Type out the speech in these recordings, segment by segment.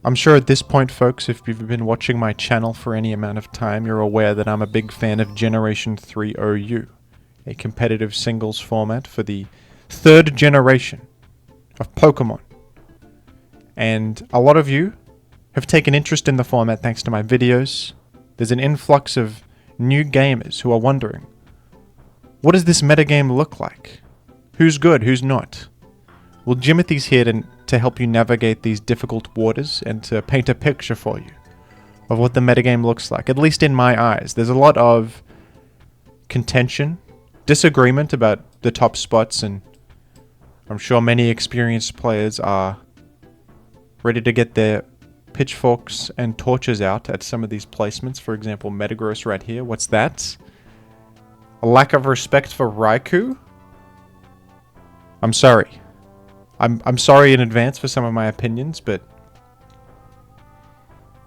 I'm sure at this point, folks, if you've been watching my channel for any amount of time, you're aware that I'm a big fan of Generation 3 OU, a competitive singles format for the third generation of Pokemon. And a lot of you have taken interest in the format thanks to my videos. There's an influx of new gamers who are wondering, what does this metagame look like? Who's good, who's not? Well, Jimothy's here to help you navigate these difficult waters and to paint a picture for you of what the metagame looks like, at least in my eyes. There's a lot of contention, disagreement about the top spots, and I'm sure many experienced players are ready to get their pitchforks and torches out at some of these placements. For example, Metagross right here. What's that? A lack of respect for Raikou? I'm sorry. I'm sorry in advance for some of my opinions, but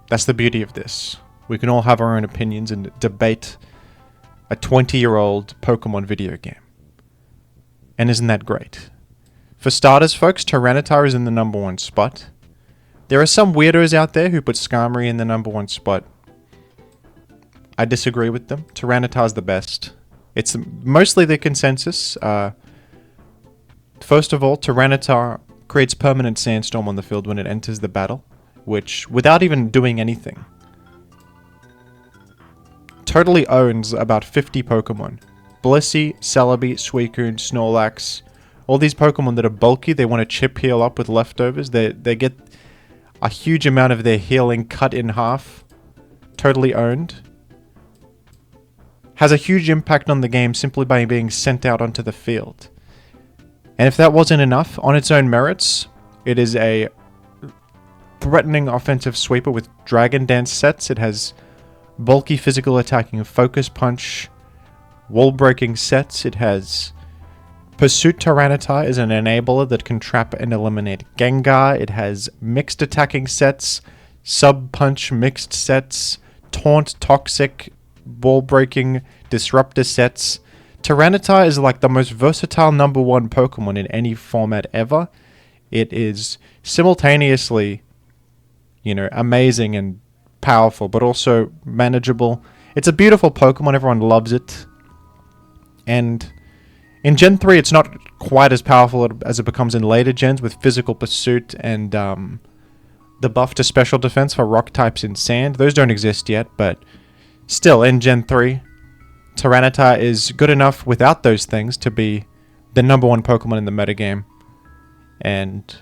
that's the beauty of this. We can all have our own opinions and debate a 20-year-old Pokemon video game. And isn't that great? For starters, folks, Tyranitar is in the #1 spot. There are some weirdos out there who put Skarmory in the #1 spot. I disagree with them. Tyranitar's the best. It's mostly the consensus. First of all, Tyranitar creates permanent sandstorm on the field when it enters the battle, which, without even doing anything, totally owns about 50 Pokemon. Blissey, Celebi, Suicune, Snorlax, all these Pokemon that are bulky, they want to chip heal up with leftovers. They get a huge amount of their healing cut in half. Totally owned. Has a huge impact on the game simply by being sent out onto the field. And if that wasn't enough, on its own merits, it is a threatening offensive sweeper with Dragon Dance sets. It has bulky physical attacking Focus Punch, wall breaking sets. It has Pursuit Tyranitar is an enabler that can trap and eliminate Gengar. It has mixed attacking sets, Sub Punch mixed sets, Taunt, Toxic, wall breaking, Disruptor sets. Tyranitar is like the most versatile #1 Pokemon in any format ever. It is simultaneously, amazing and powerful, but also manageable. It's a beautiful Pokemon, everyone loves it. And in Gen 3, it's not quite as powerful as it becomes in later gens with Physical Pursuit and the buff to Special Defense for Rock types in Sand. Those don't exist yet, but still, in Gen 3, Tyranitar is good enough without those things to be the #1 Pokemon in the metagame. And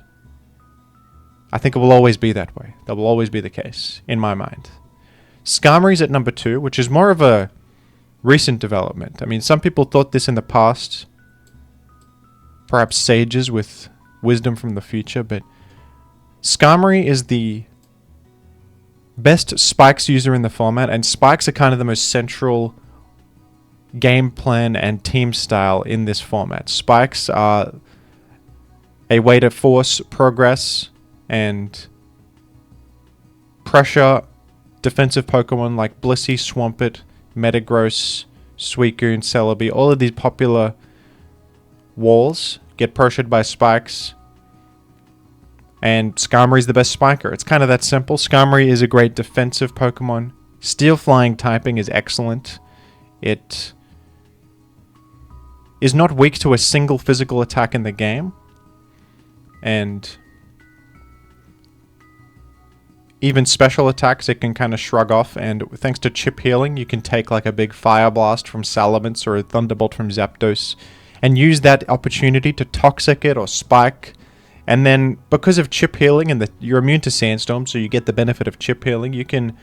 I think it will always be that way. That will always be the case, in my mind. Skarmory's at #2, which is more of a recent development. I mean, some people thought this in the past. Perhaps sages with wisdom from the future, but Skarmory is the best Spikes user in the format, and Spikes are kind of the most central game plan and team style in this format. Spikes are a way to force progress and pressure defensive Pokemon like Blissey, Swampert, Metagross, Suicune, Celebi. All of these popular walls get pressured by Spikes, and Skarmory is the best spiker. It's kind of that simple. Skarmory is a great defensive Pokemon. Steel Flying typing is excellent. It is not weak to a single physical attack in the game. And even special attacks it can kind of shrug off, and thanks to chip healing you can take like a big Fire Blast from Salamence or a Thunderbolt from Zapdos and use that opportunity to Toxic it or Spike. And then because of chip healing and you're immune to Sandstorm, so you get the benefit of chip healing, you can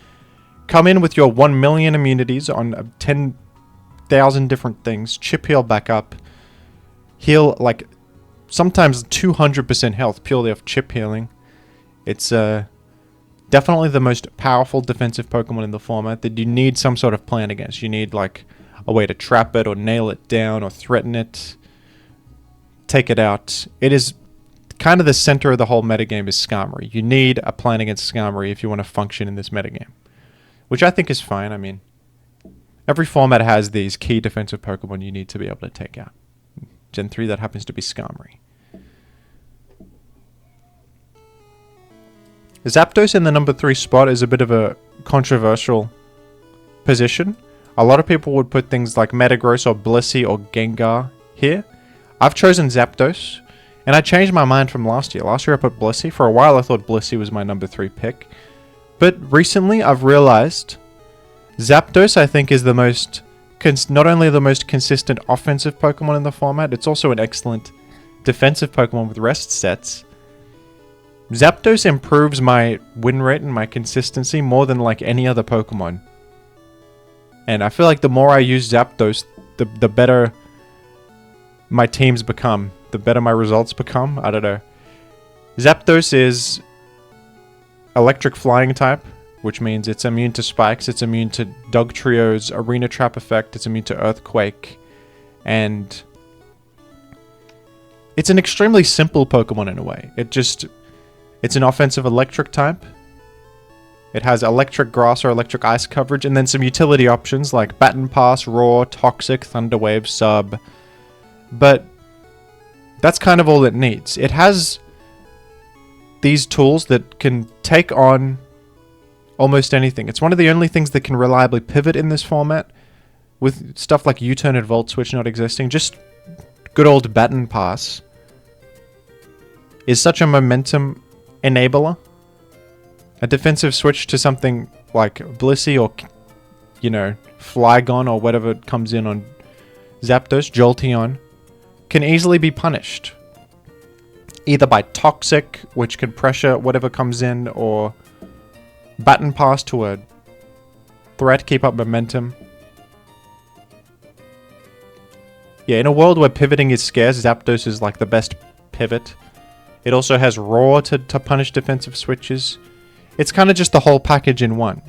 come in with your 1 million immunities on 10,000 different things, chip heal back up, heal like sometimes 200% health purely off chip healing. It's definitely the most powerful defensive Pokemon in the format that you need some sort of plan against. You need like a way to trap it or nail it down or threaten it, take it out. It is kind of the center of the whole metagame is Skarmory. You need a plan against Skarmory if you want to function in this metagame, which I think is fine. I mean, every format has these key defensive Pokemon you need to be able to take out. Gen 3, that happens to be Skarmory. Zapdos in the number 3 spot is a bit of a controversial position. A lot of people would put things like Metagross or Blissey or Gengar here. I've chosen Zapdos, and I changed my mind from last year. Last year I put Blissey. For a while I thought Blissey was my number 3 pick. But recently I've realized Zapdos, I think, is the most, not only the most consistent offensive Pokemon in the format, it's also an excellent defensive Pokemon with rest sets. Zapdos improves my win rate and my consistency more than like any other Pokemon. And I feel like the more I use Zapdos, the better my teams become. The better my results become. I don't know. Zapdos is electric flying type, which means it's immune to spikes, it's immune to Dugtrio's Arena Trap effect, it's immune to Earthquake, and it's an extremely simple Pokemon in a way. It's an offensive electric type. It has electric grass or electric ice coverage, and then some utility options like Baton Pass, Roar, Toxic, Thunder Wave, Sub. But that's kind of all it needs. It has these tools that can take on almost anything. It's one of the only things that can reliably pivot in this format, with stuff like U-turn and Volt Switch not existing. Just good old Baton Pass is such a momentum enabler. A defensive switch to something like Blissey or, you know, Flygon or whatever comes in on Zapdos, Jolteon, can easily be punished. Either by Toxic, which can pressure whatever comes in, or Baton Pass to a threat, keep up momentum. Yeah, in a world where pivoting is scarce, Zapdos is like the best pivot. It also has Roar to punish defensive switches. It's kind of just the whole package in one.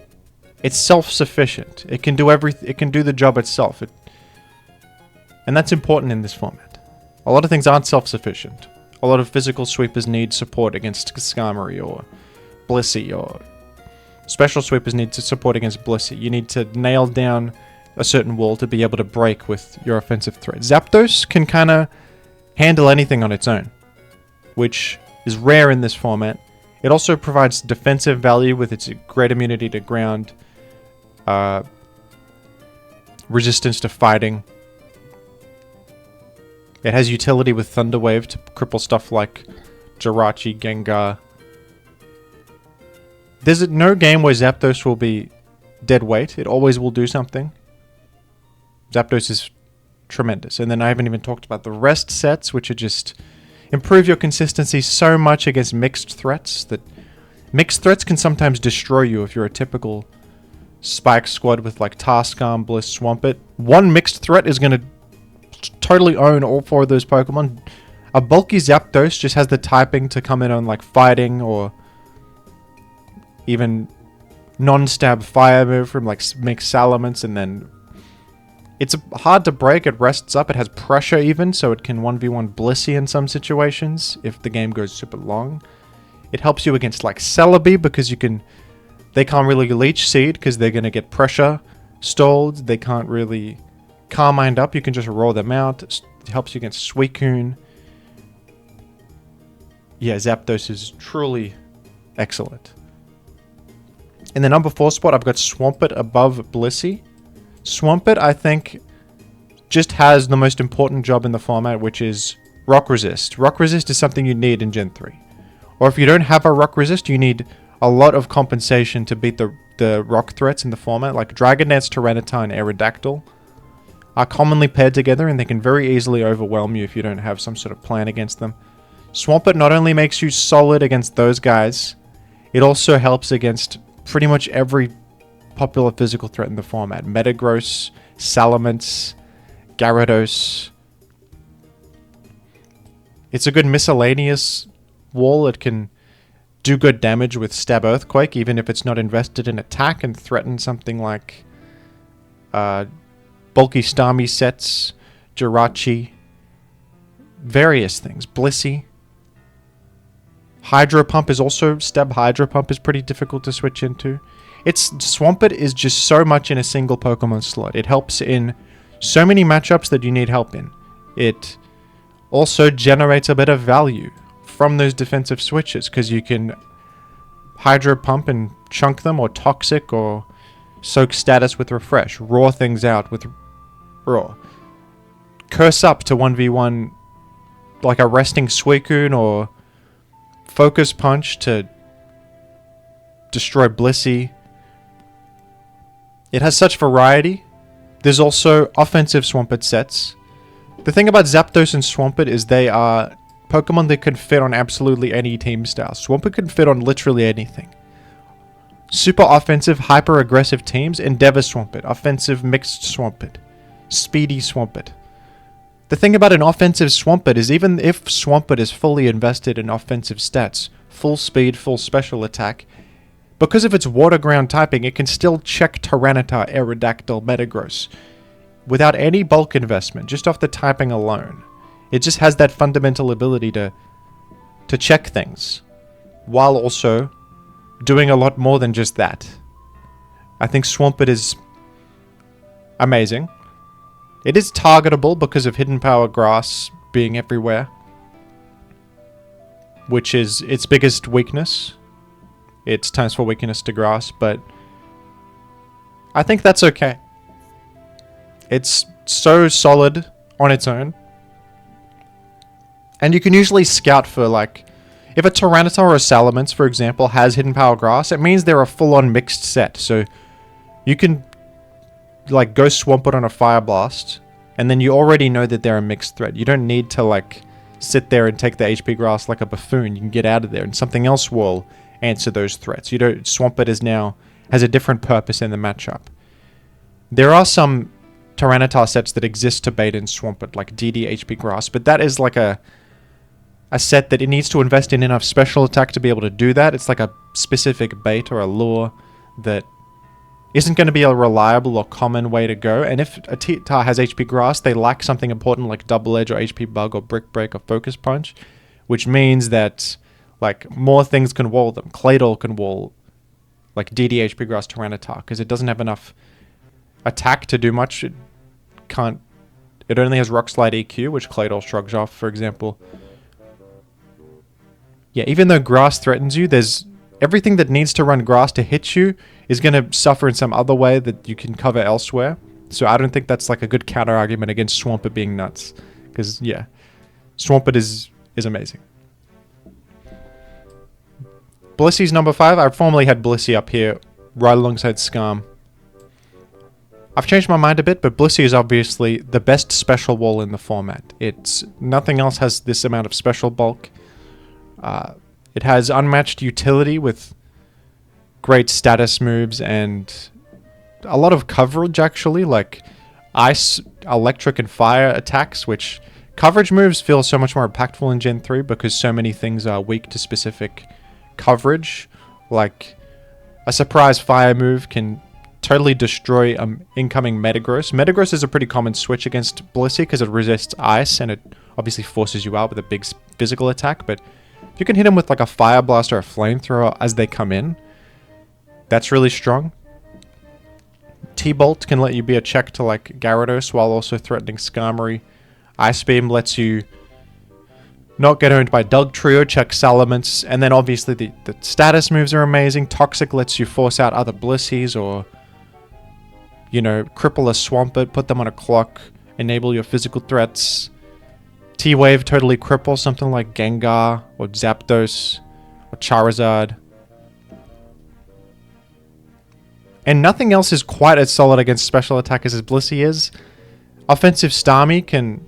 It's self-sufficient. It can do it can do the job itself. And that's important in this format. A lot of things aren't self-sufficient. A lot of physical sweepers need support against Skarmory or Blissey, or special sweepers need support against Blissey. You need to nail down a certain wall to be able to break with your offensive threat. Zapdos can kind of handle anything on its own, which is rare in this format. It also provides defensive value with its great immunity to ground, resistance to fighting. It has utility with Thunder Wave to cripple stuff like Jirachi, Gengar. There's no game where Zapdos will be dead weight. It always will do something. Zapdos is tremendous. And then I haven't even talked about the rest sets, which are just improve your consistency so much against mixed threats that mixed threats can sometimes destroy you if you're a typical spike squad with like Taskam, Bliss, Swampert. One mixed threat is going to totally own all 4 of those Pokemon. A bulky Zapdos just has the typing to come in on like fighting or even non-stab fire move from like make Salamence, and then it's hard to break. It rests up. It has pressure even, so it can 1v1 Blissey in some situations if the game goes super long. It helps you against like Celebi because they can't really leech seed because they're going to get pressure stalled. They can't really Carmined up. You can just roll them out. It helps you against Suicune. Yeah, Zapdos is truly excellent. In the number 4 spot, I've got Swampert above Blissey. Swampert, I think, just has the most important job in the format, which is Rock Resist. Rock Resist is something you need in Gen 3. Or if you don't have a Rock Resist, you need a lot of compensation to beat the rock threats in the format, like Dragon Dance, Tyranitar, and Aerodactyl are commonly paired together, and they can very easily overwhelm you if you don't have some sort of plan against them. Swampert not only makes you solid against those guys, it also helps against pretty much every popular physical threat in the format. Metagross, Salamence, Gyarados. It's a good miscellaneous wall. It can do good damage with Stab Earthquake, even if it's not invested in attack, and threaten something like bulky Starmie sets, Jirachi, various things. Blissey. Hydro Pump is also... Stab Hydro Pump is pretty difficult to switch into. Swampert is just so much in a single Pokemon slot. It helps in so many matchups that you need help in. It also generates a bit of value from those defensive switches, because you can Hydro Pump and chunk them, or Toxic, or Soak Status with Refresh. Raw things out with Raw. Curse up to 1v1 like a resting Suicune, or Focus Punch to destroy Blissey. It has such variety. There's also offensive Swampert sets. The thing about Zapdos and Swampert is they are Pokemon that can fit on absolutely any team style. Swampert can fit on literally anything. Super offensive, hyper aggressive teams, Endeavor Swampert, offensive mixed Swampert, speedy Swampert. The thing about an offensive Swampert is even if Swampert is fully invested in offensive stats, full speed, full special attack, because of its water ground typing, it can still check Tyranitar, Aerodactyl, Metagross without any bulk investment, just off the typing alone. It just has that fundamental ability to check things, while also doing a lot more than just that. I think Swampert is amazing. It is targetable because of Hidden Power Grass being everywhere, which is its biggest weakness. It's times 4 weakness to Grass, but I think that's okay. It's so solid on its own. And you can usually scout for, like, if a Tyranitar or a Salamence, for example, has Hidden Power Grass, it means they're a full-on mixed set. So you can, like, go Swampert on a Fire Blast, and then you already know that they're a mixed threat. You don't need to, like, sit there and take the HP Grass like a buffoon. You can get out of there, and something else will answer those threats. Swampert has a different purpose in the matchup. There are some Tyranitar sets that exist to bait in Swampert, like DD HP Grass, but that is like a set that it needs to invest in enough special attack to be able to do that. It's like a specific bait or a lure that isn't going to be a reliable or common way to go. And if a Tar has HP Grass, they lack something important like Double Edge or HP Bug or Brick Break or Focus Punch, which means that, like, more things can wall them. Claydol can wall, like, DD HP Grass Tyranitar, because it doesn't have enough attack to do much. It only has Rock Slide EQ, which Claydol shrugs off, for example. Yeah, even though Grass threatens you, there's everything that needs to run Grass to hit you is going to suffer in some other way that you can cover elsewhere. So I don't think that's like a good counter argument against Swampert being nuts. Because, yeah, Swampert is amazing. Blissey's number 5. I formerly had Blissey up here, right alongside Skarm. I've changed my mind a bit, but Blissey is obviously the best special wall in the format. Nothing else has this amount of special bulk. It has unmatched utility with great status moves and a lot of coverage, actually, like Ice, Electric, and Fire attacks, which coverage moves feel so much more impactful in Gen 3 because so many things are weak to specific coverage. Like a surprise Fire move can totally destroy incoming Metagross. Metagross is a pretty common switch against Blissey because it resists Ice and it obviously forces you out with a big physical attack, but if you can hit them with like a Fire Blast or a Flamethrower as they come in, that's really strong. T-Bolt can let you be a check to like Gyarados while also threatening Skarmory. Ice Beam lets you not get owned by Dugtrio, check Salamence, and then obviously the status moves are amazing. Toxic lets you force out other Blisseys or, you know, cripple a Swampert, put them on a clock, enable your physical threats. T-Wave totally cripples something like Gengar or Zapdos or Charizard. And nothing else is quite as solid against special attackers as Blissey is. Offensive Starmie can,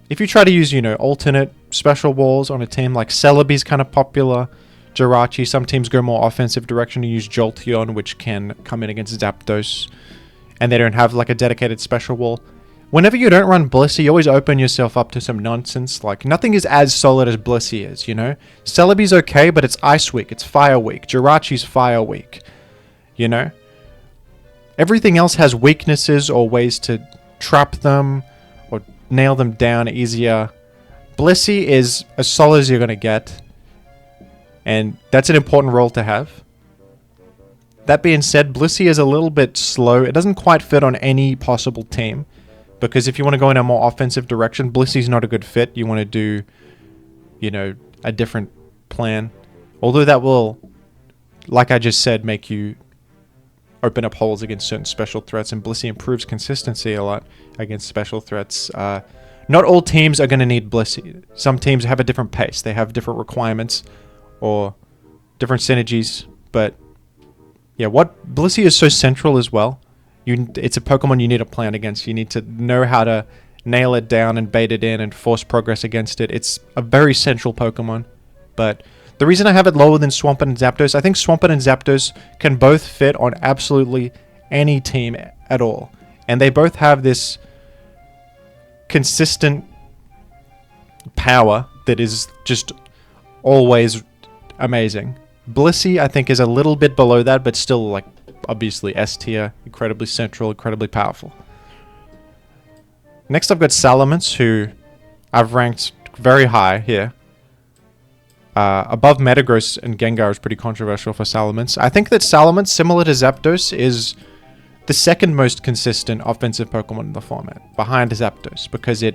if you try to use, you know, alternate special walls on a team, like Celebi's kind of popular, Jirachi, some teams go more offensive direction and use Jolteon, which can come in against Zapdos, and they don't have like a dedicated special wall. Whenever you don't run Blissey, you always open yourself up to some nonsense. Like, nothing is as solid as Blissey is, you know? Celebi's okay, but it's Ice weak, it's Fire weak. Jirachi's Fire weak, you know? Everything else has weaknesses or ways to trap them or nail them down easier. Blissey is as solid as you're going to get, and that's an important role to have. That being said, Blissey is a little bit slow. It doesn't quite fit on any possible team. Because if you want to go in a more offensive direction, Blissey's not a good fit. You want to do, you know, a different plan. Although that will like I just said, make you open up holes against certain special threats, and Blissey improves consistency a lot against special threats. Not all teams are going to need Blissey. Some teams have a different pace. They have different requirements or different synergies. But yeah, what Blissey is so central as well. It's a Pokemon you need to plan against. You need to know how to nail it down and bait it in and force progress against it. It's a very central Pokemon. But the reason I have it lower than Swampert and Zapdos, I think Swampert and Zapdos can both fit on absolutely any team at all. And they both have this consistent power that is just always amazing. Blissey, I think, is a little bit below that, but still, like, obviously S tier, incredibly central, incredibly powerful. Next, I've got Salamence, who I've ranked very high here. Above Metagross and Gengar is pretty controversial for Salamence. I think that Salamence, similar to Zapdos, is the second most consistent offensive Pokemon in the format, behind Zapdos, because a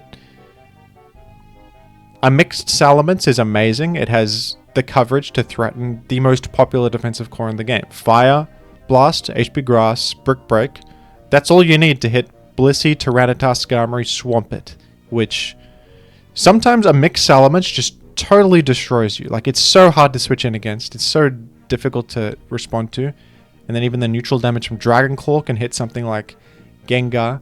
mixed Salamence is amazing. It has the coverage to threaten the most popular defensive core in the game. Fire, Blast, HP Grass, Brick Break. That's all you need to hit Blissey, Tyranitar, Skarmory, Swampert, which sometimes a mixed Salamence just totally destroys you. Like, it's so hard to switch in against. It's so difficult to respond to. And then even the neutral damage from Dragon Claw can hit something like Gengar.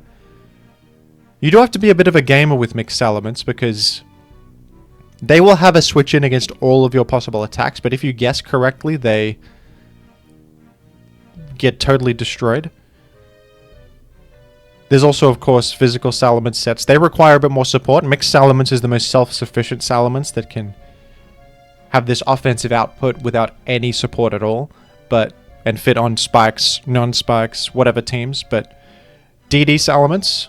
You do have to be a bit of a gamer with mixed Salamence, because they will have a switch in against all of your possible attacks, but if you guess correctly, they get totally destroyed. There's also, of course, physical Salamence sets. They require a bit more support. Mixed Salamence is the most self-sufficient Salamence that can have this offensive output without any support at all, and fit on spikes, non-spikes, whatever teams. But DD Salamence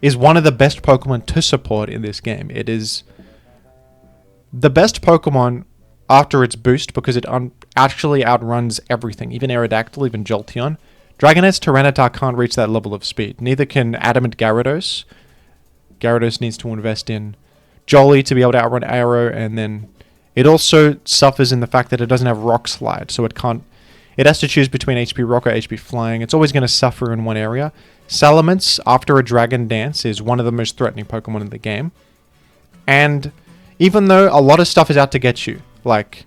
is one of the best Pokemon to support in this game. It is the best Pokemon after its boost, because it actually outruns everything, even Aerodactyl, even Jolteon. Dragonette's Tyranitar can't reach that level of speed. Neither can Adamant Gyarados. Gyarados needs to invest in Jolly to be able to outrun Aero, and then it also suffers in the fact that it doesn't have Rock Slide, so it can't. It has to choose between HP Rock or HP Flying. It's always going to suffer in one area. Salamence, after a Dragon Dance, is one of the most threatening Pokemon in the game. And even though a lot of stuff is out to get you, like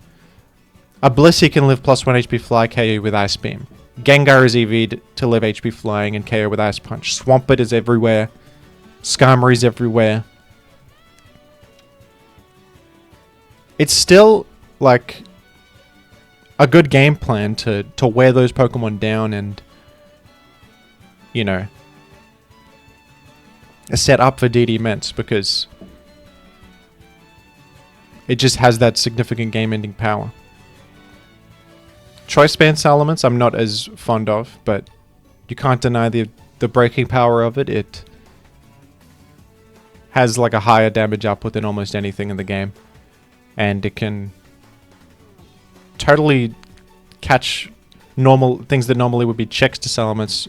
a Blissey can live +1 HP Fly KO with Ice Beam. Gengar is EV'd to live HP Flying and KO with Ice Punch. Swampert is everywhere. Skarmory's everywhere. It's still, like, a good game plan to wear those Pokemon down and, you know, set up for DD Ments, because it just has that significant game-ending power. Choice Band Salamence I'm not as fond of, but you can't deny the breaking power of it. It has like a higher damage output than almost anything in the game, and it can totally catch normal things that normally would be checks to Salamence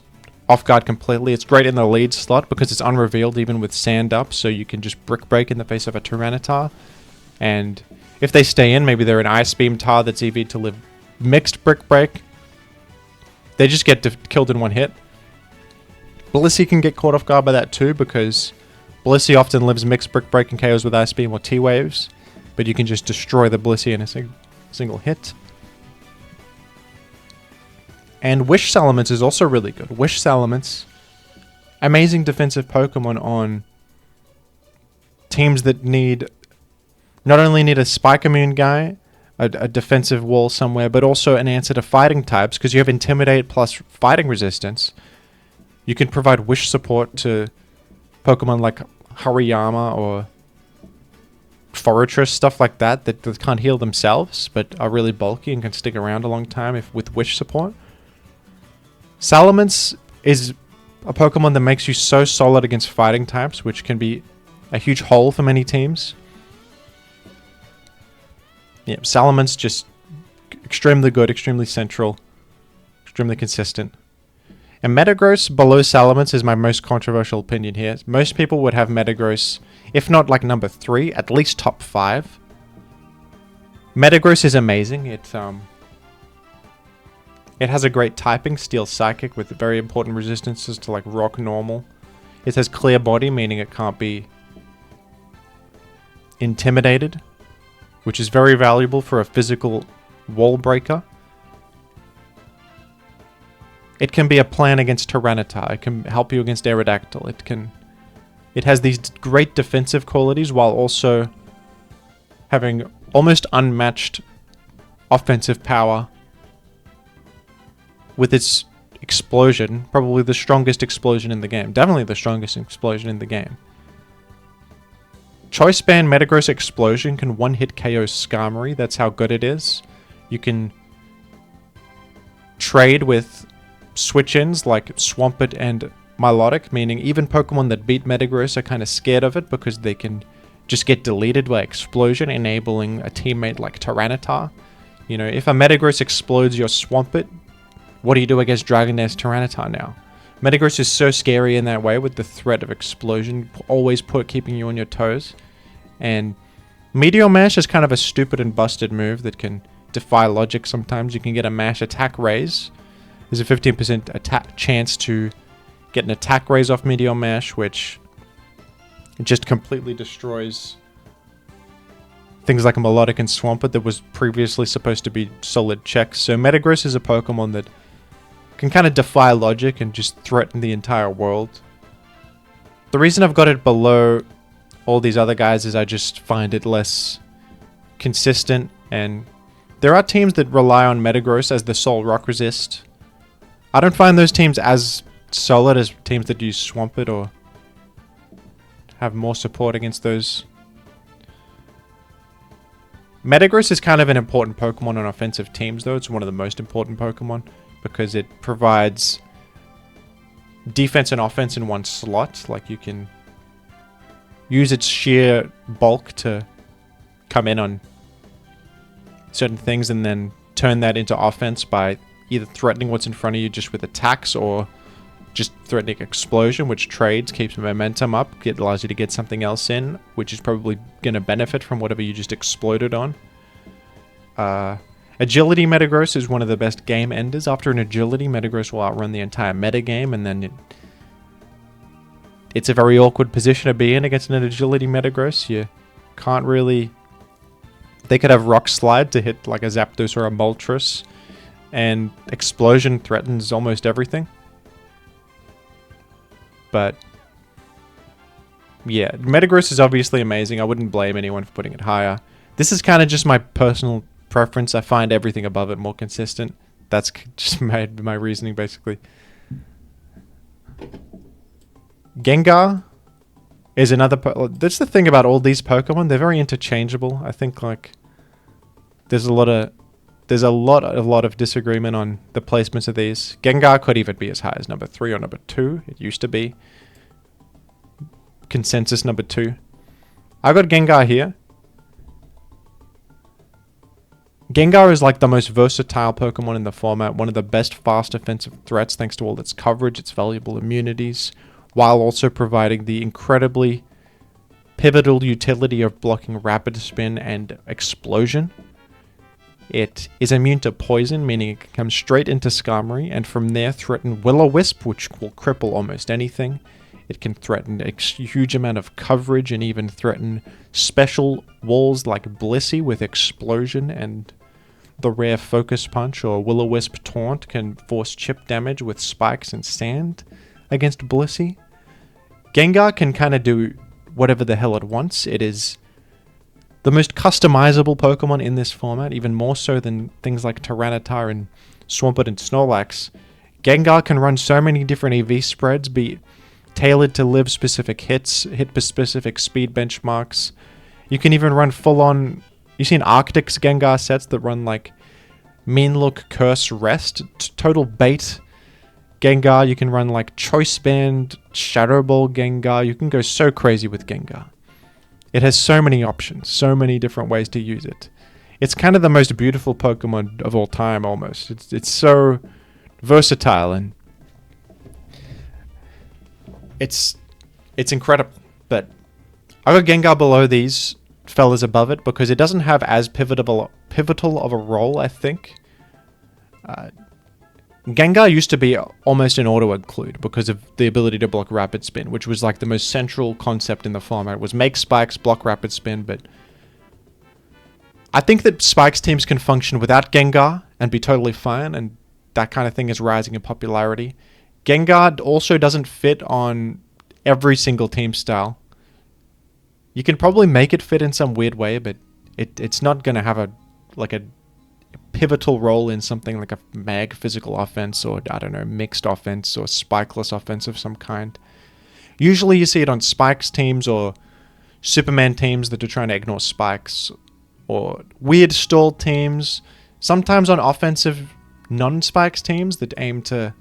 off guard completely. It's great in the lead slot because it's unrevealed even with sand up, so you can just Brick Break in the face of a Tyranitar, and if they stay in, maybe they're an Ice Beam Tar that's EV to live mixed Brick Break. They just get killed in one hit. Blissey can get caught off guard by that too, because Blissey often lives mixed Brick Break and KOs with Ice Beam or T-Waves, but you can just destroy the Blissey in a single hit. And Wish Salamence is also really good. Wish Salamence, amazing defensive Pokemon on teams that not only need a Spike Immune guy, a defensive wall somewhere, but also an answer to fighting types, because you have Intimidate plus fighting resistance. You can provide Wish support to Pokemon like Hariyama or Forretress, stuff like that can't heal themselves, but are really bulky and can stick around a long time with Wish support. Salamence is a Pokemon that makes you so solid against fighting types, which can be a huge hole for many teams. Yeah, Salamence just extremely good, extremely central, extremely consistent. And Metagross below Salamence is my most controversial opinion here. Most people would have Metagross, if not like number 3, at least top 5. Metagross is amazing. It has a great typing, Steel Psychic, with very important resistances to like Rock Normal. It has Clear Body, meaning it can't be intimidated, which is very valuable for a physical wall breaker. It can be a plan against Tyranitar. It can help you against Aerodactyl. It has these great defensive qualities while also having almost unmatched offensive power with its explosion, probably the strongest explosion in the game. Definitely the strongest explosion in the game. Choice Band Metagross Explosion can one-hit KO Skarmory. That's how good it is. You can trade with switch-ins like Swampert and Milotic, meaning even Pokemon that beat Metagross are kind of scared of it because they can just get deleted by Explosion, enabling a teammate like Tyranitar. You know, if a Metagross explodes your Swampert, what do you do against Dragonair's Tyranitar now? Metagross is so scary in that way with the threat of explosion, always keeping you on your toes. And Meteor Mash is kind of a stupid and busted move that can defy logic sometimes. You can get a Mash attack raise. There's a 15% chance to get an attack raise off Meteor Mash, which just completely destroys things like a Milotic and Swampert that was previously supposed to be solid checks. So Metagross is a Pokemon that can kind of defy logic and just threaten the entire world. The reason I've got it below all these other guys is I just find it less consistent, and there are teams that rely on Metagross as the sole rock resist. I don't find those teams as solid as teams that use Swampert or have more support against those. Metagross is kind of an important Pokemon on offensive teams though. It's one of the most important Pokemon because it provides defense and offense in one slot. Like, you can use its sheer bulk to come in on certain things and then turn that into offense by either threatening what's in front of you just with attacks or just threatening explosion, which trades, keeps momentum up, allows you to get something else in, which is probably going to benefit from whatever you just exploded on. Agility Metagross is one of the best game enders. After an Agility, Metagross will outrun the entire metagame, and then it's a very awkward position to be in against an Agility Metagross. You can't really... They could have Rock Slide to hit like a Zapdos or a Moltres, and Explosion threatens almost everything. But yeah, Metagross is obviously amazing. I wouldn't blame anyone for putting it higher. This is kind of just my personal preference. I find everything above it more consistent. That's just my reasoning, basically. Gengar is another... That's the thing about all these Pokemon. They're very interchangeable. I think, like, there's a lot of disagreement on the placements of these. Gengar could even be as high as number 3 or number 2. It used to be. Consensus number 2. I got Gengar here. Gengar is like the most versatile Pokemon in the format, one of the best fast offensive threats thanks to all its coverage, its valuable immunities, while also providing the incredibly pivotal utility of blocking Rapid Spin and Explosion. It is immune to poison, meaning it can come straight into Skarmory, and from there threaten Will-O-Wisp, which will cripple almost anything. It can threaten a huge amount of coverage and even threaten special walls like Blissey with Explosion, and the rare Focus Punch or Will-O-Wisp Taunt can force chip damage with Spikes and Sand against Blissey. Gengar can kind of do whatever the hell it wants. It is the most customizable Pokemon in this format, even more so than things like Tyranitar and Swampert and Snorlax. Gengar can run so many different EV spreads, be tailored to live specific hits, hit specific speed benchmarks. You can even run full-on... You've seen Arctic's Gengar sets that run like Mean Look, Curse, Rest, total bait Gengar. You can run like Choice Band, Shadow Ball Gengar. You can go so crazy with Gengar. It has so many options, so many different ways to use it. It's kind of the most beautiful Pokemon of all time, almost. It's so versatile, and it's incredible. But I got Gengar below these fellas above it because it doesn't have as pivotal of a role, I think. Gengar used to be almost an auto-include because of the ability to block Rapid Spin, which was like the most central concept in the format. It was make spikes, block Rapid Spin, but I think that Spikes teams can function without Gengar and be totally fine, and that kind of thing is rising in popularity. Gengar also doesn't fit on every single team style. You can probably make it fit in some weird way, but it's not going to have a pivotal role in something like a mag physical offense or, I don't know, mixed offense or spikeless offense of some kind. Usually you see it on Spikes teams or Superman teams that are trying to ignore spikes, or weird stall teams, sometimes on offensive non-Spikes teams that aim to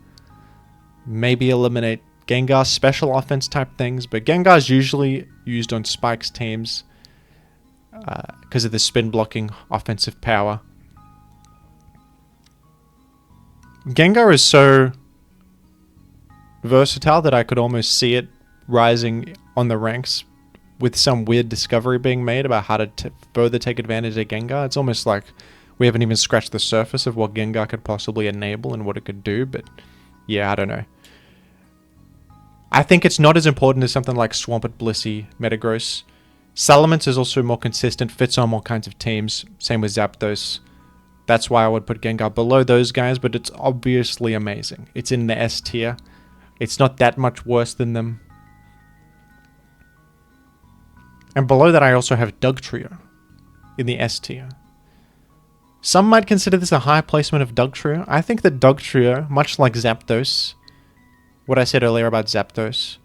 maybe eliminate Gengar special offense type things, but Gengar is usually used on Spikes teams because of the spin blocking offensive power. Gengar is so versatile that I could almost see it rising on the ranks with some weird discovery being made about how to further take advantage of Gengar. It's almost like we haven't even scratched the surface of what Gengar could possibly enable and what it could do, but yeah, I don't know. I think it's not as important as something like Swampert, Blissey, Metagross. Salamence is also more consistent, fits on more kinds of teams. Same with Zapdos. That's why I would put Gengar below those guys, but it's obviously amazing. It's in the S tier. It's not that much worse than them. And below that I also have Dugtrio in the S tier. Some might consider this a high placement of Dugtrio. I think that Dugtrio, much like Zapdos, what I said earlier about Zapdos,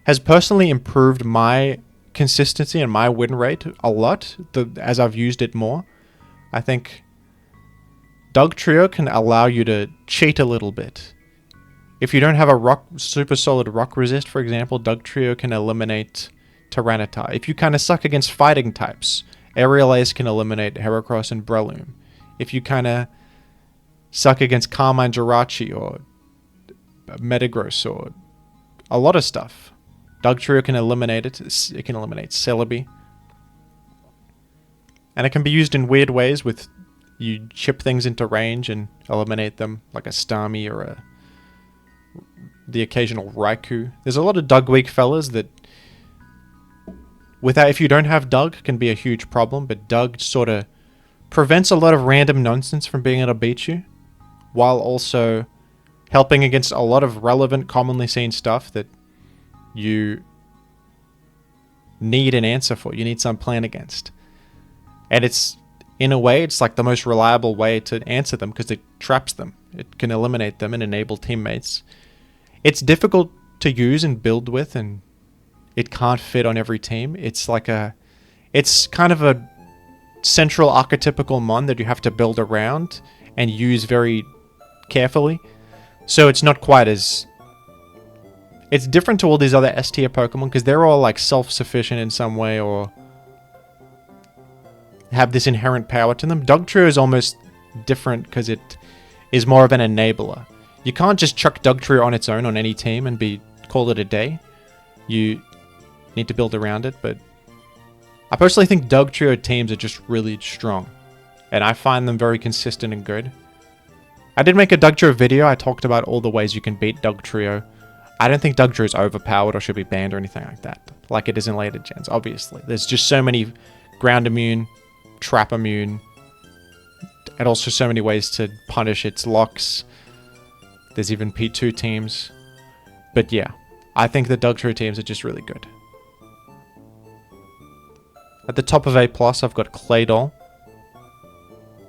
has personally improved my consistency and my win rate a lot as I've used it more. I think Dugtrio can allow you to cheat a little bit. If you don't have a super solid rock resist, for example, Dugtrio can eliminate Tyranitar. If you kind of suck against fighting types, Aerial Ace can eliminate Heracross and Breloom. If you kind of suck against Carmine Jirachi or Metagross or a lot of stuff, Dugtrio can eliminate it. It can eliminate Celebi. And it can be used in weird ways with you chip things into range and eliminate them, like a Starmie or the occasional Raikou. There's a lot of Dug weak fellas that, if you don't have Dug, can be a huge problem, but Dug sort of prevents a lot of random nonsense from being able to beat you, while also helping against a lot of relevant, commonly seen stuff that you need an answer for. You need some plan against. And it's, in a way, it's like the most reliable way to answer them because it traps them. It can eliminate them and enable teammates. It's difficult to use and build with, and it can't fit on every team. It's kind of a central archetypical mon that you have to build around and use very carefully. So it's not quite as... It's different to all these other S tier Pokemon because they're all like self-sufficient in some way or have this inherent power to them. Dugtrio is almost different because it is more of an enabler. You can't just chuck Dugtrio on its own on any team and call it a day. You need to build around it, but I personally think Dugtrio teams are just really strong, and I find them very consistent and good. I did make a Dugtrio video. I talked about all the ways you can beat Dugtrio. I don't think Dugtrio is overpowered or should be banned or anything like that, like it is in later gens, obviously. There's just so many ground immune, trap immune, and also so many ways to punish its locks. There's even P2 teams. But yeah, I think the Dugtrio teams are just really good. At the top of A+, I've got Claydol,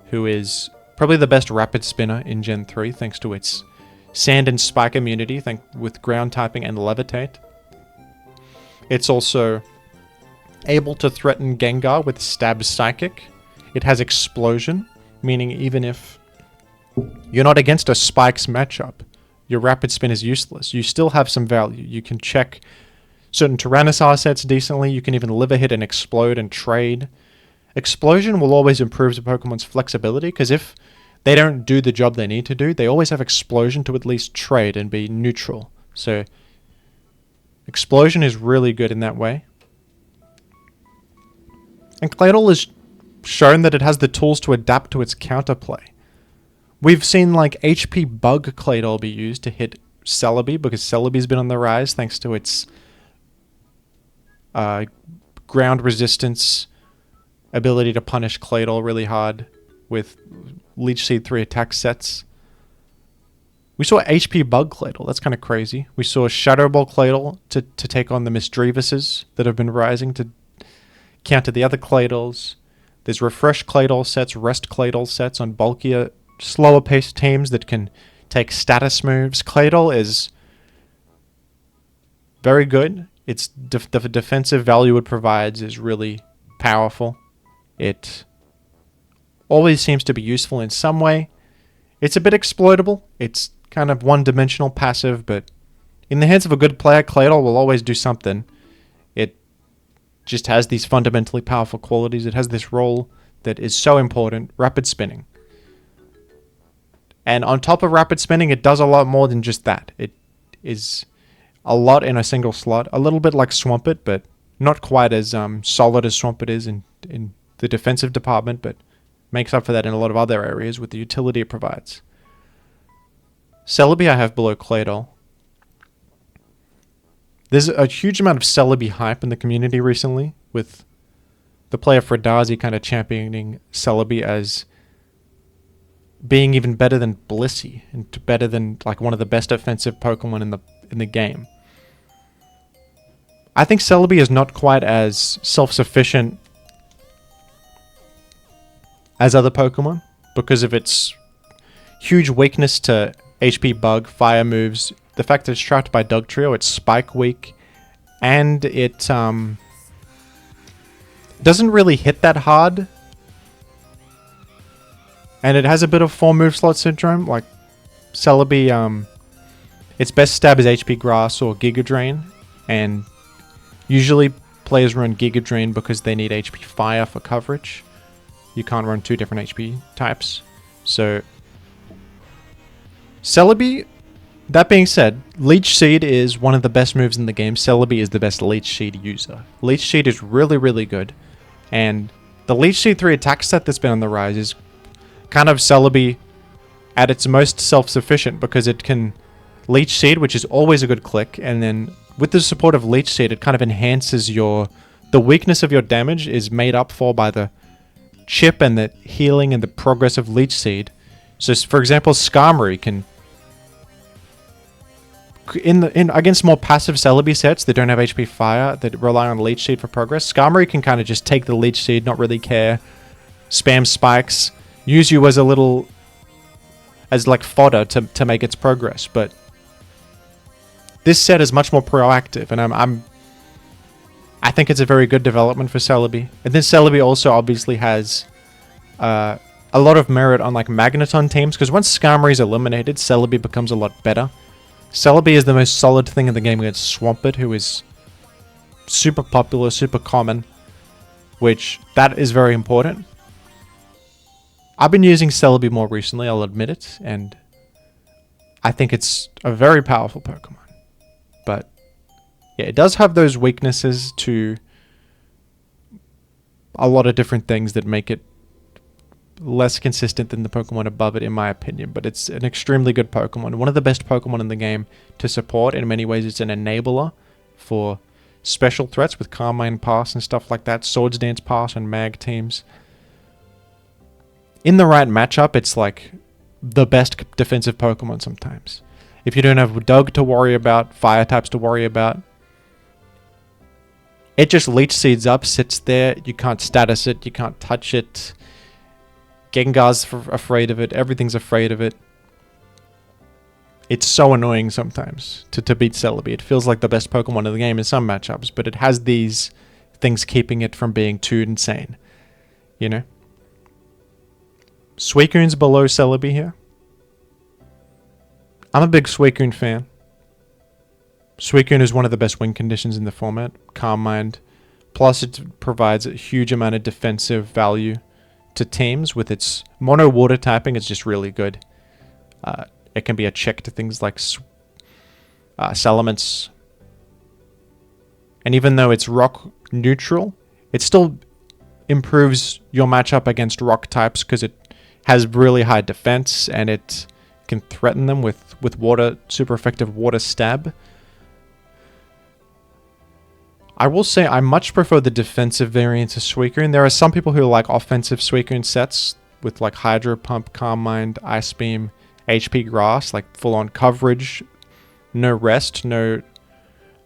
who is probably the best rapid spinner in Gen 3, thanks to its Sand and Spike immunity with ground typing and Levitate. It's also able to threaten Gengar with Stab Psychic. It has Explosion, meaning even if you're not against a Spikes matchup, your Rapid Spin is useless. You still have some value. You can check certain Tyranitar sets decently. You can even live a hit and explode and trade. Explosion will always improve the Pokemon's flexibility, because if they don't do the job they need to do, they always have Explosion to at least trade and be neutral. So Explosion is really good in that way. And Claydol has shown that it has the tools to adapt to its counterplay. We've seen like HP Bug Claydol be used to hit Celebi because Celebi's been on the rise thanks to its ground resistance ability to punish Claydol really hard with Leech Seed 3 attack sets. We saw HP Bug Claydol. That's kind of crazy. We saw Shadow Ball Claydol to take on the Misdreavuses that have been rising to counter the other Claydols. There's Refresh Claydol sets, Rest Claydol sets on bulkier, slower paced teams that can take status moves. Claydol is very good. Its the defensive value it provides is really powerful. It always seems to be useful in some way. It's a bit exploitable. It's kind of one-dimensional passive, but in the hands of a good player, Claydol will always do something. It just has these fundamentally powerful qualities. It has this role that is so important, rapid spinning. And on top of rapid spinning, it does a lot more than just that. It is a lot in a single slot, a little bit like Swampert, but not quite as solid as Swampert is in the defensive department, but makes up for that in a lot of other areas with the utility it provides. Celebi I have below Claydol. There's a huge amount of Celebi hype in the community recently, with the player Fredazi kind of championing Celebi as being even better than Blissey and better than like one of the best offensive Pokemon in the game. I think Celebi is not quite as self-sufficient as other Pokemon because of its huge weakness to HP Bug, Fire moves, the fact that it's trapped by Dugtrio, it's Spike weak, and it doesn't really hit that hard, and it has a bit of 4 move slot syndrome. Like Celebi, its best stab is HP Grass or Giga Drain, and usually players run Giga Drain because they need HP Fire for coverage. You can't run 2 different HP types. So Celebi, that being said, Leech Seed is one of the best moves in the game. Celebi is the best Leech Seed user. Leech Seed is really, really good. And the Leech Seed 3 attack set that's been on the rise is kind of Celebi at its most self-sufficient because it can Leech Seed, which is always a good click, and then with the support of Leech Seed, it kind of enhances the weakness of your damage is made up for by the chip and the healing and the progress of Leech Seed. So, for example, Skarmory can against more passive Celebi sets that don't have HP Fire, that rely on Leech Seed for progress, Skarmory can kind of just take the Leech Seed, not really care, spam spikes, use you as like fodder to make its progress. But this set is much more proactive, and I think it's a very good development for Celebi. And then Celebi also obviously has a lot of merit on like Magneton teams, because once Skarmory is eliminated, Celebi becomes a lot better. Celebi is the most solid thing in the game against Swampert, who is super popular, super common, which that is very important. I've been using Celebi more recently, I'll admit it, and I think it's a very powerful Pokemon. But yeah, it does have those weaknesses to a lot of different things that make it less consistent than the Pokemon above it, in my opinion. But it's an extremely good Pokemon. One of the best Pokemon in the game to support. In many ways, it's an enabler for special threats with Carmine Pass and stuff like that. Swords Dance Pass and Mag teams. In the right matchup, it's like the best defensive Pokemon sometimes. If you don't have Doug to worry about, Fire types to worry about, it just Leech Seeds up, sits there. You can't status it. You can't touch it. Gengar's afraid of it. Everything's afraid of it. It's so annoying sometimes to beat Celebi. It feels like the best Pokemon in the game in some matchups, but it has these things keeping it from being too insane. You know? Suicune's below Celebi here. I'm a big Suicune fan. Suicune is one of the best win conditions in the format. Calm Mind. Plus it provides a huge amount of defensive value to teams with its mono water typing. It's just really good. It can be a check to things like Salamence. And even though it's rock neutral, it still improves your matchup against rock types because it has really high defense, and it can threaten them with water, super effective water stab. I will say I much prefer the defensive variant of Suicune. There are some people who like offensive Suicune sets with like Hydro Pump, Calm Mind, Ice Beam, HP Grass, like full on coverage, no rest, no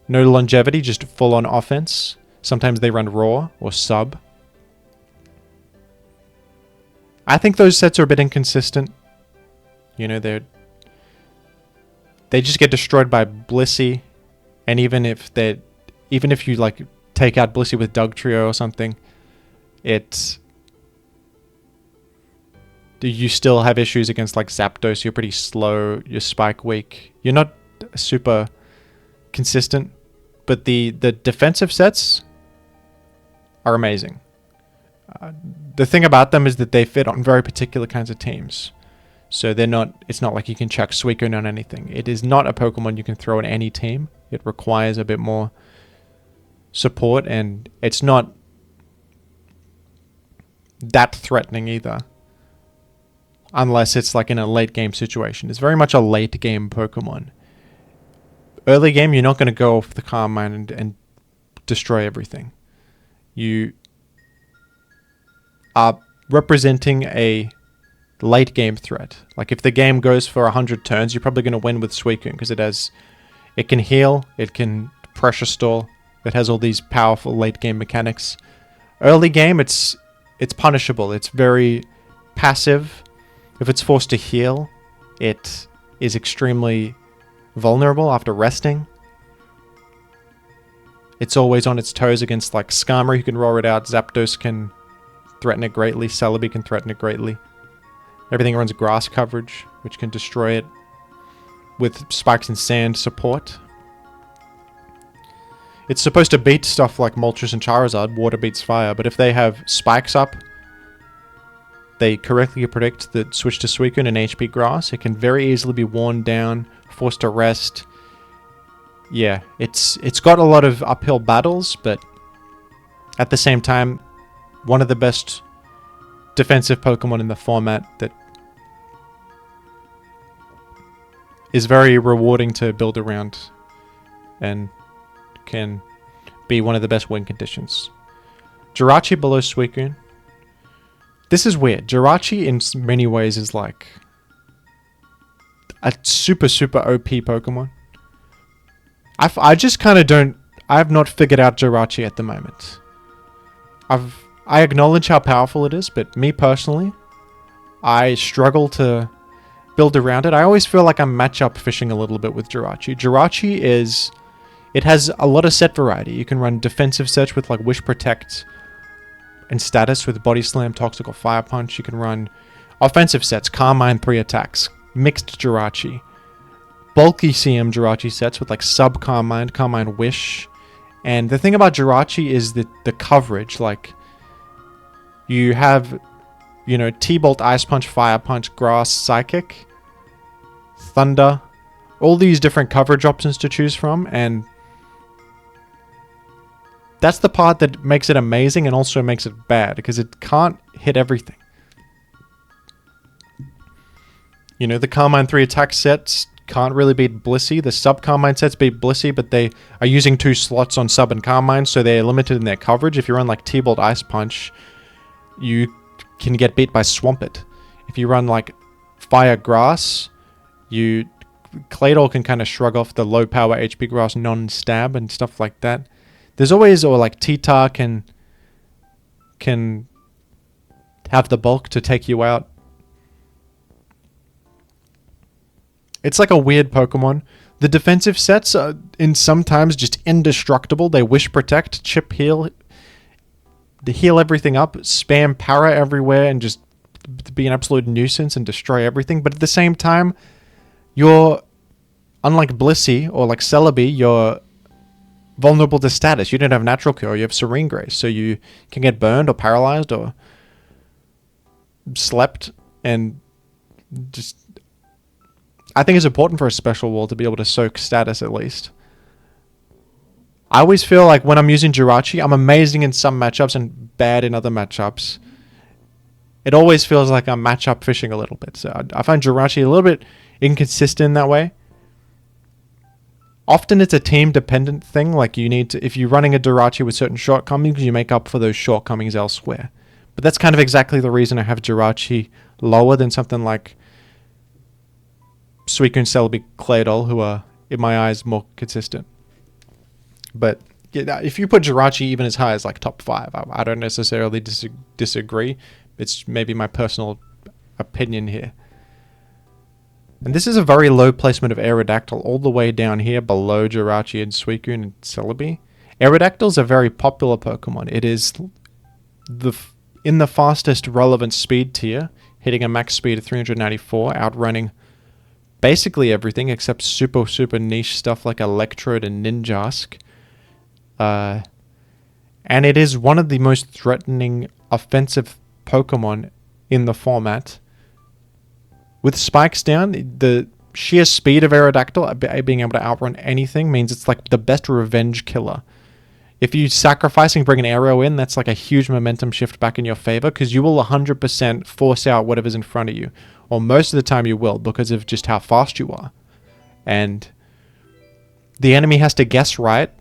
longevity, just full on offense. Sometimes they run Raw or Sub. I think those sets are a bit inconsistent. You know, they just get destroyed by Blissey, and even if you like take out Blissey with Dugtrio or something, you still have issues against like Zapdos. You're pretty slow, you're spike weak. You're not super consistent, but the defensive sets are amazing. The thing about them is that they fit on very particular kinds of teams. So it's not like you can chuck Suicune on anything. It is not a Pokemon you can throw on any team. It requires a bit more support, and it's not that threatening either. Unless it's like in a late game situation. It's very much a late game Pokemon. Early game, you're not going to go off the Calm Mind and destroy everything. You are representing a late game threat. Like if the game goes for 100 turns, you're probably going to win with Suicune because it can heal, it can pressure stall, it has all these powerful late game mechanics. Early game, it's punishable. It's very passive. If it's forced to heal, it is extremely vulnerable after resting. It's always on its toes against like Skarmory, who can roar it out. Zapdos can threaten it greatly. Celebi can threaten it greatly. Everything runs grass coverage, which can destroy it with spikes and sand support. It's supposed to beat stuff like Moltres and Charizard. Water beats fire, but if they have spikes up, they correctly predict that switch to Suicune and HP Grass, it can very easily be worn down, forced to rest. Yeah, it's got a lot of uphill battles, but at the same time, one of the best defensive Pokemon in the format that is very rewarding to build around and can be one of the best win conditions. Jirachi below Suicune. This is weird. Jirachi in many ways is like a super OP Pokemon. I just kind of don't... I have not figured out Jirachi at the moment. I acknowledge how powerful it is, but me personally, I struggle to build around it. I always feel like I'm matchup fishing a little bit with Jirachi. Jirachi is... It has a lot of set variety. You can run defensive sets with like Wish Protect and status with Body Slam, Toxic, or Fire Punch. You can run offensive sets, Calm Mind 3 attacks, mixed Jirachi, bulky CM Jirachi sets with like sub Calm Mind Wish. And the thing about Jirachi is that the coverage, like you have, you know, T-Bolt, Ice Punch, Fire Punch, Grass, Psychic, Thunder, all these different coverage options to choose from, and that's the part that makes it amazing and also makes it bad, because it can't hit everything. You know, the Calm Mind 3 attack sets can't really beat Blissey. The sub Calm Mind sets beat Blissey, but they are using 2 slots on sub and Calm Mind, so they're limited in their coverage. If you run like T-Bolt Ice Punch, you can get beat by Swampert. If you run like Fire Grass, Claydol can kind of shrug off the low power HP Grass non-stab and stuff like that. There's always, or like T-Tar can have the bulk to take you out. It's like a weird Pokemon. The defensive sets are in sometimes just indestructible. They Wish Protect, Chip Heal, they heal everything up, spam Para everywhere, and just be an absolute nuisance and destroy everything. But at the same time, you're, unlike Blissey or like Celebi, you're vulnerable to status. You don't have Natural Cure, you have Serene Grace, so you can get burned or paralyzed or slept, and just... I think it's important for a special wall to be able to soak status at least. I always feel like when I'm using Jirachi, I'm amazing in some matchups and bad in other matchups. it always feels like I'm matchup fishing a little bit. So I find Jirachi a little bit inconsistent in that way. Often it's a team dependent thing, like you need to, if you're running a Jirachi with certain shortcomings, you make up for those shortcomings elsewhere. But that's kind of exactly the reason I have Jirachi lower than something like Suicune, Celebi, Claydol, who are, in my eyes, more consistent. But yeah, if you put Jirachi even as high as like top 5, I don't necessarily disagree. It's maybe my personal opinion here. And this is a very low placement of Aerodactyl, all the way down here below Jirachi and Suicune and Celebi. Aerodactyl is a very popular Pokemon. It is in the fastest relevant speed tier, hitting a max speed of 394, outrunning basically everything except super niche stuff like Electrode and Ninjask. And it is one of the most threatening offensive Pokemon in the format. With spikes down, the sheer speed of Aerodactyl being able to outrun anything means it's like the best revenge killer. If you sacrifice and bring an arrow in, that's like a huge momentum shift back in your favor, because you will 100% force out whatever's in front of you. Or most of the time you will, because of just how fast you are. And the enemy has to guess right,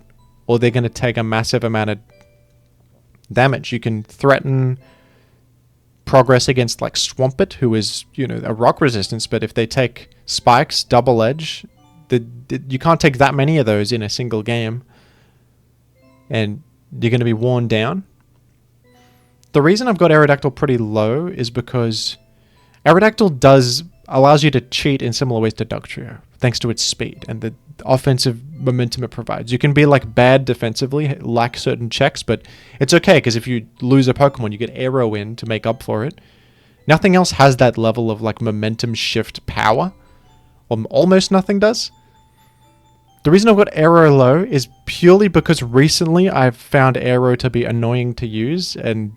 or they're going to take a massive amount of damage. You can threaten progress against like Swampert, who is, a rock resistance, but if they take spikes, double edge, you can't take that many of those in a single game, and you're going to be worn down. The reason I've got Aerodactyl pretty low is because Aerodactyl allows you to cheat in similar ways to Dugtrio, thanks to its speed and the offensive momentum it provides. You can be like bad defensively, lack certain checks, but it's okay, because if you lose a Pokemon, you get Aero in to make up for it. Nothing else has that level of like momentum shift power. Almost nothing does. The reason I've got Aero low is purely because recently I've found Aero to be annoying to use and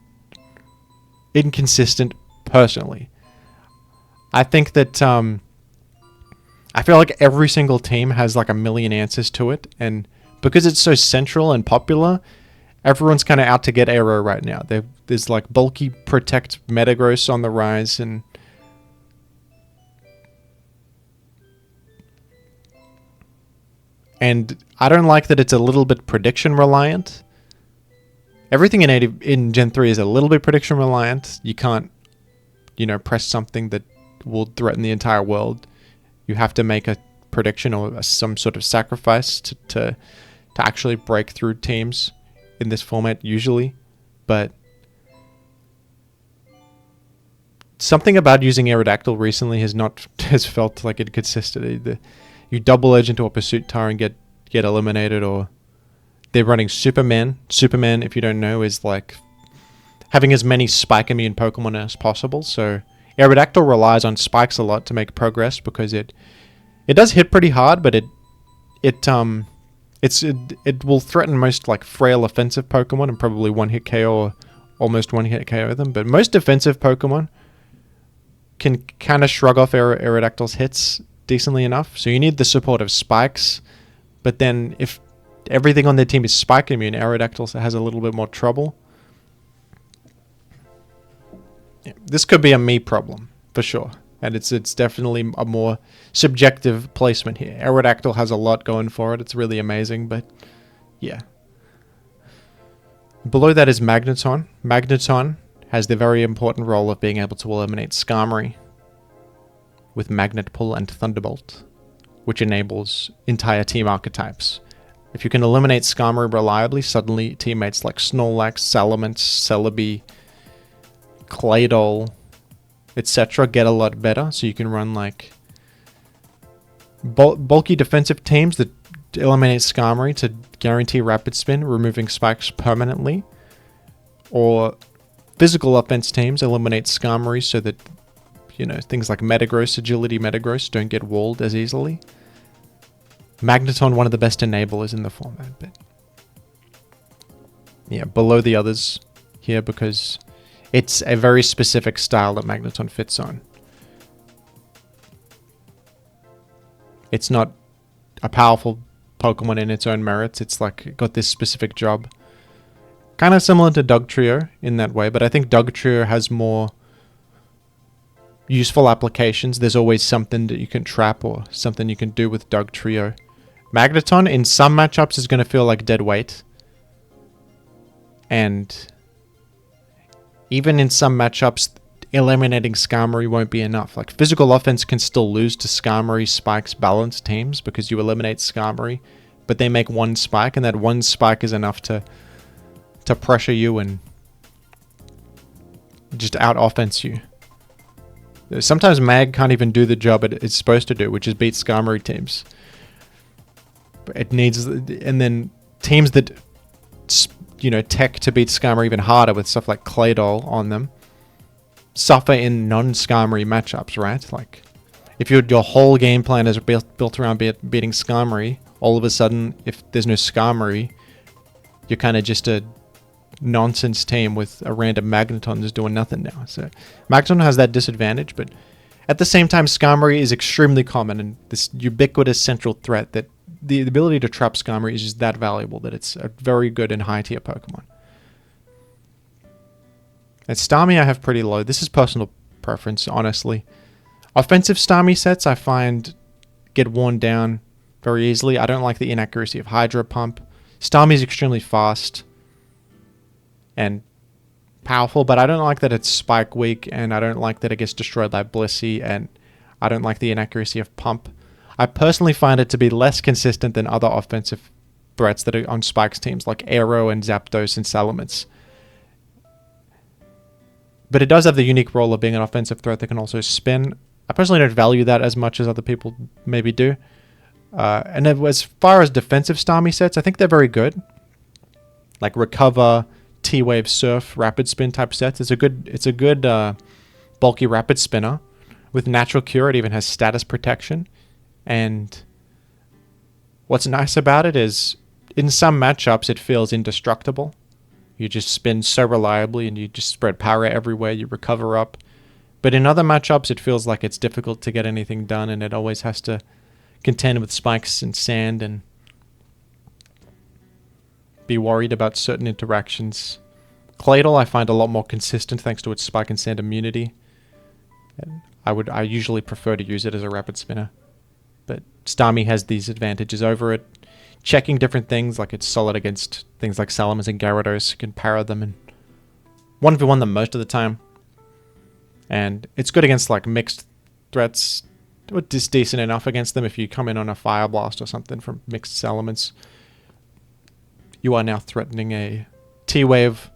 inconsistent personally. I think that I feel like every single team has like a million answers to it, and because it's so central and popular, everyone's kind of out to get Aero right now. There's like bulky Protect Metagross on the rise, and I don't like that it's a little bit prediction reliant. Everything in Gen 3 is a little bit prediction reliant. You can't, press something that will threaten the entire world. You have to make a prediction or some sort of sacrifice to actually break through teams in this format usually. But something about using Aerodactyl recently has felt like inconsistent. You double edge into a Pursuit Tar and get eliminated, or they're running Superman. Superman, if you don't know, is like having as many spike immune Pokemon as possible. So Aerodactyl relies on spikes a lot to make progress, because it does hit pretty hard, but it will threaten most like frail offensive Pokemon and probably one-hit KO or almost one-hit KO them. But most defensive Pokemon can kind of shrug off Aerodactyl's hits decently enough. So you need the support of spikes, but then if everything on their team is spike immune, Aerodactyl has a little bit more trouble. Yeah, this could be a me problem, for sure. And it's definitely a more subjective placement here. Aerodactyl has a lot going for it. It's really amazing, but yeah. Below that is Magneton. Magneton has the very important role of being able to eliminate Skarmory with Magnet Pull and Thunderbolt, which enables entire team archetypes. If you can eliminate Skarmory reliably, suddenly teammates like Snorlax, Salamence, Celebi, Claydol, etc. get a lot better. So you can run like bulky defensive teams that eliminate Skarmory to guarantee Rapid Spin, removing spikes permanently, or physical offense teams eliminate Skarmory so that things like Metagross, Agility Metagross don't get walled as easily. Magneton, one of the best enablers in the format, but yeah, below the others here, because it's a very specific style that Magneton fits on. It's not a powerful Pokemon in its own merits. It's like got this specific job. Kind of similar to Dugtrio in that way, but I think Dugtrio has more useful applications. There's always something that you can trap or something you can do with Dugtrio. Magneton in some matchups is going to feel like dead weight. And even in some matchups, eliminating Skarmory won't be enough. Like, physical offense can still lose to Skarmory, Spike's balanced teams because you eliminate Skarmory, but they make one spike, and that one spike is enough to pressure you and just out-offense you. Sometimes Mag can't even do the job it's supposed to do, which is beat Skarmory teams. It needs, and then teams that, you know, tech to beat Skarmory even harder with stuff like Claydol on them suffer in non-Skarmory matchups, right? Like, if your whole game plan is built around beating Skarmory, all of a sudden, if there's no Skarmory, you're kind of just a nonsense team with a random Magneton just doing nothing now. So Magneton has that disadvantage, but at the same time, Skarmory is extremely common and this ubiquitous central threat that the ability to trap Skarmory is just that valuable that it's a very good and high tier Pokemon. At Starmie, I have pretty low. This is personal preference, honestly. Offensive Starmie sets I find get worn down very easily. I don't like the inaccuracy of Hydro Pump. Starmie is extremely fast and powerful, but I don't like that it's spike weak, and I don't like that it gets destroyed by Blissey, and I don't like the inaccuracy of Pump. I personally find it to be less consistent than other offensive threats that are on Spike's teams, like Aero and Zapdos and Salamence. But it does have the unique role of being an offensive threat that can also spin. I personally don't value that as much as other people maybe do. And as far as defensive Starmie sets, I think they're very good. Like Recover, T-Wave, Surf, Rapid Spin type sets. It's a good bulky Rapid Spinner. With Natural Cure, it even has status protection. And what's nice about it is, in some matchups, it feels indestructible. You just spin so reliably and you just spread power everywhere, you recover up. But in other matchups, it feels like it's difficult to get anything done, and it always has to contend with spikes and sand and be worried about certain interactions. Claydol I find a lot more consistent thanks to its spike and sand immunity. And I usually prefer to use it as a rapid spinner. But Starmie has these advantages over it. Checking different things, like it's solid against things like Salamence and Gyarados, can para them and 1v1 them most of the time. And it's good against like mixed threats. It's decent enough against them if you come in on a Fire Blast or something from mixed Salamence. You are now threatening a T-Wave.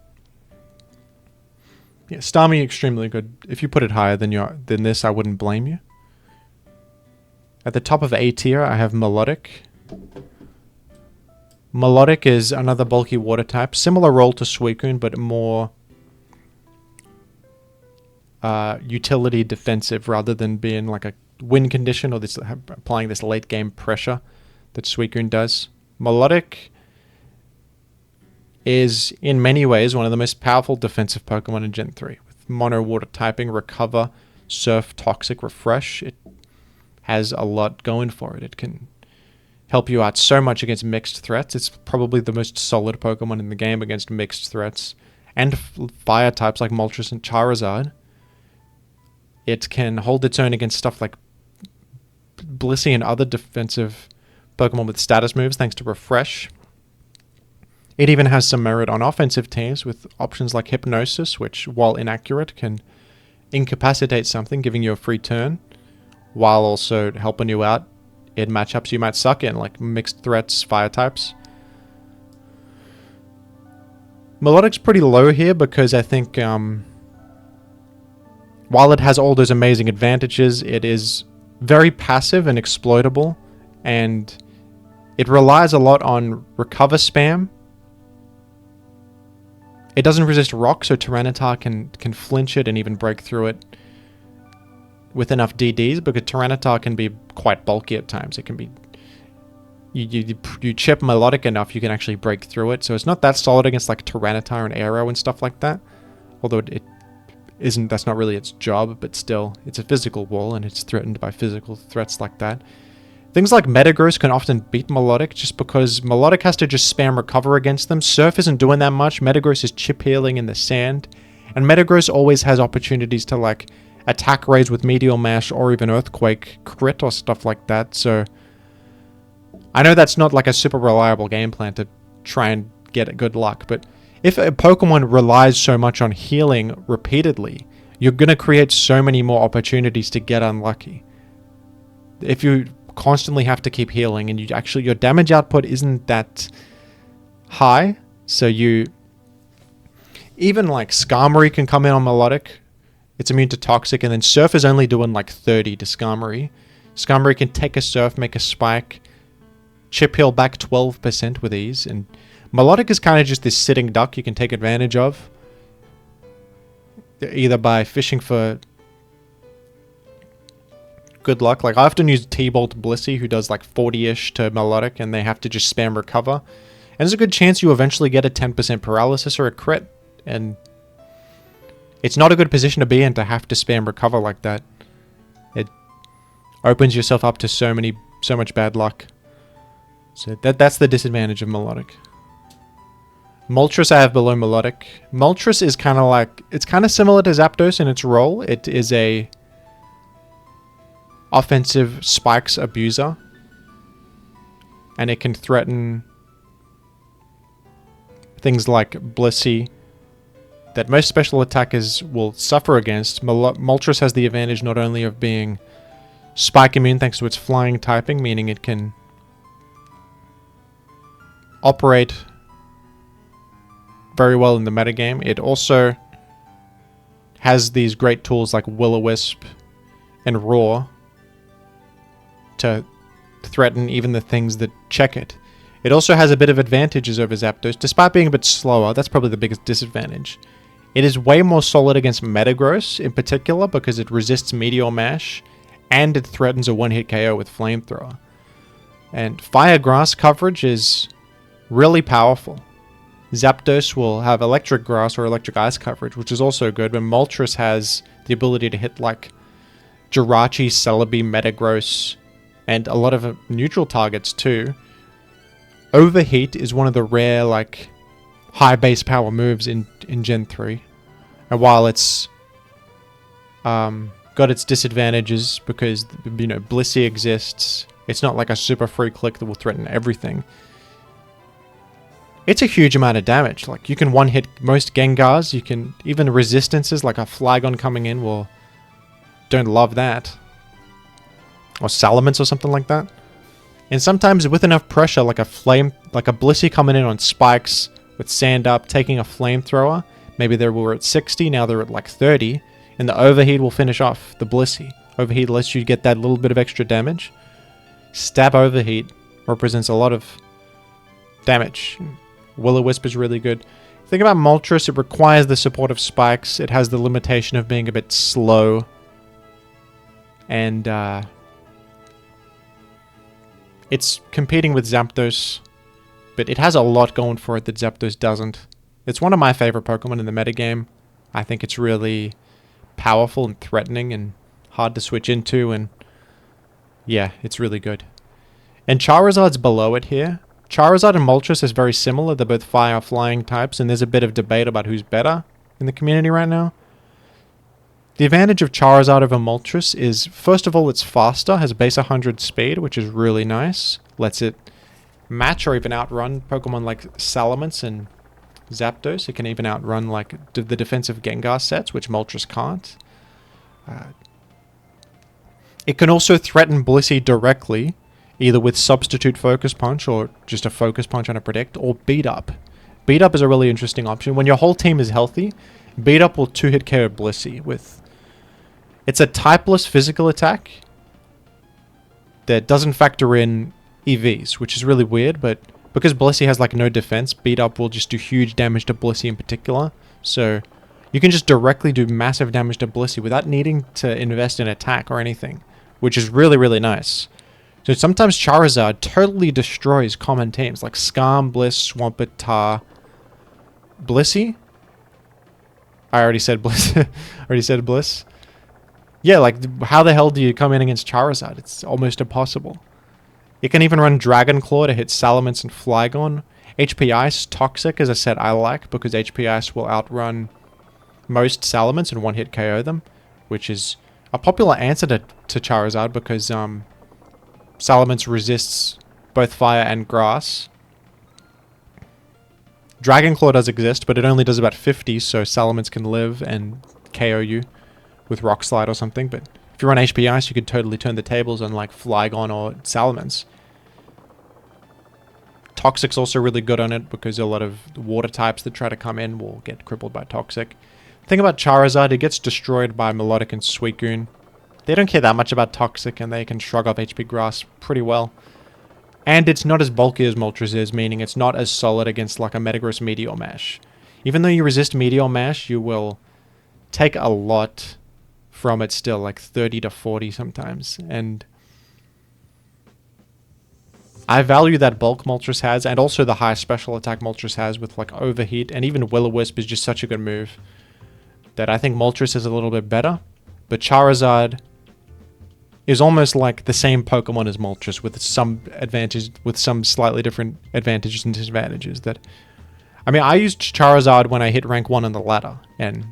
Yeah, Starmie extremely good. If you put it higher than this, I wouldn't blame you. At the top of A tier, I have Milotic. Milotic is another bulky water type. Similar role to Suicune, but more utility defensive rather than being like a win condition or this applying this late game pressure that Suicune does. Milotic is in many ways one of the most powerful defensive Pokemon in Gen 3. With mono water typing, Recover, Surf, Toxic, Refresh, it has a lot going for it. It can help you out so much against mixed threats. It's probably the most solid Pokemon in the game against mixed threats. And fire types like Moltres and Charizard. It can hold its own against stuff like Blissey and other defensive Pokemon with status moves thanks to Refresh. It even has some merit on offensive teams with options like Hypnosis, which, while inaccurate, can incapacitate something, giving you a free turn, while also helping you out in matchups you might suck in, like mixed threats, fire types. Milotic's pretty low here because I think while it has all those amazing advantages, it is very passive and exploitable, and it relies a lot on Recover spam. It doesn't resist rock, so Tyranitar can flinch it and even break through it with enough DDs, because Tyranitar can be quite bulky at times. It can be... You chip Milotic enough, you can actually break through it. So it's not that solid against like Tyranitar and Aero and stuff like that. Although it isn't, that's not really its job, but still, it's a physical wall and it's threatened by physical threats like that. Things like Metagross can often beat Milotic just because Milotic has to just spam Recover against them. Surf isn't doing that much. Metagross is chip healing in the sand. And Metagross always has opportunities to like attack raise with Meteor Mash or even Earthquake crit or stuff like that. So I know that's not like a super reliable game plan to try and get good luck, but if a Pokemon relies so much on healing repeatedly, you're going to create so many more opportunities to get unlucky. If you constantly have to keep healing and your damage output isn't that high, so even like Skarmory can come in on Milotic. It's immune to Toxic, and then Surf is only doing like 30 to Skarmory. Skarmory can take a Surf, make a Spike, chip heal back 12% with ease, and Milotic is kind of just this sitting duck you can take advantage of, either by fishing for good luck. Like, I often use T-Bolt Blissey, who does like 40-ish to Milotic, and they have to just spam recover. And there's a good chance you eventually get a 10% paralysis or a crit, and it's not a good position to be in to have to spam recover like that. It opens yourself up to so much bad luck. So that's the disadvantage of Milotic. Moltres I have below Milotic. Moltres is kind of like, it's kind of similar to Zapdos in its role. It is a offensive spikes abuser, and it can threaten things like Blissey that most special attackers will suffer against. Moltres has the advantage not only of being spike immune thanks to its flying typing, meaning it can operate very well in the metagame. It also has these great tools like Will-O-Wisp and Roar to threaten even the things that check it. It also has a bit of advantages over Zapdos, despite being a bit slower. That's probably the biggest disadvantage. It is way more solid against Metagross in particular because it resists Meteor Mash and it threatens a one-hit KO with Flamethrower. And Fire Grass coverage is really powerful. Zapdos will have Electric Grass or Electric Ice coverage, which is also good, but Moltres has the ability to hit like Jirachi, Celebi, Metagross, and a lot of neutral targets too. Overheat is one of the rare like high base power moves in Gen 3. And while it's got its disadvantages because, you know, Blissey exists, it's not like a super free click that will threaten everything. It's a huge amount of damage. Like, you can one-hit most Gengars, you can even resistances like a Flygon coming in will don't love that. Or Salamence or something like that. And sometimes with enough pressure, like a Blissey coming in on spikes with sand up, taking a flamethrower. Maybe they were at 60, now they're at like 30. And the overheat will finish off the Blissey. Overheat lets you get that little bit of extra damage. Stab overheat represents a lot of damage. Will-O-Wisp is really good. Think about Moltres, it requires the support of spikes. It has the limitation of being a bit slow. And it's competing with Zapdos, but it has a lot going for it that Zapdos doesn't. It's one of my favorite Pokemon in the metagame. I think it's really powerful and threatening and hard to switch into, and yeah, it's really good. And Charizard's below it here. Charizard and Moltres is very similar. They're both fire flying types, and there's a bit of debate about who's better in the community right now. The advantage of Charizard over Moltres is, first of all, it's faster, has base 100 speed, which is really nice. Lets it match or even outrun Pokemon like Salamence and Zapdos. It can even outrun like the defensive Gengar sets, which Moltres can't. It can also threaten Blissey directly, either with Substitute Focus Punch or just a Focus Punch on a Predict, or Beat Up. Beat Up is a really interesting option. When your whole team is healthy, Beat Up will 2-hit KO Blissey with... It's a typeless physical attack that doesn't factor in EVs, which is really weird, but because Blissey has like no defense, Beat Up will just do huge damage to Blissey in particular. So you can just directly do massive damage to Blissey without needing to invest in attack or anything, which is really, really nice. So sometimes Charizard totally destroys common teams like Skarm, Bliss, Swampert, Tar, Blissey. I already said Bliss. Bliss. Yeah, like, how the hell do you come in against Charizard? It's almost impossible. It can even run Dragon Claw to hit Salamence and Flygon. HP Ice, Toxic, as I said, I like, because HP Ice will outrun most Salamence and one-hit KO them, which is a popular answer to Charizard because Salamence resists both fire and grass. Dragon Claw does exist, but it only does about 50, so Salamence can live and KO you with Rock Slide or something. But if you're on HP Ice, you could totally turn the tables on like Flygon or Salamence. Toxic's also really good on it because a lot of water types that try to come in will get crippled by Toxic. The thing about Charizard, it gets destroyed by Milotic and Suicune. They don't care that much about Toxic and they can shrug off HP Grass pretty well. And it's not as bulky as Moltres is, meaning it's not as solid against like a Metagross Meteor Mash. Even though you resist Meteor Mash, you will take a lot from it still, like 30 to 40 sometimes. And I value that bulk Moltres has, and also the high special attack Moltres has with like Overheat, and even Will-O-Wisp is just such a good move that I think Moltres is a little bit better. But Charizard is almost like the same Pokemon as Moltres with some advantage, with some slightly different advantages and disadvantages. That, I mean, I used Charizard when I hit rank 1 on the ladder, and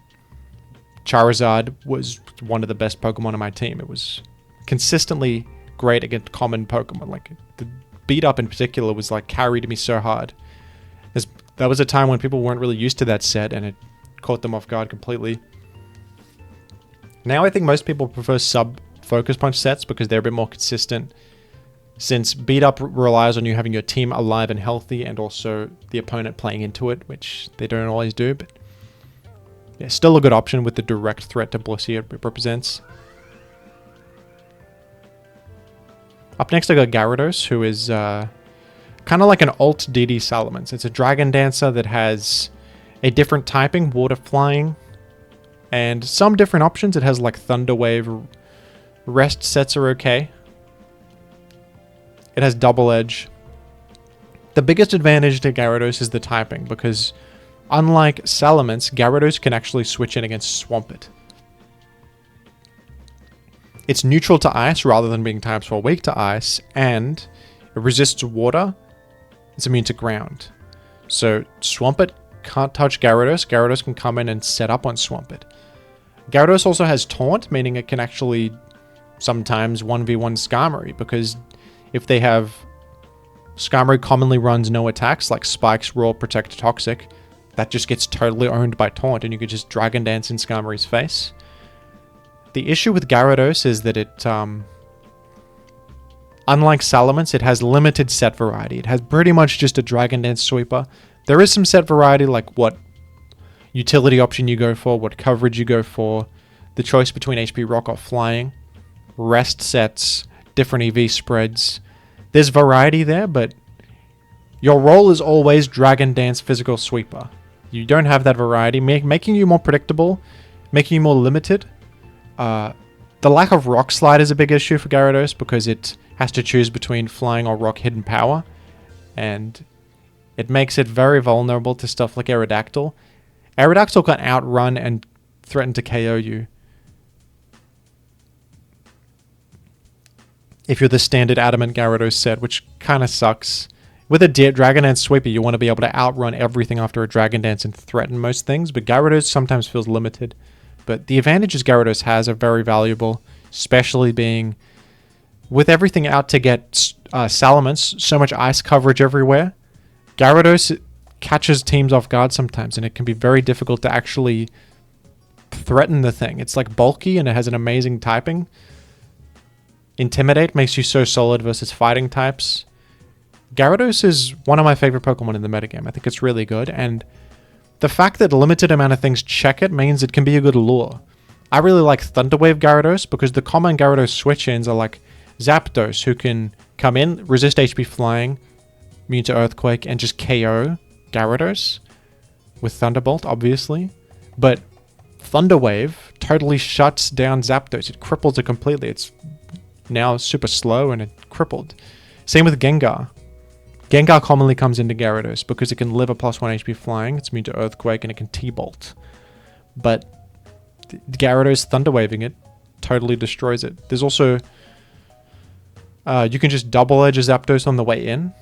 Charizard was one of the best Pokemon on my team. It was consistently great against common Pokemon. Like the beat up in particular was like carried me so hard. That was a time when people weren't really used to that set, and it caught them off guard completely. Now I think most people prefer sub-Focus Punch sets because they're a bit more consistent, since beat up relies on you having your team alive and healthy and also the opponent playing into it, which they don't always do, but yeah, still a good option with the direct threat to Blissey it represents. Up next I got Gyarados, who is kind of like an alt DD Salamence. It's a Dragon Dancer that has a different typing, Water Flying, and some different options. It has like Thunder Wave. Rest sets are okay. It has Double Edge. The biggest advantage to Gyarados is the typing, because unlike Salamence, Gyarados can actually switch in against Swampert. It's neutral to ice rather than being types 4 weak to ice, and it resists water. It's immune to ground. So Swampert can't touch Gyarados. Gyarados can come in and set up on Swampert. Gyarados also has Taunt, meaning it can actually sometimes 1v1 Skarmory, because if they have... Skarmory commonly runs no attacks, like Spikes, Roar, Protect, Toxic. That just gets totally owned by Taunt, and you could just Dragon Dance in Skarmory's face. The issue with Gyarados is that it, unlike Salamence, it has limited set variety. It has pretty much just a Dragon Dance sweeper. There is some set variety, like what utility option you go for, what coverage you go for, the choice between HP Rock or Flying, rest sets, different EV spreads. There's variety there, but your role is always Dragon Dance Physical Sweeper. You don't have that variety, making you more predictable, making you more limited. The lack of Rock Slide is a big issue for Gyarados because it has to choose between Flying or Rock Hidden Power, and it makes it very vulnerable to stuff like Aerodactyl. Aerodactyl can outrun and threaten to KO you if you're the standard Adamant Gyarados set, which kind of sucks. With a Dragon Dance Sweeper, you want to be able to outrun everything after a Dragon Dance and threaten most things, but Gyarados sometimes feels limited. But the advantages Gyarados has are very valuable, especially being, with everything out to get Salamence, so much ice coverage everywhere. Gyarados catches teams off guard sometimes, and it can be very difficult to actually threaten the thing. It's like bulky, and it has an amazing typing. Intimidate makes you so solid versus fighting types. Gyarados is one of my favorite Pokemon in the metagame. I think it's really good, and the fact that a limited amount of things check it means it can be a good lure. I really like Thunder Wave Gyarados because the common Gyarados switch-ins are like Zapdos, who can come in, resist HP Flying, immune to Earthquake, and just KO Gyarados with Thunderbolt, obviously. But Thunder Wave totally shuts down Zapdos. It cripples it completely. It's now super slow and it crippled. Same with Gengar. Gengar commonly comes into Gyarados because it can live a +1 HP Flying, it's immune to Earthquake, and it can T-Bolt. But Gyarados Thunder Waving it totally destroys it. There's also... you can just Double Edge a Zapdos on the way in.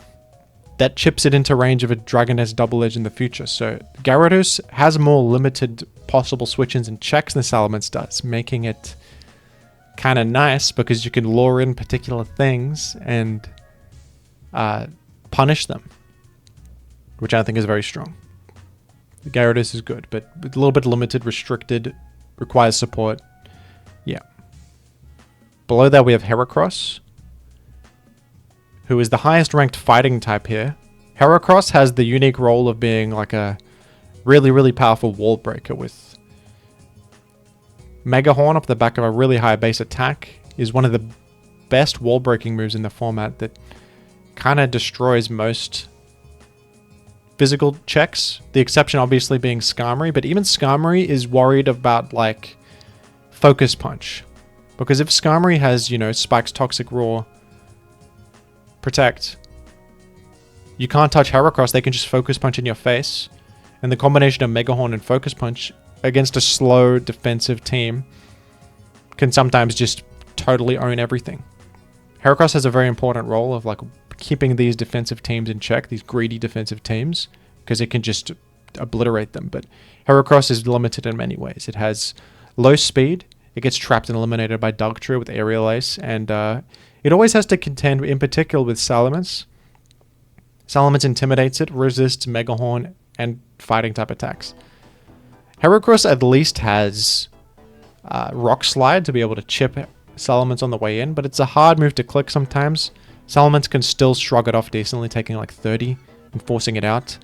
That chips it into range of a Dragon Dance Double Edge in the future. So Gyarados has more limited possible switch-ins and checks than Salamence does, making it kind of nice because you can lure in particular things and punish them, which I think is very strong. The Gyarados is good, but a little bit limited, restricted, requires support. Yeah. Below that we have Heracross, who is the highest ranked fighting type here. Heracross has the unique role of being like a really, really powerful wall breaker with Mega Horn off the back of a really high base attack. Is one of the best wall breaking moves in the format that kind of destroys most physical checks. The exception obviously being Skarmory, but even Skarmory is worried about like Focus Punch. Because if Skarmory has, you know, Spike's Toxic Roar, Protect, you can't touch Heracross, they can just Focus Punch in your face. And the combination of Mega Horn and Focus Punch against a slow defensive team can sometimes just totally own everything. Heracross has a very important role of like keeping these defensive teams in check, these greedy defensive teams, because it can just obliterate them. But Heracross is limited in many ways. It has low speed, it gets trapped and eliminated by Dugtrio with Aerial Ace, and it always has to contend in particular with Salamence. Salamence intimidates it, resists Mega Horn and fighting type attacks. Heracross at least has Rock Slide to be able to chip Salamence on the way in, but it's a hard move to click sometimes. Salamence can still shrug it off decently, taking like 30 and forcing it out.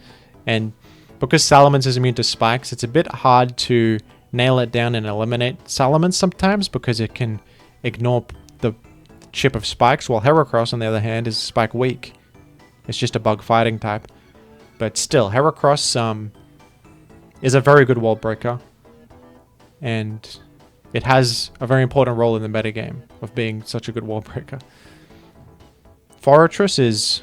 And because Salamence is immune to spikes, it's a bit hard to nail it down and eliminate Salamence sometimes because it can ignore the chip of spikes, while Heracross, on the other hand, is spike weak. It's just a bug fighting type. But still, Heracross is a very good wall breaker, and it has a very important role in the metagame of being such a good wall breaker. Forretress is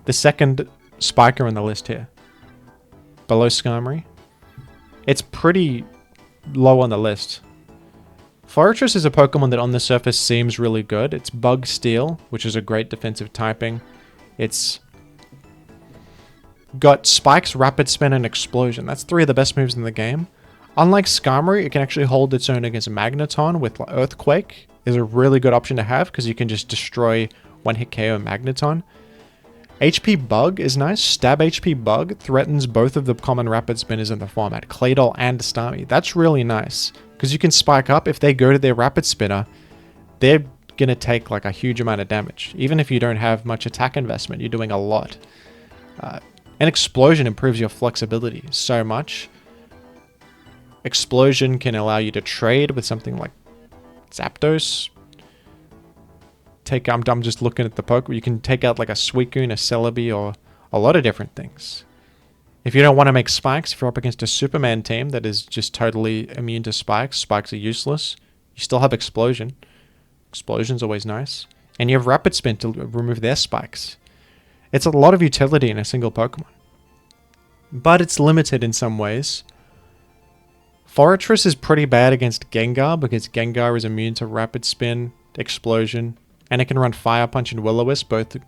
the second spiker on the list here, below Skarmory. It's pretty low on the list. Forretress is a Pokemon that on the surface seems really good. It's Bug Steel, which is a great defensive typing. It's got Spikes, Rapid Spin, and Explosion. That's three of the best moves in the game. Unlike Skarmory, it can actually hold its own against Magneton with Earthquake. Is a really good option to have because you can just destroy one-hit KO Magneton. HP Bug is nice. Stab HP Bug threatens both of the common Rapid Spinners in the format, Claydol and Starmie. That's really nice because you can spike up. If they go to their Rapid Spinner, they're going to take like a huge amount of damage. Even if you don't have much attack investment, you're doing a lot. An Explosion improves your flexibility so much. Explosion can allow you to trade with something like Zapdos. I'm just looking at the Pokemon. You can take out like a Suicune, a Celebi, or a lot of different things. If you don't want to make spikes, if you're up against a Superman team that is just totally immune to spikes, spikes are useless, you still have Explosion. Explosion's always nice. And you have Rapid Spin to remove their spikes. It's a lot of utility in a single Pokemon. But it's limited in some ways. Forretress is pretty bad against Gengar because Gengar is immune to Rapid Spin, Explosion, and it can run Fire Punch and Will-O-Wisp, both to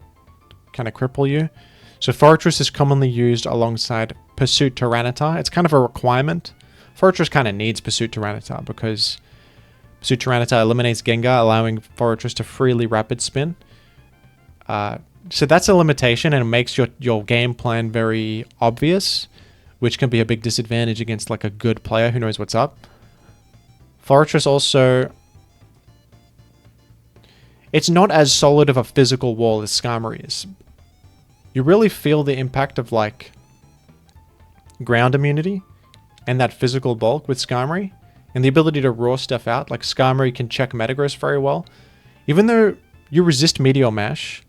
kind of cripple you. So Forretress is commonly used alongside Pursuit Tyranitar. It's kind of a requirement. Forretress kind of needs Pursuit Tyranitar because Pursuit Tyranitar eliminates Gengar, allowing Forretress to freely Rapid Spin. So that's a limitation, and it makes your game plan very obvious, which can be a big disadvantage against like a good player who knows what's up. Forretress also, it's not as solid of a physical wall as Skarmory is. You really feel the impact of like ground immunity and that physical bulk with Skarmory, and the ability to raw stuff out. Like Skarmory can check Metagross very well. Even though you resist Meteor Mash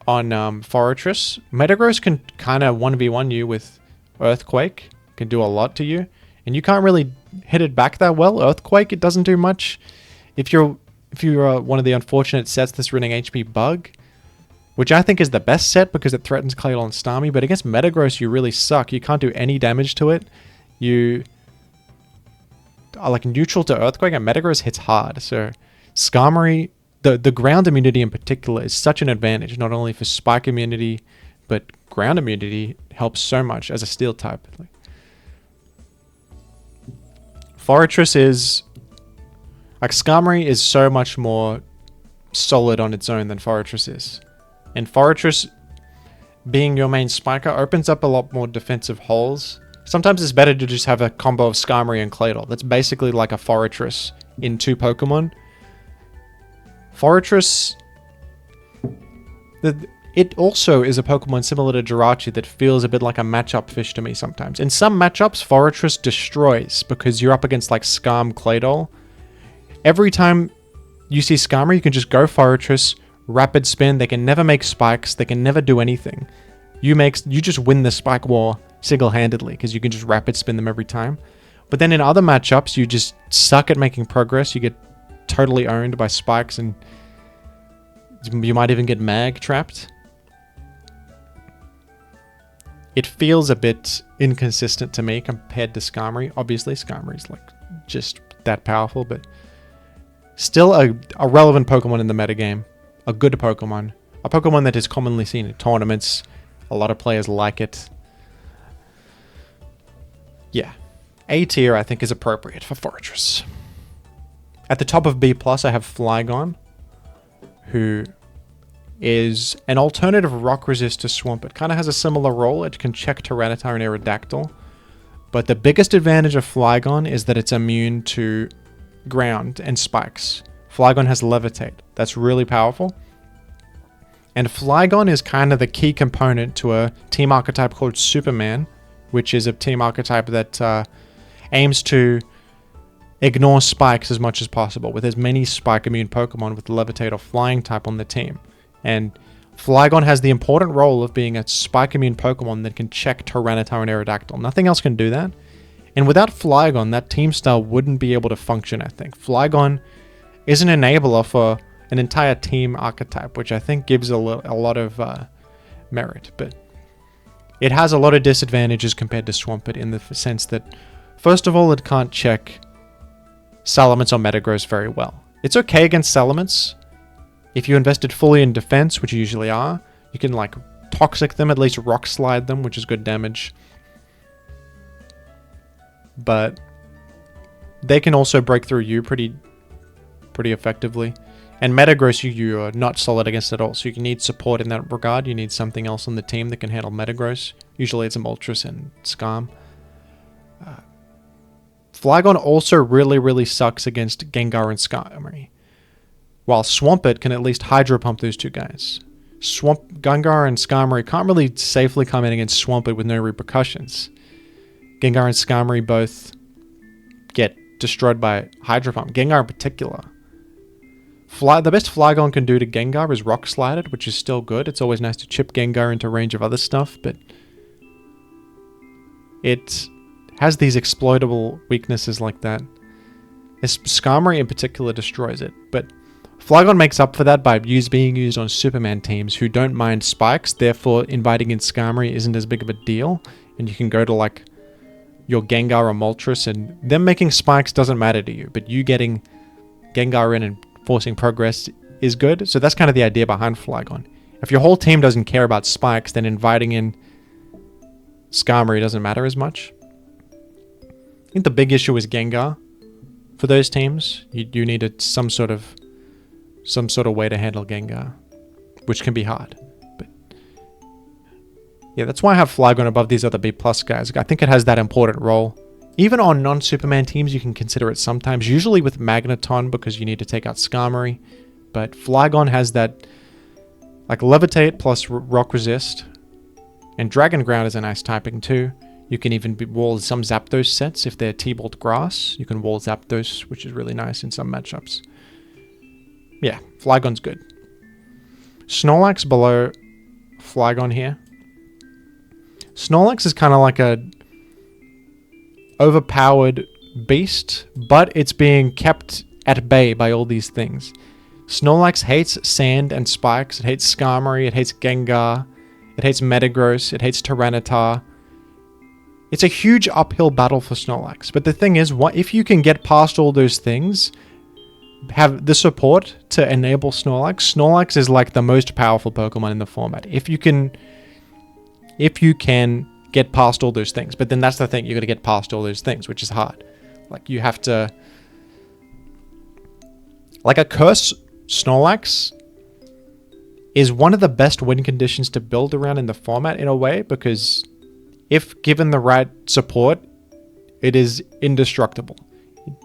on Forretress, Metagross can kind of 1v1 you with Earthquake, can do a lot to you, and you can't really hit it back that well. Earthquake, it doesn't do much. If you're one of the unfortunate sets that's running HP Bug, which I think is the best set because it threatens Claydol and Starmie, but against Metagross you really suck. You can't do any damage to it. You are like neutral to Earthquake, and Metagross hits hard. So Skarmory, the ground immunity in particular is such an advantage, not only for spike immunity, but ground immunity helps so much as a steel type. Forretress is... Like, Skarmory is so much more solid on its own than Forretress is. And Forretress, being your main spiker, opens up a lot more defensive holes. Sometimes it's better to just have a combo of Skarmory and Claydol. That's basically like a Forretress in 2 Pokemon. Forretress... It also is a Pokemon similar to Jirachi that feels a bit like a matchup fish to me sometimes. In some matchups, Forretress destroys because you're up against like Skarm, Claydol. Every time you see Skarmory, you can just go Forretress, rapid spin. They can never make spikes. They can never do anything. You just win the spike war single-handedly because you can just rapid spin them every time. But then in other matchups, you just suck at making progress. You get totally owned by spikes and you might even get mag trapped. It feels a bit inconsistent to me compared to Skarmory. Obviously, Skarmory's like just that powerful, but still a relevant Pokemon in the metagame. A good Pokemon. A Pokemon that is commonly seen in tournaments. A lot of players like it. Yeah. A tier, I think, is appropriate for Forretress. At the top of B+, I have Flygon, who is an alternative rock resist to Swampert. Kind of has a similar role. It can check Tyranitar and Aerodactyl. But the biggest advantage of Flygon is that it's immune to ground and spikes. Flygon has Levitate. That's really powerful. And Flygon is kind of the key component to a team archetype called Superman, which is a team archetype that aims to ignore spikes as much as possible, with as many spike immune Pokemon with Levitate or Flying type on the team. And Flygon has the important role of being a spike immune Pokemon that can check Tyranitar and Aerodactyl. Nothing else can do that. And without Flygon, that team style wouldn't be able to function, I think. Flygon is an enabler for an entire team archetype, which I think gives a lot of merit. But it has a lot of disadvantages compared to Swampert in the sense that, first of all, it can't check Salamence or Metagross very well. It's okay against Salamence. If you invested fully in defense, which you usually are, you can like toxic them, at least rock slide them, which is good damage. But they can also break through you pretty effectively. And Metagross you are not solid against at all, so you need support in that regard. You need something else on the team that can handle Metagross. Usually it's a Moltres and Skarm. Flygon also really sucks against Gengar and Skarmory, while Swampert can at least Hydro Pump those two guys. Gengar and Skarmory can't really safely come in against Swampert with no repercussions. Gengar and Skarmory both get destroyed by Hydro Pump. Gengar in particular. The best Flygon can do to Gengar is Rock Slide it, which is still good. It's always nice to chip Gengar into range of other stuff, but it has these exploitable weaknesses like that. Skarmory in particular destroys it, but Flygon makes up for that by being used on Superman teams who don't mind spikes, therefore inviting in Skarmory isn't as big of a deal, and you can go to like your Gengar or Moltres, and them making spikes doesn't matter to you, but you getting Gengar in and forcing progress is good. So that's kind of the idea behind Flygon. If your whole team doesn't care about spikes, then inviting in Skarmory doesn't matter as much. I think the big issue is Gengar. For those teams, you need some sort of way to handle Gengar, which can be hard. But yeah, that's why I have Flygon above these other B+ guys. I think it has that important role. Even on non-Superman teams, you can consider it sometimes, usually with Magneton because you need to take out Skarmory. But Flygon has that, like Levitate plus Rock Resist. And Dragon Ground is a nice typing too. You can even wall some Zapdos sets if they're T-Bolt Grass. You can wall Zapdos, which is really nice in some matchups. Yeah, Flygon's good. Snorlax below Flygon here. Snorlax is kind of like a overpowered beast, but it's being kept at bay by all these things. Snorlax hates sand and spikes. It hates Skarmory. It hates Gengar. It hates Metagross. It hates Tyranitar. It's a huge uphill battle for Snorlax. But the thing is, what if you can get past all those things, have the support to enable Snorlax? Snorlax is like the most powerful Pokemon in the format. If you can get past all those things. But then that's the thing, you got to get past all those things, which is hard. Like, you have to... Like, a Curse Snorlax is one of the best win conditions to build around in the format in a way, because if given the right support, it is indestructible.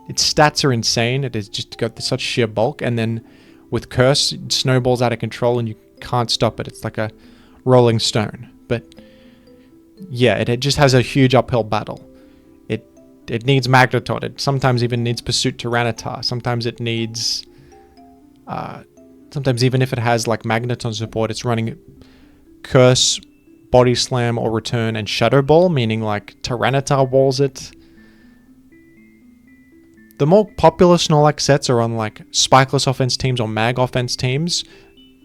Its stats are insane. It has just got such sheer bulk, and then with Curse, it snowballs out of control and you can't stop it. It's like a rolling stone. But yeah, it just has a huge uphill battle. It needs Magneton. It sometimes even needs Pursuit Tyranitar. Sometimes it needs... sometimes even if it has like Magneton support, it's running Curse, Body Slam or Return, and Shadow Ball, meaning like Tyranitar walls it. The more popular Snorlax sets are on like Spikeless offense teams or Mag offense teams,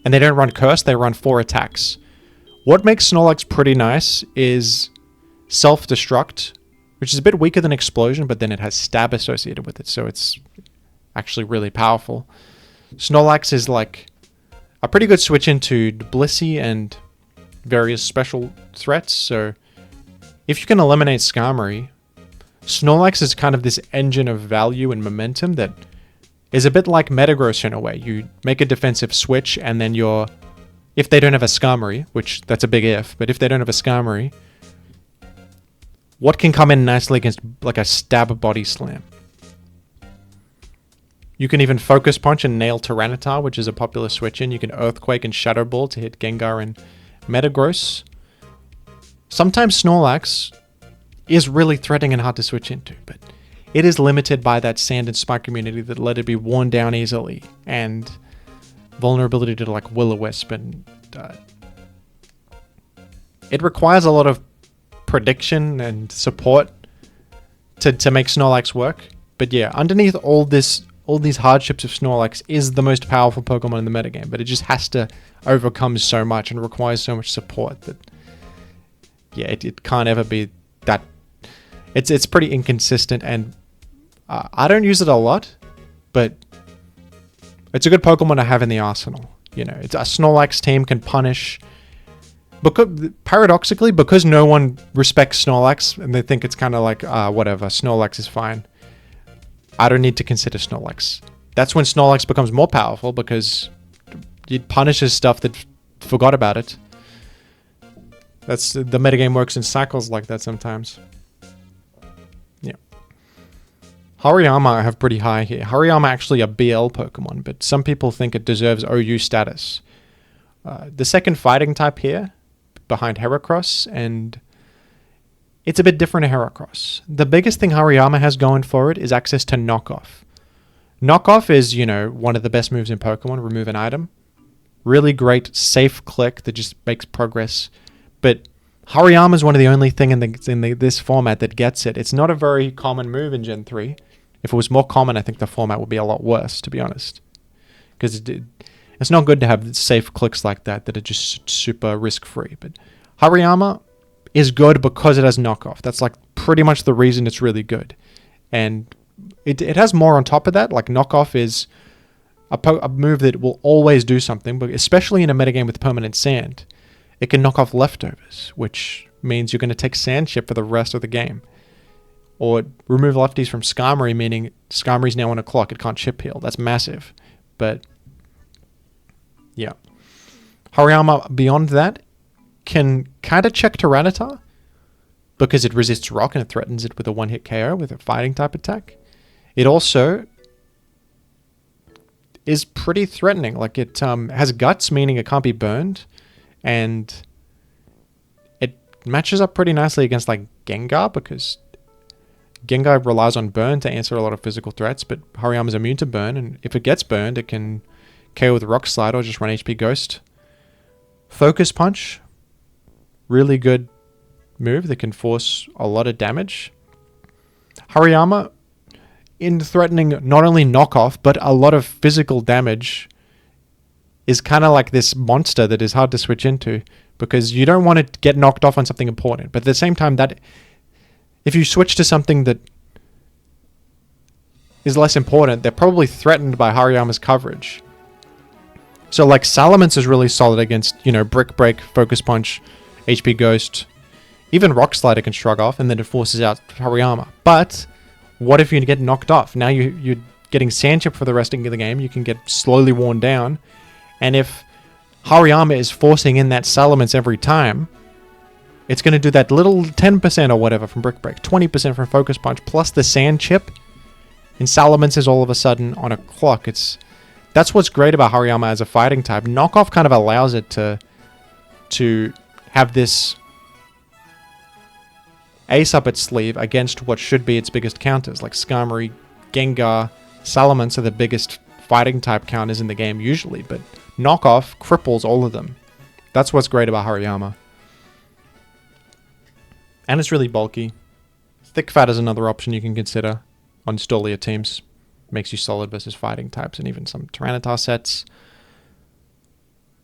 and they don't run Curse, they run 4 attacks. What makes Snorlax pretty nice is Self-Destruct, which is a bit weaker than Explosion, but then it has Stab associated with it, so it's actually really powerful. Snorlax is like a pretty good switch into Blissey and various special threats, so if you can eliminate Skarmory, Snorlax is kind of this engine of value and momentum that is a bit like Metagross in a way. You make a defensive switch, and then if they don't have a Skarmory, which that's a big if, but if they don't have a Skarmory, what can come in nicely against like a Stab Body Slam? You can even Focus Punch and nail Tyranitar, which is a popular switch in. You can Earthquake and Shadow Ball to hit Gengar and Metagross. Sometimes Snorlax is really threatening and hard to switch into, but it is limited by that Sand and Spike community that let it be worn down easily, and vulnerability to like Will-O-Wisp, and it requires a lot of prediction and support to make Snorlax work. But yeah, underneath all these hardships of Snorlax is the most powerful Pokemon in the metagame, but it just has to overcome so much and requires so much support that yeah, it can't ever be that. It's pretty inconsistent, and I don't use it a lot, but it's a good Pokemon to have in the arsenal. You know, it's a Snorlax team can punish. Because paradoxically, because no one respects Snorlax and they think it's kind of like whatever, Snorlax is fine, I don't need to consider Snorlax. That's when Snorlax becomes more powerful, because it punishes stuff that forgot about it. That's the metagame works in cycles like that sometimes. Yeah. Hariyama I have pretty high here. Hariyama actually a BL Pokemon, but some people think it deserves OU status. The second fighting type here, behind Heracross, and it's a bit different to Heracross. The biggest thing Hariyama has going for it is access to Knockoff. Knockoff is, you know, one of the best moves in Pokemon, remove an item. Really great, safe click that just makes progress. But Hariyama is one of the only thing in this format that gets it. It's not a very common move in Gen 3. If it was more common, I think the format would be a lot worse, to be honest. Because it's not good to have safe clicks like that are just super risk-free. But Hariyama is good because it has Knockoff. That's like pretty much the reason it's really good. And it has more on top of that. Like Knockoff is a move that will always do something, but especially in a metagame with permanent sand. It can knock off leftovers, which means you're going to take sand chip for the rest of the game. Or remove lefties from Skarmory, meaning Skarmory's now on a clock. It can't chip heal. That's massive. But yeah. Hariyama, beyond that, can kind of check Tyranitar because it resists rock and it threatens it with a one-hit KO with a fighting type attack. It also is pretty threatening. Like it has guts, meaning it can't be burned, and it matches up pretty nicely against like Gengar because Gengar relies on burn to answer a lot of physical threats, but Hariyama's immune to burn, and if it gets burned, it can KO with Rock Slide or just run HP Ghost. Focus Punch, really good move that can force a lot of damage. Hariyama, in threatening not only knockoff, but a lot of physical damage, is kind of like this monster that is hard to switch into because you don't want to get knocked off on something important. But at the same time, that if you switch to something that is less important, they're probably threatened by Hariyama's coverage. So like Salamence is really solid against, you know, Brick Break, Focus Punch, HP Ghost. Even Rock Slide it can shrug off, and then it forces out Hariyama. But What if you get knocked off? Now you're getting Sand Chip for the rest of the game. You can get slowly worn down. And if Hariyama is forcing in that Salamence every time, it's going to do that little 10% or whatever from Brick Break, 20% from Focus Punch, plus the Sand Chip. And Salamence is all of a sudden on a clock. That's what's great about Hariyama as a fighting type. Knockoff kind of allows it to have this ace up its sleeve against what should be its biggest counters, like Skarmory, Gengar, Salamence are the biggest fighting type counters in the game usually, but Knockoff cripples all of them. That's what's great about Hariyama. And it's really bulky. Thick Fat is another option you can consider on Stolia teams. Makes you solid versus fighting types and even some Tyranitar sets.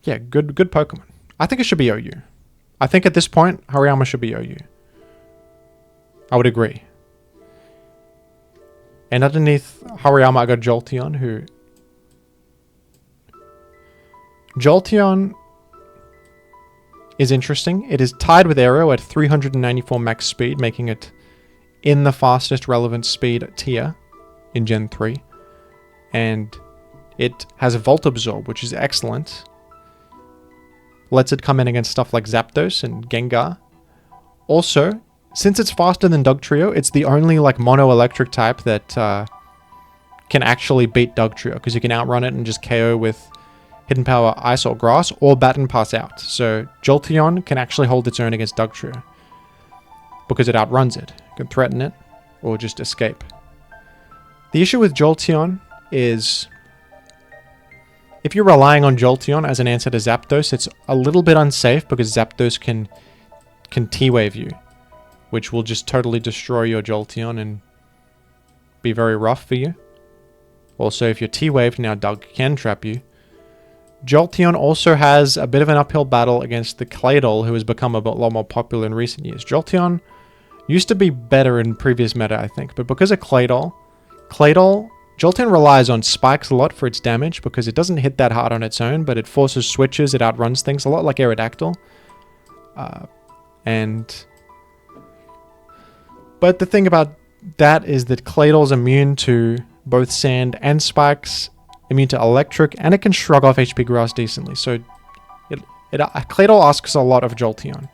Yeah, good Pokemon. I think it should be OU. I think at this point, Hariyama should be OU. I would agree. And underneath Hariyama, I got Jolteon, who... Jolteon is interesting. It is tied with Aero at 394 max speed, making it in the fastest relevant speed tier in Gen 3. And it has a Volt Absorb, which is excellent. Lets it come in against stuff like Zapdos and Gengar. Also, since it's faster than Dugtrio, it's the only like mono electric type that can actually beat Dugtrio, because you can outrun it and just KO with Hidden Power, Ice or Grass, or Baton Pass out. So Jolteon can actually hold its own against Dugtrio because it outruns it. You can threaten it or just escape. The issue with Jolteon is if you're relying on Jolteon as an answer to Zapdos, it's a little bit unsafe because Zapdos can T-Wave you, which will just totally destroy your Jolteon and be very rough for you. Also, if you're T-Waved, now Doug can trap you. Jolteon also has a bit of an uphill battle against the Claydol, who has become a lot more popular in recent years. Jolteon used to be better in previous meta, I think, but because of Claydol, Jolteon relies on spikes a lot for its damage because it doesn't hit that hard on its own, but it forces switches, it outruns things a lot like Aerodactyl. But the thing about that is that Claydol's immune to both sand and spikes, immune to electric, and it can shrug off HP Grass decently. So Claydol asks a lot of Jolteon.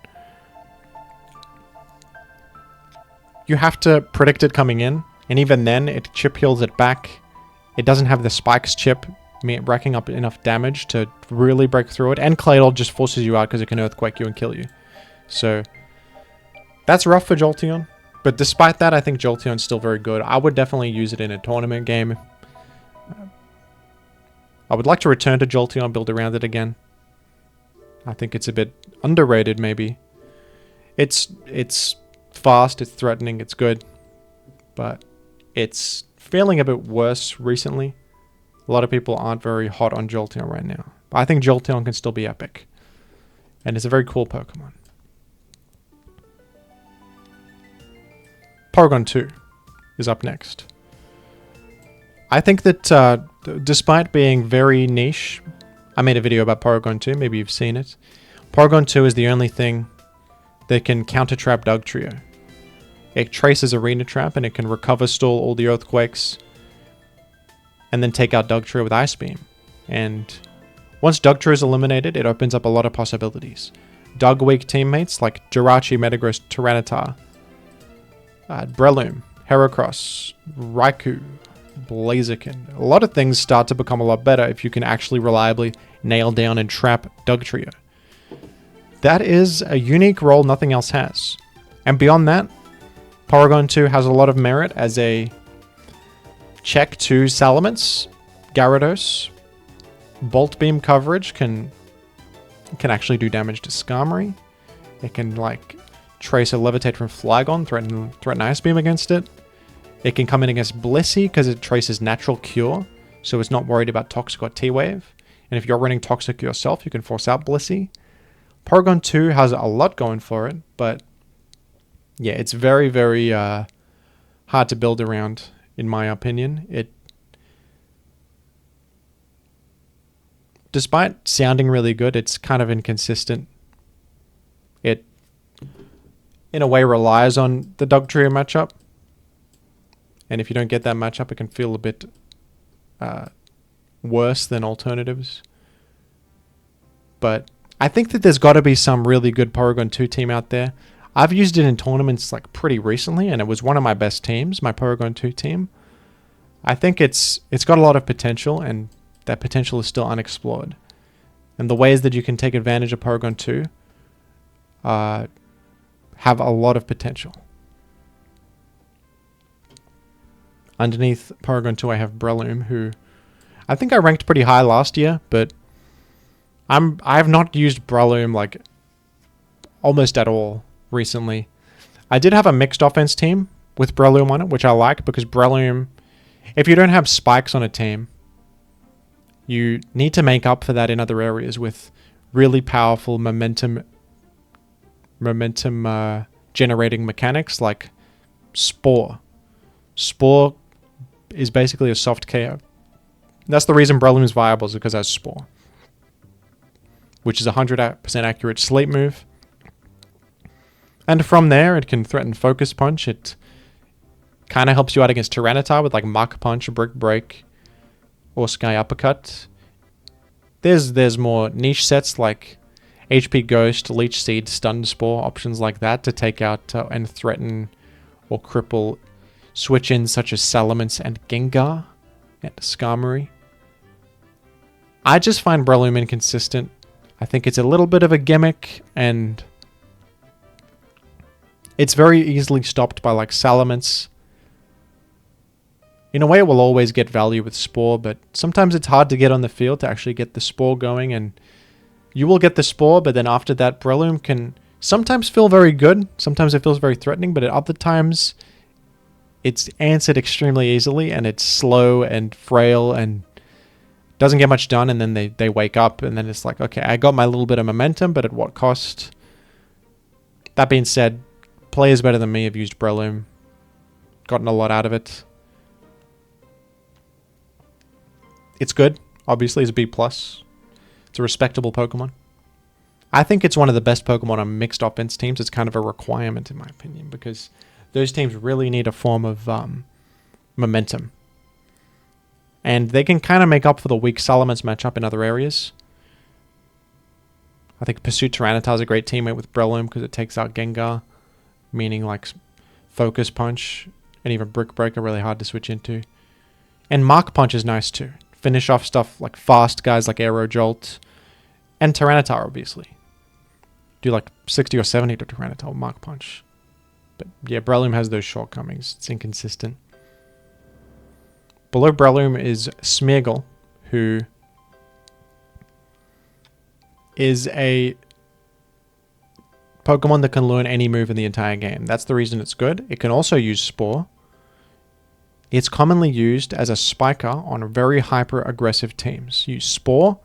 You have to predict it coming in, and even then it chip heals it back. It doesn't have the spikes chip racking up enough damage to really break through it, and Claydol just forces you out because it can Earthquake you and kill you. So that's rough for Jolteon. But despite that, I think Jolteon's still very good. I would definitely use it in a tournament game. I would like to return to Jolteon, build around it again. I think it's a bit underrated, maybe. It's fast, it's threatening, it's good. But it's feeling a bit worse recently. A lot of people aren't very hot on Jolteon right now. But I think Jolteon can still be epic. And it's a very cool Pokemon. Porygon 2 is up next. I think that despite being very niche, I made a video about Porygon 2, maybe you've seen it. Porygon 2 is the only thing that can counter-trap Dugtrio. It traces Arena Trap and it can recover stall all the Earthquakes and then take out Dugtrio with Ice Beam. And once Dugtrio is eliminated, it opens up a lot of possibilities. Dug-weak teammates like Jirachi, Metagross, Tyranitar, Breloom, Heracross, Raikou, Blaziken. A lot of things start to become a lot better if you can actually reliably nail down and trap Dugtrio. That is a unique role nothing else has. And beyond that, Porygon 2 has a lot of merit as a check to Salamence, Gyarados. Bolt Beam coverage can actually do damage to Skarmory. It can trace a Levitate from Flygon, threaten Ice Beam against it. It can come in against Blissey because it traces Natural Cure, so it's not worried about Toxic or T-Wave. And if you're running Toxic yourself, you can force out Blissey. Porygon 2 has a lot going for it, but yeah, it's very, very hard to build around, in my opinion. Despite sounding really good, it's kind of inconsistent. It, in a way, relies on the Dugtrio matchup. And if you don't get that matchup, it can feel a bit worse than alternatives. But I think that there's got to be some really good Porygon 2 team out there. I've used it in tournaments like pretty recently, and it was one of my best teams, my Porygon 2 team. I think it's got a lot of potential, and that potential is still unexplored. And the ways that you can take advantage of Porygon 2 have a lot of potential. Underneath Porygon 2, I have Breloom, who I think I ranked pretty high last year, but I have not used Breloom like almost at all recently. I did have a mixed offense team with Breloom on it, which I like, because Breloom, if you don't have spikes on a team, you need to make up for that in other areas with really powerful momentum generating mechanics like Spore. Spore is basically a soft KO. That's the reason Breloom is viable, is because it has Spore, which is a 100% accurate sleep move. And from there, it can threaten Focus Punch. It kind of helps you out against Tyranitar with like Mach Punch, Brick Break, or Sky Uppercut. There's more niche sets like HP Ghost, Leech Seed, Stun Spore, options like that to take out and threaten or cripple switch-ins such as Salamence and Gengar and Skarmory. I just find Breloom inconsistent. I think it's a little bit of a gimmick, and it's very easily stopped by like Salamence. In a way, it will always get value with Spore, but sometimes it's hard to get on the field to actually get the Spore going, and you will get the Spore, but then after that, Breloom can sometimes feel very good. Sometimes it feels very threatening, but at other times, it's answered extremely easily, and it's slow and frail and doesn't get much done, and then they wake up, and then it's like, okay, I got my little bit of momentum, but at what cost? That being said, players better than me have used Breloom, gotten a lot out of it. It's good. Obviously, it's a B+. It's a respectable Pokemon. I think it's one of the best Pokemon on mixed offense teams. It's kind of a requirement, in my opinion, because those teams really need a form of momentum. And they can kind of make up for the weak Salamence matchup in other areas. I think Pursuit Tyranitar is a great teammate with Breloom because it takes out Gengar, meaning like Focus Punch and even Brick Break are really hard to switch into. And Mach Punch is nice too. Finish off stuff like fast guys like Aero Jolt and Tyranitar, obviously. Do like 60 or 70 to Tyranitar with Mach Punch. But yeah, Breloom has those shortcomings. It's inconsistent. Below Breloom is Smeargle, who is a Pokemon that can learn any move in the entire game. That's the reason it's good. It can also use Spore. It's commonly used as a spiker on very hyper-aggressive teams. Use Spore,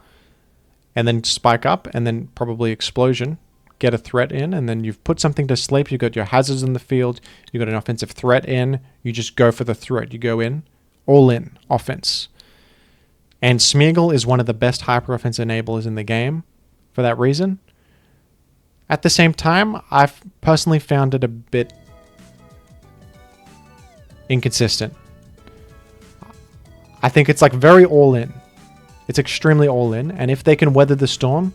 and then spike up, and then probably Explosion. Get a threat in, and then you've put something to sleep. You've got your hazards in the field. You've got an offensive threat in. You just go for the threat. You go in. All in. Offense. And Smeargle is one of the best hyper-offense enablers in the game for that reason. At the same time, I've personally found it a bit inconsistent. I think it's like very all-in. It's extremely all-in, and if they can weather the storm,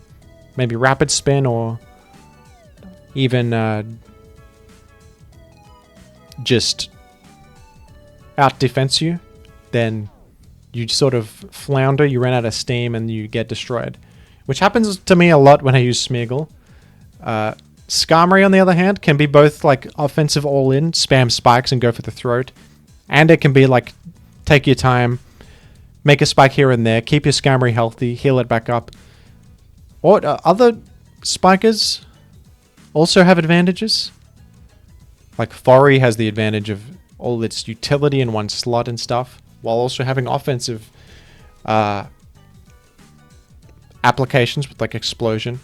maybe Rapid Spin or even just out-defense you, then you sort of flounder, you run out of steam, and you get destroyed. Which happens to me a lot when I use Smeargle. Skarmory, on the other hand, can be both like offensive all-in, spam spikes and go for the throat, and it can be like take your time, make a spike here and there, keep your Skarmory healthy, heal it back up. Or other spikers also have advantages. Like Forretress has the advantage of all its utility in one slot and stuff, while also having offensive applications with like Explosion.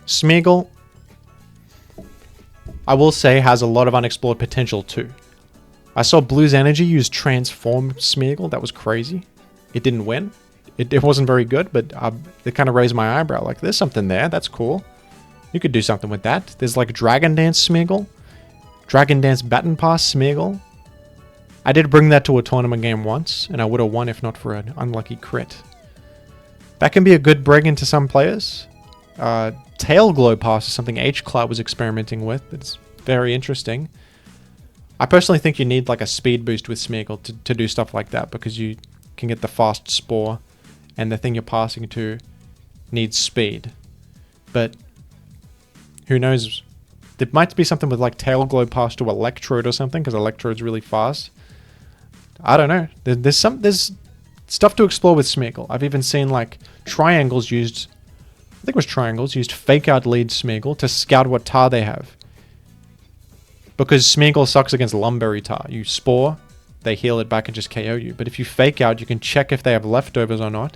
Smeargle, I will say, has a lot of unexplored potential too. I saw Blue's Energy use Transform Smeargle. That was crazy. It didn't win. It wasn't very good, but it kind of raised my eyebrow. Like, there's something there. That's cool. You could do something with that. There's like Dragon Dance Smeargle. Dragon Dance Baton Pass Smeargle. I did bring that to a tournament game once, and I would have won if not for an unlucky crit. That can be a good bring into some players. Tail Glow Pass is something H-Cloud was experimenting with. It's very interesting. I personally think you need like a speed boost with Smeargle to do stuff like that, because you can get the fast Spore, and the thing you're passing to needs speed. But who knows? There might be something with like Tail Glow Pass to Electrode or something, because Electrode's really fast. I don't know. There's stuff to explore with Smeargle. I've even seen like Triangles used, I think it was Triangles, used Fake Out lead Smeargle to scout what tar they have. Because Smeargle sucks against Lumberry tar. You Spore, they heal it back and just KO you. But if you Fake Out, you can check if they have leftovers or not.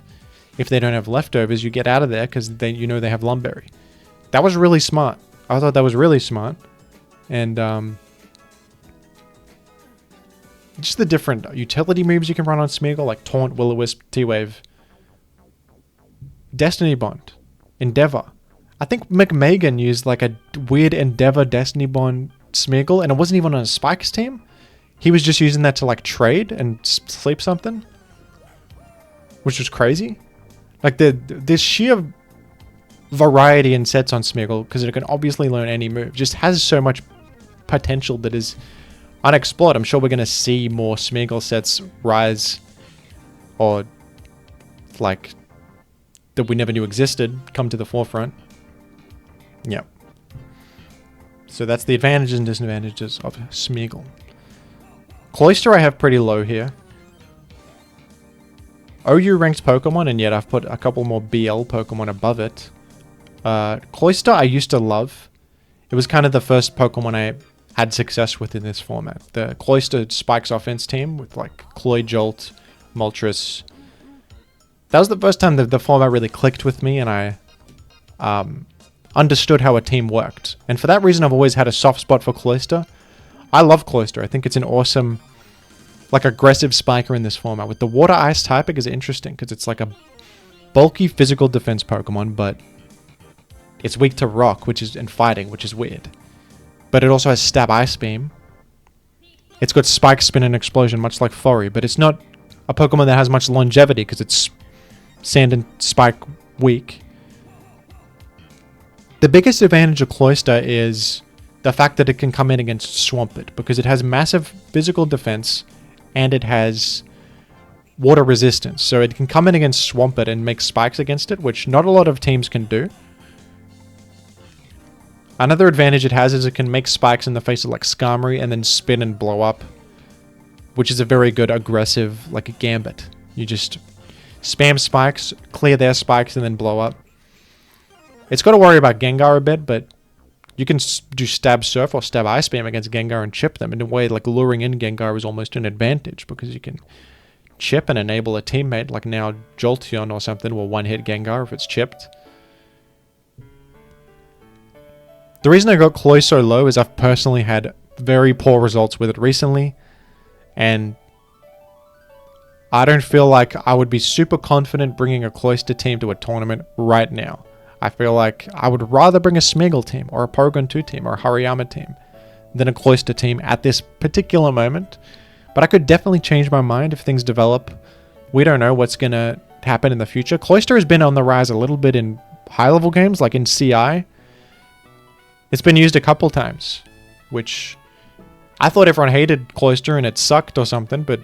If they don't have leftovers, you get out of there because you know they have Lumberry. That was really smart. I thought that was really smart. And just the different utility moves you can run on Smeargle, like Taunt, Will-O-Wisp, T-Wave. Destiny Bond. Endeavor. I think McMagan used like a weird Endeavor Destiny Bond Smeargle, and it wasn't even on a Spikes team. He was just using that to like trade and sleep something, which was crazy. Like this sheer variety in sets on Smeargle, because it can obviously learn any move, just has so much potential that is unexplored. I'm sure we're going to see more Smeargle sets rise, or like that we never knew existed, come to the forefront. Yep. So that's the advantages and disadvantages of Smeargle. Cloyster I have pretty low here. OU ranked Pokemon, and yet I've put a couple more BL Pokemon above it. Cloyster I used to love. It was kind of the first Pokemon I had success with in this format. The Cloyster Spikes offense team with like Cloy, Jolt, Moltres. That was the first time that the format really clicked with me, and I understood how a team worked. And for that reason, I've always had a soft spot for Cloyster. I love Cloyster. I think it's an awesome, like, aggressive spiker in this format. With the Water Ice typing is interesting, because it's like a bulky physical defense Pokemon, but it's weak to Rock, and Fighting, which is weird. But it also has Stab Ice Beam. It's got Spike, Spin, and Explosion, much like Furry, but it's not a Pokemon that has much longevity, because it's Sand and Spike weak. The biggest advantage of Cloyster is the fact that it can come in against Swampert, because it has massive physical defense and it has water resistance. So it can come in against Swampert and make spikes against it, which not a lot of teams can do. Another advantage it has is it can make spikes in the face of like Skarmory and then spin and blow up, which is a very good aggressive, like a Gambit. You just spam spikes, clear their spikes, and then blow up. It's got to worry about Gengar a bit, but you can do Stab Surf or Stab Ice Beam against Gengar and chip them. In a way, like luring in Gengar is almost an advantage, because you can chip and enable a teammate, like now Jolteon or something will one-hit Gengar if it's chipped. The reason I got Cloy so low is I've personally had very poor results with it recently, and I don't feel like I would be super confident bringing a Cloyster team to a tournament right now. I feel like I would rather bring a Smeargle team or a Porygon 2 team or a Hariyama team than a Cloyster team at this particular moment. But I could definitely change my mind if things develop. We don't know what's going to happen in the future. Cloyster has been on the rise a little bit in high-level games, like in CI. It's been used a couple times, which I thought everyone hated Cloyster and it sucked or something, but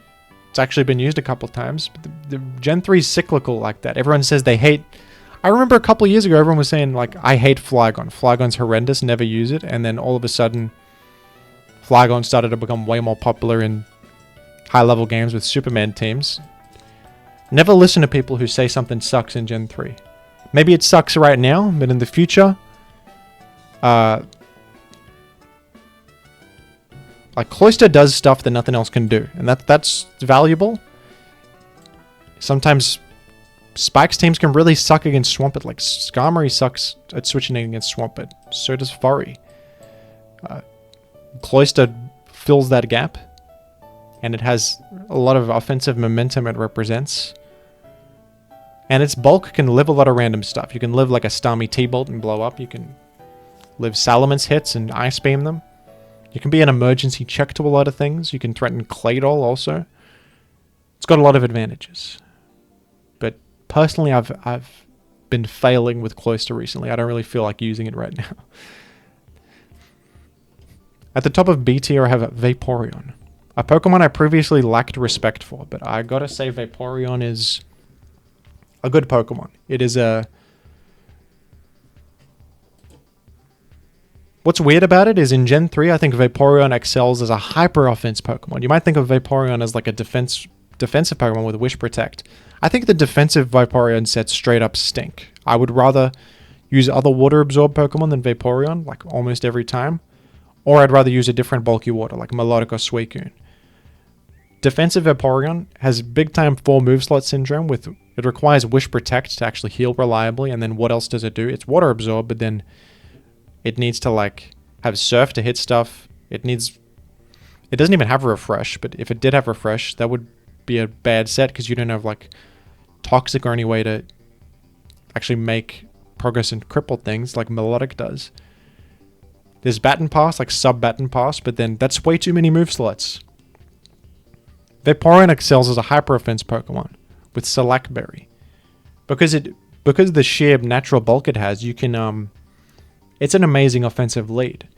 it's actually been used a couple times. But the Gen 3 is cyclical like that. Everyone says they hate... I remember a couple of years ago, everyone was saying, like, I hate Flygon. Flygon's horrendous, never use it. And then all of a sudden, Flygon started to become way more popular in high-level games with Superman teams. Never listen to people who say something sucks in Gen 3. Maybe it sucks right now, but in the future, like, Cloyster does stuff that nothing else can do. And that's valuable. Sometimes Spikes teams can really suck against Swampert. Like, Skarmory sucks at switching against Swampert. So does Furry. Cloyster fills that gap. And it has a lot of offensive momentum it represents. And its bulk can live a lot of random stuff. You can live like a Starmie T-Bolt and blow up. You can live Salamence hits and Ice Beam them. You can be an emergency check to a lot of things. You can threaten Claydol also. It's got a lot of advantages. But personally, I've been failing with Cloyster recently. I don't really feel like using it right now. At the top of B tier, I have Vaporeon. A Pokemon I previously lacked respect for, but I gotta say Vaporeon is a good Pokemon. It is a... What's weird about it is in Gen 3, I think Vaporeon excels as a hyper-offense Pokemon. You might think of Vaporeon as like a defensive Pokemon with Wish Protect. I think the defensive Vaporeon sets straight up stink. I would rather use other water-absorb Pokemon than Vaporeon, like almost every time. Or I'd rather use a different bulky water, like Milotic or Suicune. Defensive Vaporeon has big-time 4 move slot syndrome. It requires Wish Protect to actually heal reliably, and then what else does it do? It's water absorb, but then it needs to like have Surf to hit stuff. It doesn't even have Refresh, but if it did have Refresh, that would be a bad set because you don't have like Toxic or any way to actually make progress in crippled things like Milotic does. There's Baton Pass, like sub-Baton Pass, but then that's way too many move slots. Vaporeon excels as a hyper-offense Pokemon with Select Berry. Because of the sheer natural bulk it has, you can it's an amazing offensive lead.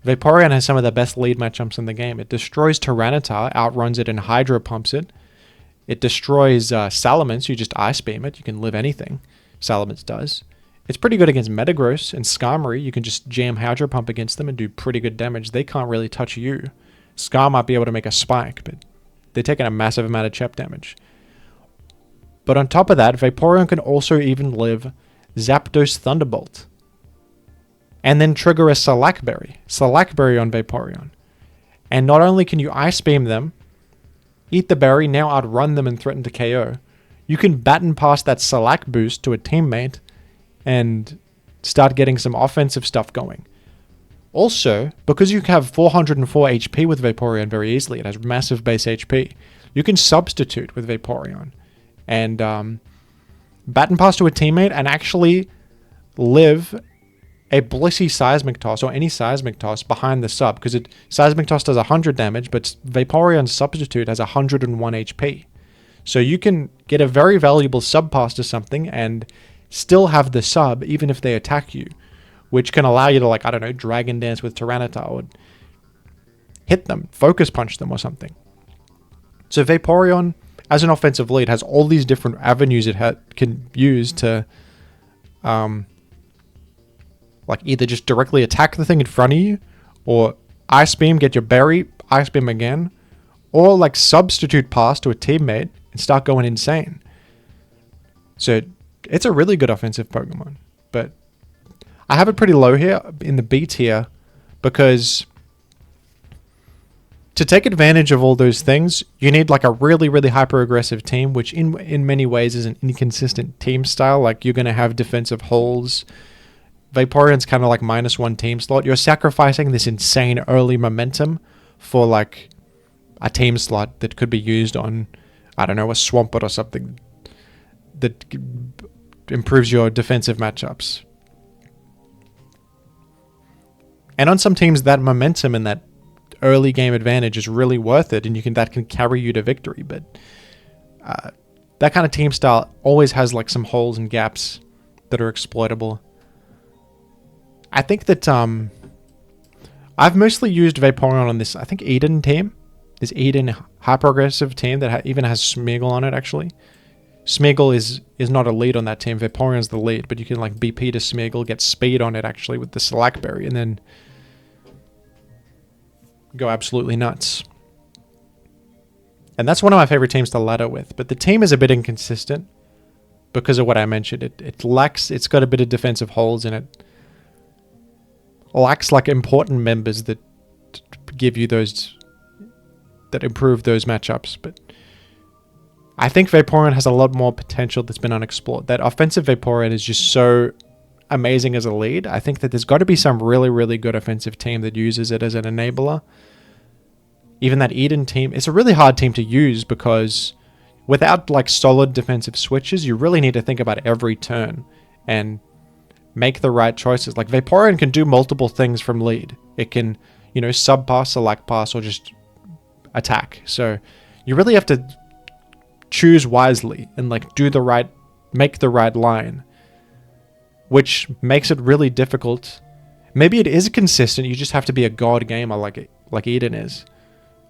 Vaporeon has some of the best lead matchups in the game. It destroys Tyranitar, outruns it and Hydro Pumps it. It destroys Salamence, you just Ice Beam it, you can live anything. Salamence does. It's pretty good against Metagross and Skarmory. You can just jam Hydro Pump against them and do pretty good damage. They can't really touch you. Scar might be able to make a spike, but they're taking a massive amount of chep damage. But on top of that, Vaporeon can also even live Zapdos Thunderbolt. And then trigger a Select Berry on Vaporeon. And not only can you Ice Beam them, eat the berry, now outrun them and threaten to KO, you can baton past that Select boost to a teammate and start getting some offensive stuff going. Also, because you have 404 HP with Vaporeon very easily, it has massive base HP, you can substitute with Vaporeon and baton pass to a teammate and actually live a Blissey Seismic Toss or any Seismic Toss behind the sub, because Seismic Toss does 100 damage, but Vaporeon's substitute has 101 HP. So you can get a very valuable sub pass to something and still have the sub even if they attack you, which can allow you to, like, I don't know, Dragon Dance with Tyranitar or hit them, Focus Punch them or something. So Vaporeon, as an offensive lead, has all these different avenues it can use to like either just directly attack the thing in front of you, or Ice Beam, get your berry, Ice Beam again, or like substitute pass to a teammate and start going insane. So it's a really good offensive Pokemon, but I have it pretty low here in the B tier because to take advantage of all those things, you need like a really, really hyper-aggressive team, which in many ways is an inconsistent team style. Like you're going to have defensive holes. Vaporeon's kind of like -1 team slot. You're sacrificing this insane early momentum for like a team slot that could be used on, I don't know, a Swampert or something that improves your defensive matchups. And on some teams, that momentum and that early game advantage is really worth it, and that can carry you to victory. But that kind of team style always has like some holes and gaps that are exploitable. I think that I've mostly used Vaporeon on this, I think, Eden team. This Eden hyper-aggressive team that even has Smeargle on it, actually. Smeargle is not a lead on that team. Vaporeon's the lead, but you can like BP to Smeargle, get speed on it actually with the Select Berry, and then go absolutely nuts. And that's one of my favorite teams to ladder with. But the team is a bit inconsistent because of what I mentioned. It's got a bit of defensive holes in it. Lacks like important members that give you those, that improve those matchups. But I think Vaporeon has a lot more potential that's been unexplored. That offensive Vaporeon is just so amazing as a lead. I think that there's got to be some really, really good offensive team that uses it as an enabler. Even that Eden team, it's a really hard team to use because without like solid defensive switches, you really need to think about every turn and make the right choices. Like Vaporeon can do multiple things from lead. It can you know, sub pass, select pass, or just attack. So you really have to choose wisely and like make the right line, which makes it really difficult. Maybe it is consistent. You just have to be a god gamer like Eden is,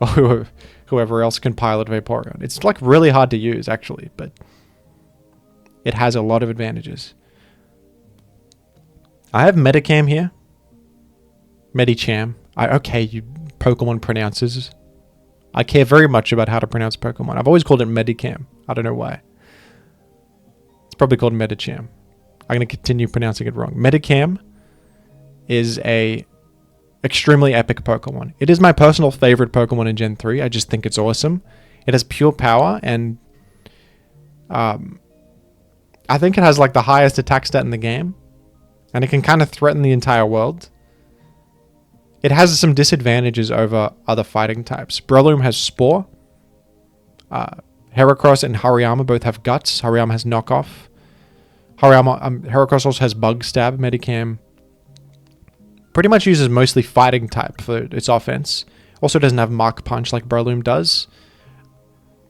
or whoever else can pilot Vaporeon. It's like really hard to use actually, but it has a lot of advantages. I have Medicham here. Medicham. Okay, you Pokemon pronouncers. I care very much about how to pronounce Pokemon. I've always called it Medicham. I don't know why. It's probably called Medicham. I'm going to continue pronouncing it wrong. Medicham is a extremely epic Pokemon. It is my personal favorite Pokemon in Gen 3. I just think it's awesome. It has pure power, and I think it has like the highest attack stat in the game, and it can kind of threaten the entire world. It has some disadvantages over other fighting types. Breloom has Spore. Heracross and Hariyama both have Guts. Hariyama has Knockoff. Heracross also has Bug Stab. Medicham pretty much uses mostly fighting type for its offense. Also doesn't have Mark Punch like Breloom does.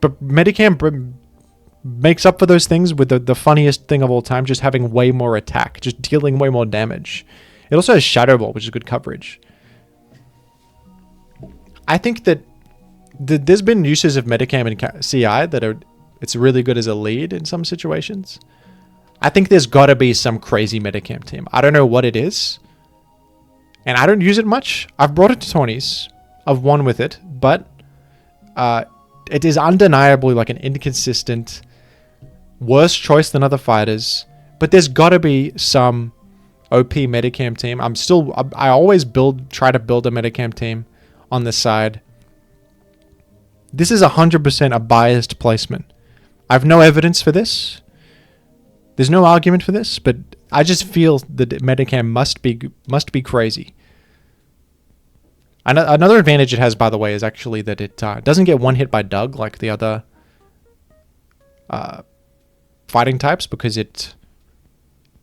But Medicham makes up for those things with the funniest thing of all time, just having way more attack, just dealing way more damage. It also has Shadow Ball, which is good coverage. I think that there's been uses of Medicham in CI that it's really good as a lead in some situations. I think there's got to be some crazy Medicham team. I don't know what it is, and I don't use it much. I've brought it to 20s. I've won with it, but it is undeniably like an inconsistent, worse choice than other fighters. But there's got to be some OP Medicham team. I always try to build a Medicham team on the side. This is 100% a biased placement. I have no evidence for this. There's no argument for this, but I just feel that Medicham must be crazy. Another advantage it has, by the way, is actually that it doesn't get one hit by Doug like the other fighting types, because it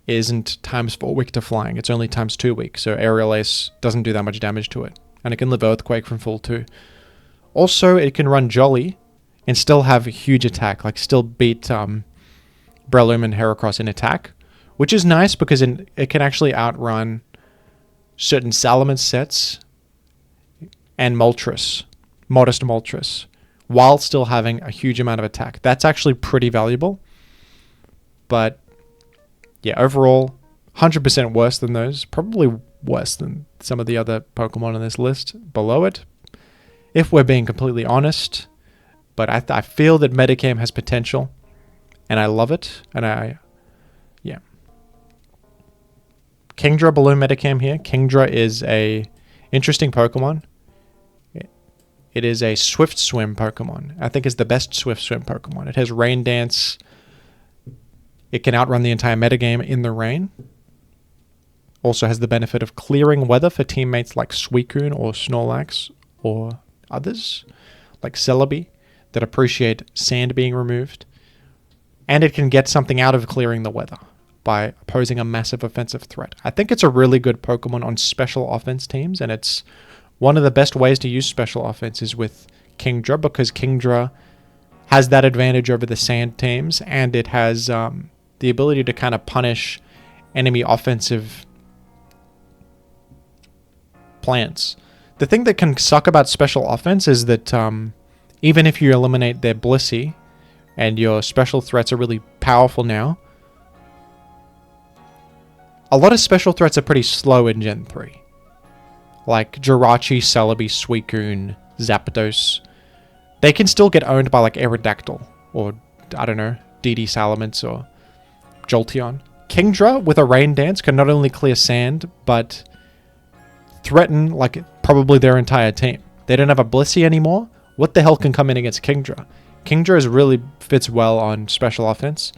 isn't ×4 weak to flying. It's only ×2 weak, so Aerial Ace doesn't do that much damage to it. And it can live Earthquake from full 2. Also, it can run Jolly and still have a huge attack, like still beat Breloom and Heracross in attack, which is nice because it can actually outrun certain Salamence sets and Moltres, modest Moltres, while still having a huge amount of attack. That's actually pretty valuable. But yeah, overall, 100% worse than those. Probably worse than some of the other Pokemon on this list below it, if we're being completely honest. But I feel that Medicham has potential, and I love it. And yeah. Kingdra below Medicham here. Kingdra is a interesting Pokemon. It is a Swift Swim Pokemon. I think it's the best Swift Swim Pokemon. It has Rain Dance. It can outrun the entire metagame in the rain. Also has the benefit of clearing weather for teammates like Suicune or Snorlax or others like Celebi that appreciate sand being removed. And it can get something out of clearing the weather by posing a massive offensive threat. I think it's a really good Pokemon on special offense teams, and it's one of the best ways to use special offense is with Kingdra, because Kingdra has that advantage over the sand teams, and it has the ability to kind of punish enemy offensive plans. The thing that can suck about special offense is that even if you eliminate their Blissey and your special threats are really powerful now, a lot of special threats are pretty slow in Gen 3. Like Jirachi, Celebi, Suicune, Zapdos. They can still get owned by like Aerodactyl or, I don't know, DD Salamence or Jolteon. Kingdra with a Rain Dance can not only clear sand, but threaten like probably their entire team. They don't have a Blissey anymore. What the hell can come in against Kingdra? Kingdra really fits well on special offense,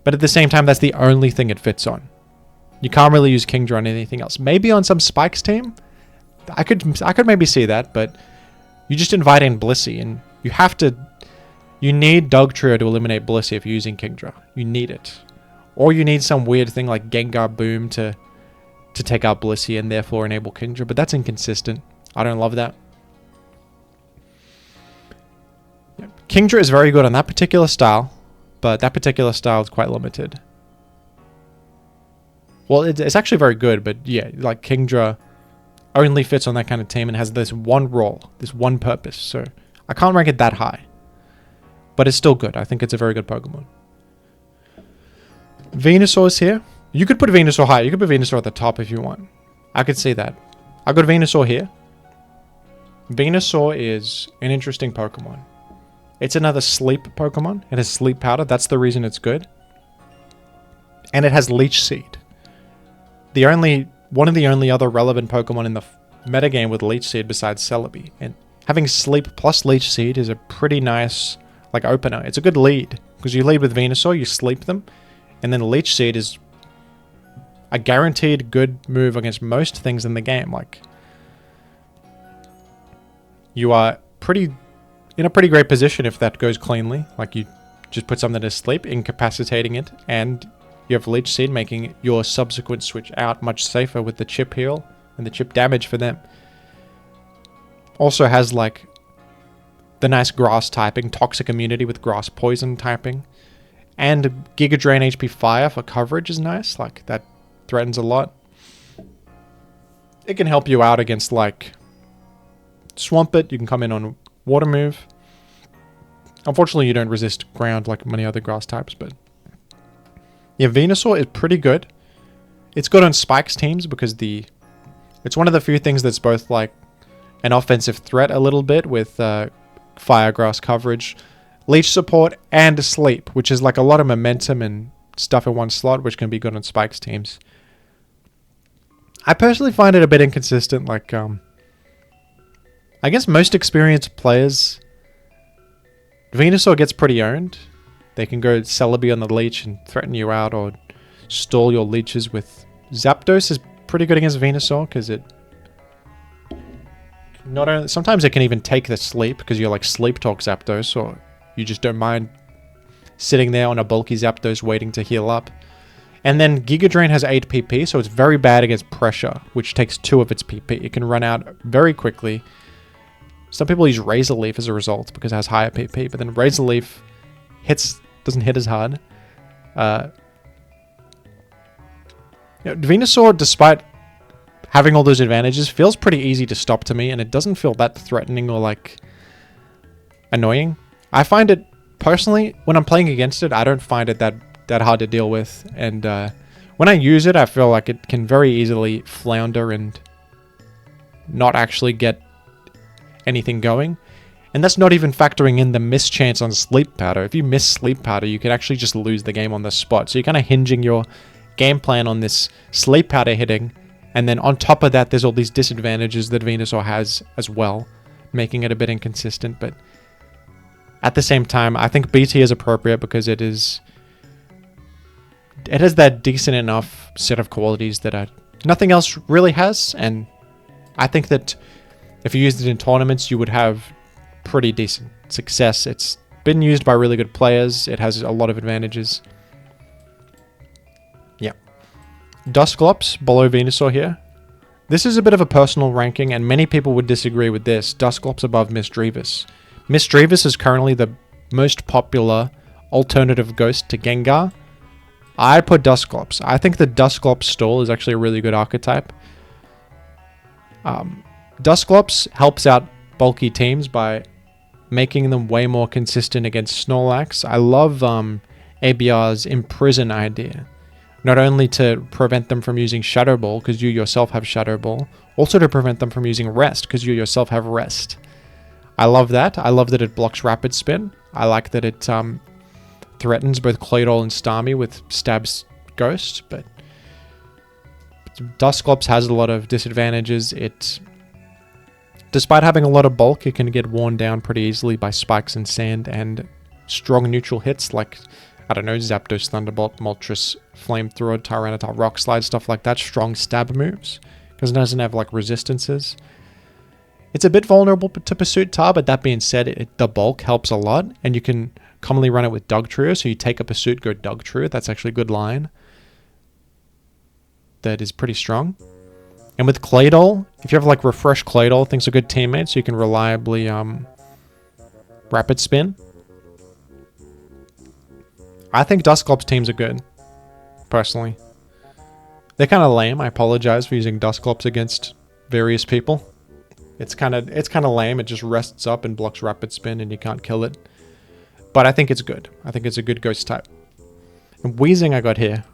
but at the same time, that's the only thing it fits on. You can't really use Kingdra on anything else. Maybe on some Spikes team, I could maybe see that, but you just invite in Blissey, and you need Dugtrio to eliminate Blissey if you're using Kingdra. You need it. Or you need some weird thing like Gengar Boom to take out Blissey and therefore enable Kingdra, but that's inconsistent. I don't love that. Kingdra is very good on that particular style, but that particular style is quite limited. Well, it's actually very good, but yeah, like Kingdra only fits on that kind of team and has this one role, this one purpose. So I can't rank it that high, but it's still good. I think it's a very good Pokemon. Venusaur is here. You could put Venusaur high. You could put Venusaur at the top if you want. I could see that. I got Venusaur here. Venusaur is an interesting Pokemon. It's another sleep Pokemon. It has sleep powder. That's the reason it's good. And it has Leech Seed. One of the only other relevant Pokemon in the metagame with Leech Seed besides Celebi. And having Sleep plus Leech Seed is a pretty nice like opener. It's a good lead. Because you lead with Venusaur, you sleep them. And then Leech Seed is a guaranteed good move against most things in the game. Like, you are in a pretty great position if that goes cleanly. Like, you just put something to sleep, incapacitating it, and you have Leech Seed, making your subsequent switch out much safer with the chip heal and the chip damage for them. Also has, like, the nice grass typing, toxic immunity with grass poison typing, and Giga Drain HP Fire for coverage is nice. Like, that threatens a lot. It can help you out against, like, Swampert. You can come in on Water move. Unfortunately, you don't resist ground like many other grass types, but yeah, Venusaur is pretty good. It's good on Spikes teams because it's one of the few things that's both like an offensive threat a little bit with Fire Grass coverage, Leech support, and Sleep, which is like a lot of momentum and stuff in one slot, which can be good on Spikes teams. I personally find it a bit inconsistent. Like, I guess most experienced players, Venusaur gets pretty owned. They can go Celebi on the leech and threaten you out or stall your leeches with... Zapdos is pretty good against Venusaur because it... not only... sometimes it can even take the sleep because you're like sleep talk Zapdos, or you just don't mind sitting there on a bulky Zapdos waiting to heal up. And then Giga Drain has 8 PP, so it's very bad against Pressure, which takes 2 of its PP. It can run out very quickly. Some people use Razor Leaf as a result because it has higher PP, but then Razor Leaf doesn't hit as hard. Venusaur, despite having all those advantages, feels pretty easy to stop to me, and it doesn't feel that threatening or like annoying. I find it personally, when I'm playing against it, I don't find it that hard to deal with, and when I use it, I feel like it can very easily flounder and not actually get anything going. And that's not even factoring in the mischance on Sleep Powder. If you miss Sleep Powder, you can actually just lose the game on the spot. So you're kind of hinging your game plan on this Sleep Powder hitting, and then on top of that, there's all these disadvantages that Venusaur has as well, making it a bit inconsistent. But at the same time, I think BT is appropriate because it has that decent enough set of qualities that nothing else really has, and I think that if you used it in tournaments, you would have pretty decent success. It's been used by really good players. It has a lot of advantages. Yeah. Dusclops below Venusaur here. This is a bit of a personal ranking, and many people would disagree with this. Dusclops above Misdreavus. Misdreavus is currently the most popular alternative ghost to Gengar. I put Dusclops. I think the Dusclops stall is actually a really good archetype. Dusclops helps out bulky teams by making them way more consistent against Snorlax. I love ABR's Imprison idea. Not only to prevent them from using Shadow Ball, because you yourself have Shadow Ball, also to prevent them from using Rest, because you yourself have Rest. I love that. I love that it blocks Rapid Spin. I like that it threatens both Claydol and Starmie with Stab's Ghost, but Dusclops has a lot of disadvantages. Despite having a lot of bulk, it can get worn down pretty easily by spikes and sand and strong neutral hits like, I don't know, Zapdos, Thunderbolt, Moltres, Flamethrower, Tyranitar, Rock Slide, stuff like that. Strong stab moves, because it doesn't have like resistances. It's a bit vulnerable to Pursuit Tar, but that being said, the bulk helps a lot, and you can commonly run it with Dugtrio, so you take a Pursuit, go Dugtrio. That's actually a good line. That is pretty strong. And with Claydol, if you have like Refresh Claydol, things are good teammates, so you can reliably Rapid Spin. I think Dusclops teams are good, personally. They're kind of lame. I apologize for using Dusclops against various people. It's kind of lame. It just rests up and blocks Rapid Spin and you can't kill it. But I think it's good. I think it's a good ghost type. And Weezing I got here.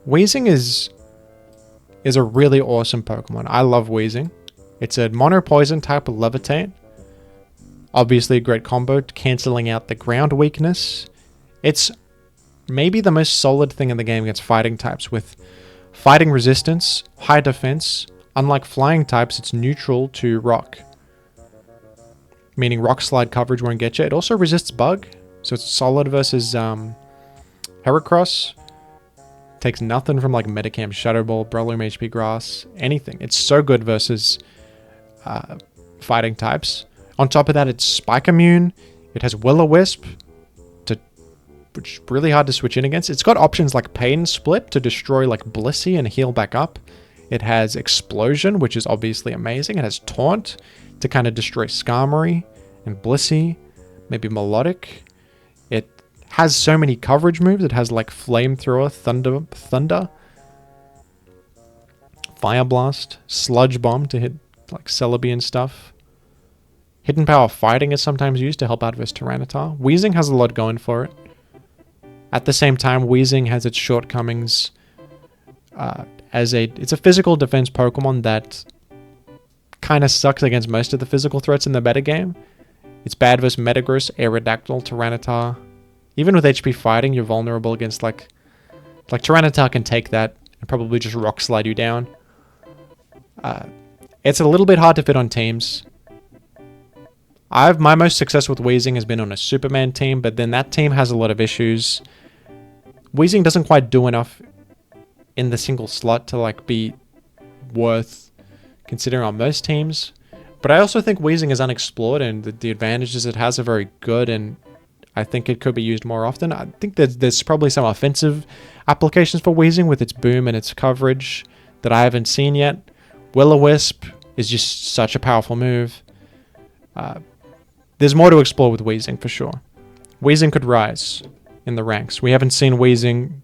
Weezing is a really awesome Pokemon. I love Weezing. It's a Mono Poison type of Levitate. Obviously a great combo, cancelling out the ground weakness. It's maybe the most solid thing in the game against fighting types, with fighting resistance, high defense. Unlike flying types, it's neutral to rock, meaning rock slide coverage won't get you. It also resists bug, so it's solid versus Heracross. Takes nothing from like Medicham, Shadow Ball, Breloom, HP Grass, anything. It's so good versus fighting types. On top of that, it's Spike Immune. It has Will-O-Wisp, which is really hard to switch in against. It's got options like Pain Split to destroy like Blissey and heal back up. It has Explosion, which is obviously amazing. It has Taunt to kind of destroy Skarmory and Blissey, maybe Milotic. It has so many coverage moves. It has like Flamethrower, Thunder, Fire Blast, Sludge Bomb to hit like Celebi and stuff. Hidden Power Fighting is sometimes used to help out versus Tyranitar. Weezing has a lot going for it. At the same time, Weezing has its shortcomings it's a physical defense Pokemon that kind of sucks against most of the physical threats in the metagame. It's bad versus Metagross, Aerodactyl, Tyranitar. Even with HP Fighting, you're vulnerable against like Tyranitar can take that and probably just Rock Slide you down. It's a little bit hard to fit on teams. My most success with Weezing has been on a Superman team, but then that team has a lot of issues. Weezing doesn't quite do enough in the single slot to like be worth considering on most teams. But I also think Weezing is unexplored, and the advantages it has are very good, and I think it could be used more often. I think there's probably some offensive applications for Weezing with its boom and its coverage that I haven't seen yet. Will-O-Wisp is just such a powerful move. There's more to explore with Weezing for sure. Weezing could rise in the ranks. We haven't seen Weezing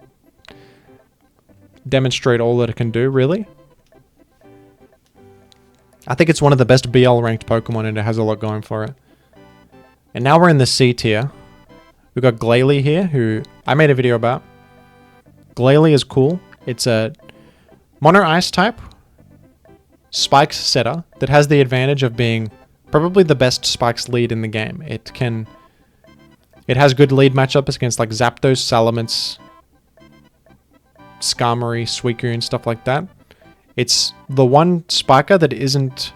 demonstrate all that it can do, really. I think it's one of the best BL ranked Pokemon, and it has a lot going for it. And now we're in the C tier. We've got Glalie here, who I made a video about. Glalie is cool. It's a Mono Ice type Spikes setter that has the advantage of being probably the best Spikes lead in the game. It has good lead matchups against like Zapdos, Salamence, Skarmory, Suicune, stuff like that. It's the one Spiker that isn't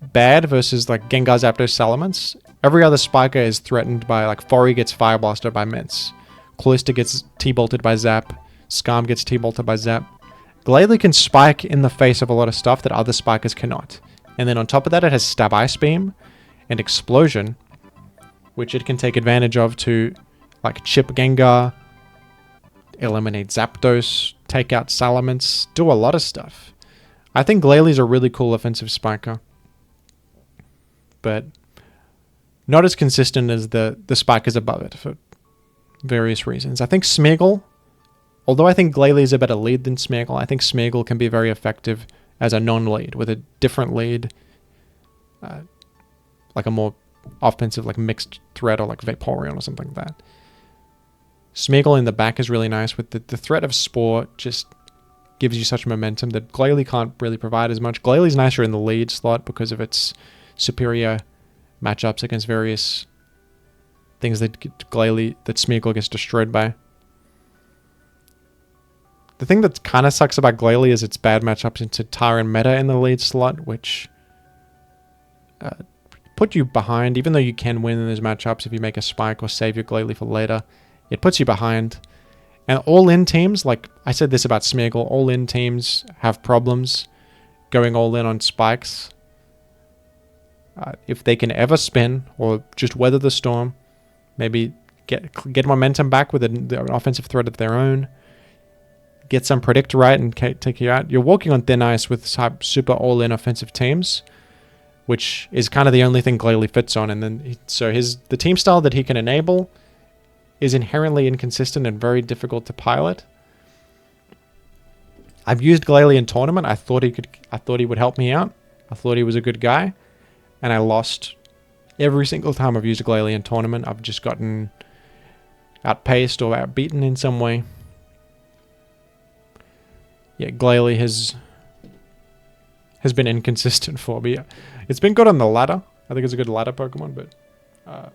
bad versus like Gengar, Zapdos, Salamence. Every other Spiker is threatened by like Forry gets Fire Blasted by Mints. Cloyster gets T-Bolted by Zap. Skarm gets T-Bolted by Zap. Glalie can spike in the face of a lot of stuff that other Spikers cannot. And then on top of that, it has Stab Ice Beam and Explosion, which it can take advantage of to like chip Gengar, eliminate Zapdos, take out Salamence, do a lot of stuff. I think Glalie's a really cool offensive Spiker, but not as consistent as the Spikers above it for various reasons. I think Smeargle, although I think Glalie is a better lead than Smeargle, I think Smeargle can be very effective as a non-lead, with a different lead, like a more offensive, like mixed threat, or like Vaporeon or something like that. Smeargle in the back is really nice, with the threat of Spore just gives you such momentum that Glalie can't really provide as much. Glalie's nicer in the lead slot because of its superior matchups against various things that Smeargle gets destroyed by. The thing that kind of sucks about Glalie is its bad matchups into Tyr and Meta in the lead slot, which put you behind, even though you can win in those matchups if you make a spike or save your Glalie for later. It puts you behind. And all-in teams, like I said this about Smeargle, all-in teams have problems going all-in on spikes. If they can ever spin or just weather the storm, maybe get momentum back with an offensive threat of their own, get some predict right and take you out. You're walking on thin ice with super all-in offensive teams, which is kind of the only thing Glalie fits on. And then the team style that he can enable is inherently inconsistent and very difficult to pilot. I've used Glalie in tournament. I thought he would help me out. I thought he was a good guy, and I lost every single time I've used Glalie in tournament. I've just gotten outpaced or outbeaten in some way. Yeah, Glalie has been inconsistent for me. It's been good on the ladder. I think it's a good ladder Pokemon, but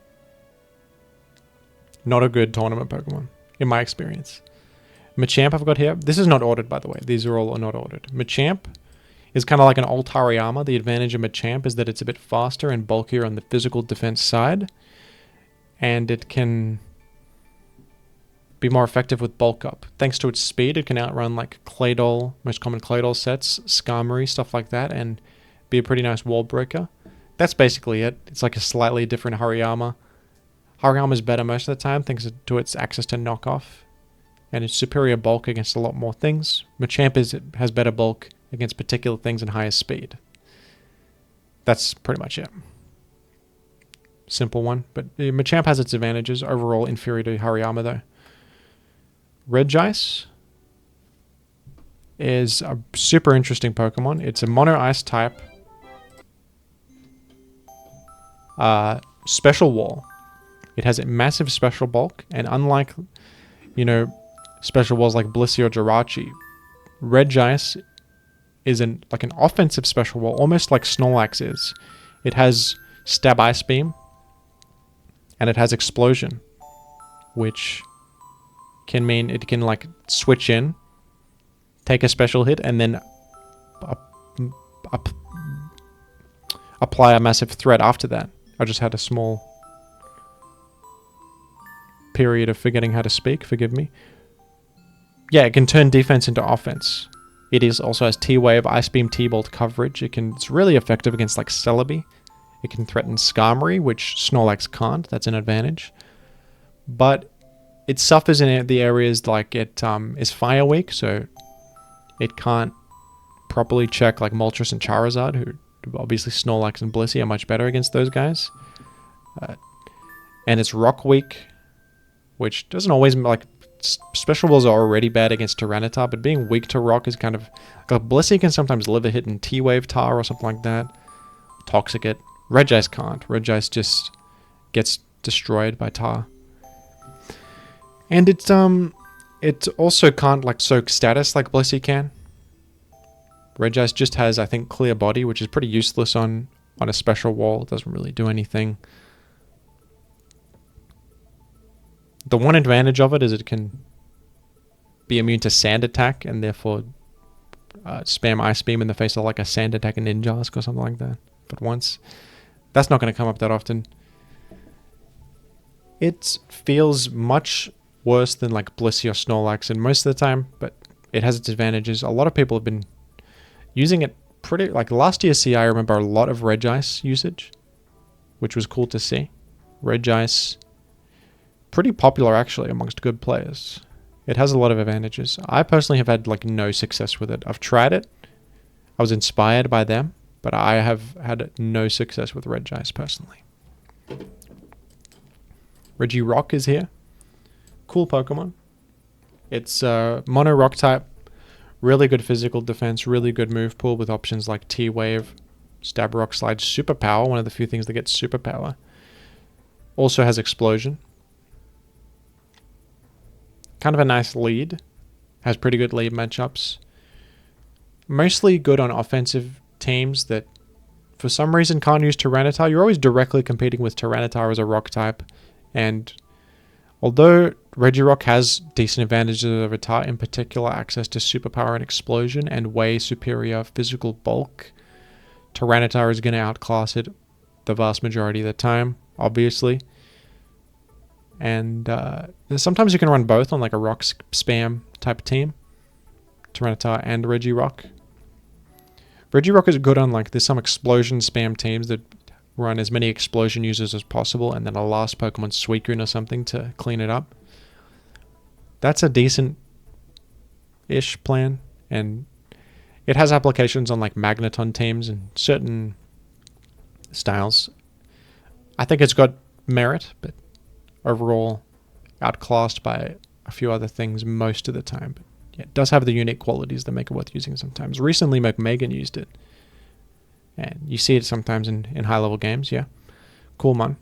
not a good tournament Pokemon, in my experience. Machamp I've got here. This is not ordered, by the way. These are all not ordered. Machamp is kind of like an old Hariyama. The advantage of Machamp is that it's a bit faster and bulkier on the physical defense side, and it can be more effective with bulk up. Thanks to its speed, it can outrun like Claydol, most common Claydol sets, Skarmory, stuff like that, and be a pretty nice wall breaker. That's basically it. It's like a slightly different Hariyama. Hariyama's better most of the time, thanks to its access to knockoff, and its superior bulk against a lot more things. Machamp has better bulk against particular things and higher speed. That's pretty much it. Simple one, but Machamp has its advantages. Overall inferior to Hariyama though. Regice is a super interesting Pokemon. It's a mono ice type. Special wall. It has a massive special bulk, and unlike, special walls like Blissey or Jirachi, Regice is like an offensive special wall, almost like Snorlax is. It has Stab Ice Beam, and it has Explosion, which can mean it can like switch in, take a special hit, and then apply a massive threat after that. I just had a small period of forgetting how to speak, forgive me. Yeah, it can turn defense into offense. It also has T-Wave, Ice Beam, T-Bolt coverage. It's really effective against like Celebi. It can threaten Skarmory, which Snorlax can't. That's an advantage. But it suffers in the areas like it is fire weak, so it can't properly check like Moltres and Charizard, who obviously Snorlax and Blissey are much better against those guys. And it's rock weak, which doesn't always, like, special walls are already bad against Tyranitar, but being weak to rock is kind of, like, Blissey can sometimes live a hit in T-Wave Tar or something like that. Toxic it. Regice can't. Regice just gets destroyed by Tar. And it also can't like soak status like Blissey can. Regice just has, I think, Clear Body, which is pretty useless on a special wall. It doesn't really do anything. The one advantage of it is it can be immune to Sand Attack and therefore spam Ice Beam in the face of like a Sand Attack and Ninjask or something like that. But once, that's not going to come up that often. It feels much worse than like Blissey or Snorlax in most of the time, but it has its advantages. A lot of people have been using it pretty, like last year's CI, I remember a lot of Regice usage, which was cool to see. Regice, pretty popular actually amongst good players. It has a lot of advantages. I personally have had like no success with it. I've tried it. I was inspired by them, but I have had no success with Regice personally. Regirock is here. Cool Pokemon. It's mono rock type, really good physical defense, really good move pool with options like T-Wave, Stab Rock Slide, Superpower, one of the few things that gets Superpower. Also has Explosion. Kind of a nice lead. Has pretty good lead matchups. Mostly good on offensive teams that for some reason can't use Tyranitar. You're always directly competing with Tyranitar as a rock type, and although Regirock has decent advantages over Tar, in particular access to Superpower and Explosion and way superior physical bulk, Tyranitar is going to outclass it the vast majority of the time, obviously. And sometimes you can run both on like a rock spam type team, Tyranitar and Regirock. Regirock is good on like, there's some explosion spam teams that run as many explosion users as possible and then a last Pokemon Suicune or something to clean it up. That's a decent ish plan, and it has applications on like Magneton teams and certain styles. I think it's got merit, but overall outclassed by a few other things most of the time. But yeah, it does have the unique qualities that make it worth using sometimes. Recently, Megan used it, and you see it sometimes in high-level games. Yeah, cool, man.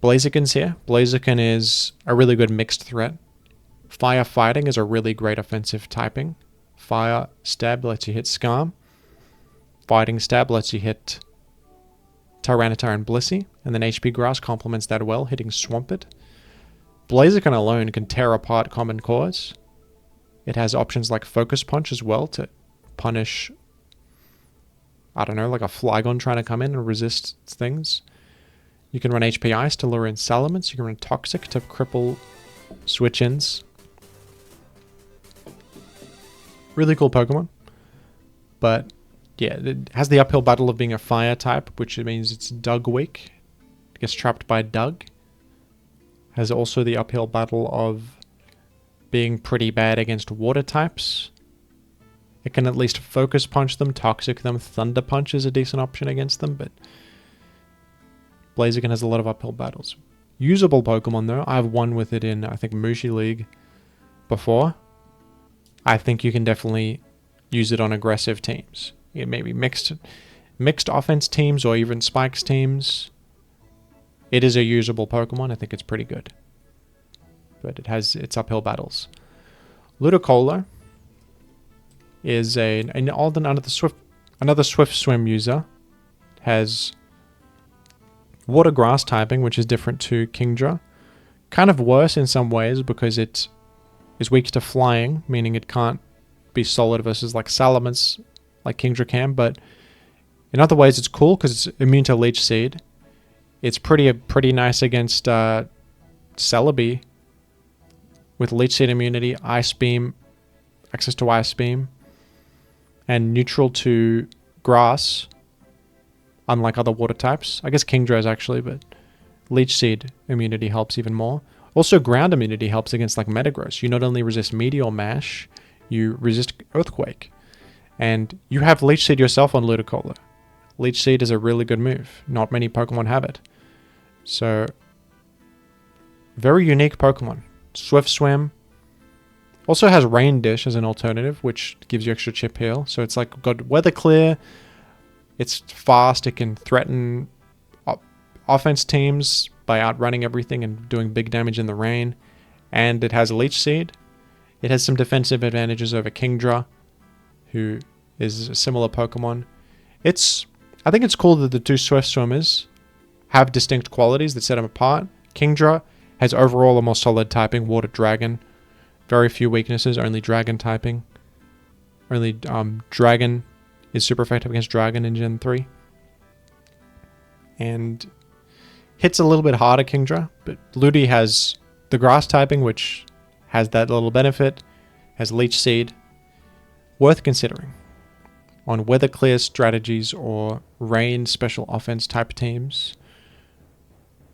Blaziken's here. Blaziken is a really good mixed threat. Fire Fighting is a really great offensive typing. Fire Stab lets you hit Skarm. Fighting Stab lets you hit Tyranitar and Blissey. And then HP Grass complements that well, hitting Swampert. Blaziken alone can tear apart common cores. It has options like Focus Punch as well to punish, I don't know, like a Flygon trying to come in and resist things. You can run HP Ice to lure in Salamence. You can run Toxic to cripple switch-ins. Really cool Pokemon. But yeah, it has the uphill battle of being a fire type, which means it's Dug weak. It gets trapped by Dug. Has also the uphill battle of being pretty bad against water types. It can at least Focus Punch them, Toxic them. Thunder Punch is a decent option against them, but Blaziken has a lot of uphill battles. Usable Pokemon though. I've won with it in, I think, Mushi League before. I think you can definitely use it on aggressive teams. It may be mixed offense teams or even spikes teams. It is a usable Pokemon. I think it's pretty good. But it has its uphill battles. Ludicolo is another Swift Swim user. Has Water Grass typing, which is different to Kingdra. Kind of worse in some ways because it is weak to flying, meaning it can't be solid versus like Salamence, like Kingdra can. But in other ways, it's cool because it's immune to Leech Seed. It's pretty nice against Celebi with Leech Seed immunity, Ice Beam, access to Ice Beam, and neutral to Grass, unlike other water types. I guess Kingdra is actually, but Leech Seed immunity helps even more. Also, Ground immunity helps against like Metagross. You not only resist Meteor Mash, you resist Earthquake. And you have Leech Seed yourself on Ludicolo. Leech Seed is a really good move. Not many Pokemon have it. So, very unique Pokemon. Swift Swim. Also has Rain Dish as an alternative, which gives you extra chip heal. So it's like got Weather Clear. It's fast. It can threaten offense teams by outrunning everything and doing big damage in the rain. And it has Leech Seed. It has some defensive advantages over Kingdra, who is a similar Pokemon. I think it's cool that the two Swift Swimmers have distinct qualities that set them apart. Kingdra has overall a more solid typing, Water Dragon. Very few weaknesses, only Dragon typing. Only Dragon is super effective against Dragon in Gen 3. And hits a little bit harder, Kingdra, but Ludi has the Grass typing, which has that little benefit, has Leech Seed. Worth considering on Weather Clear strategies or Rain special offense type teams.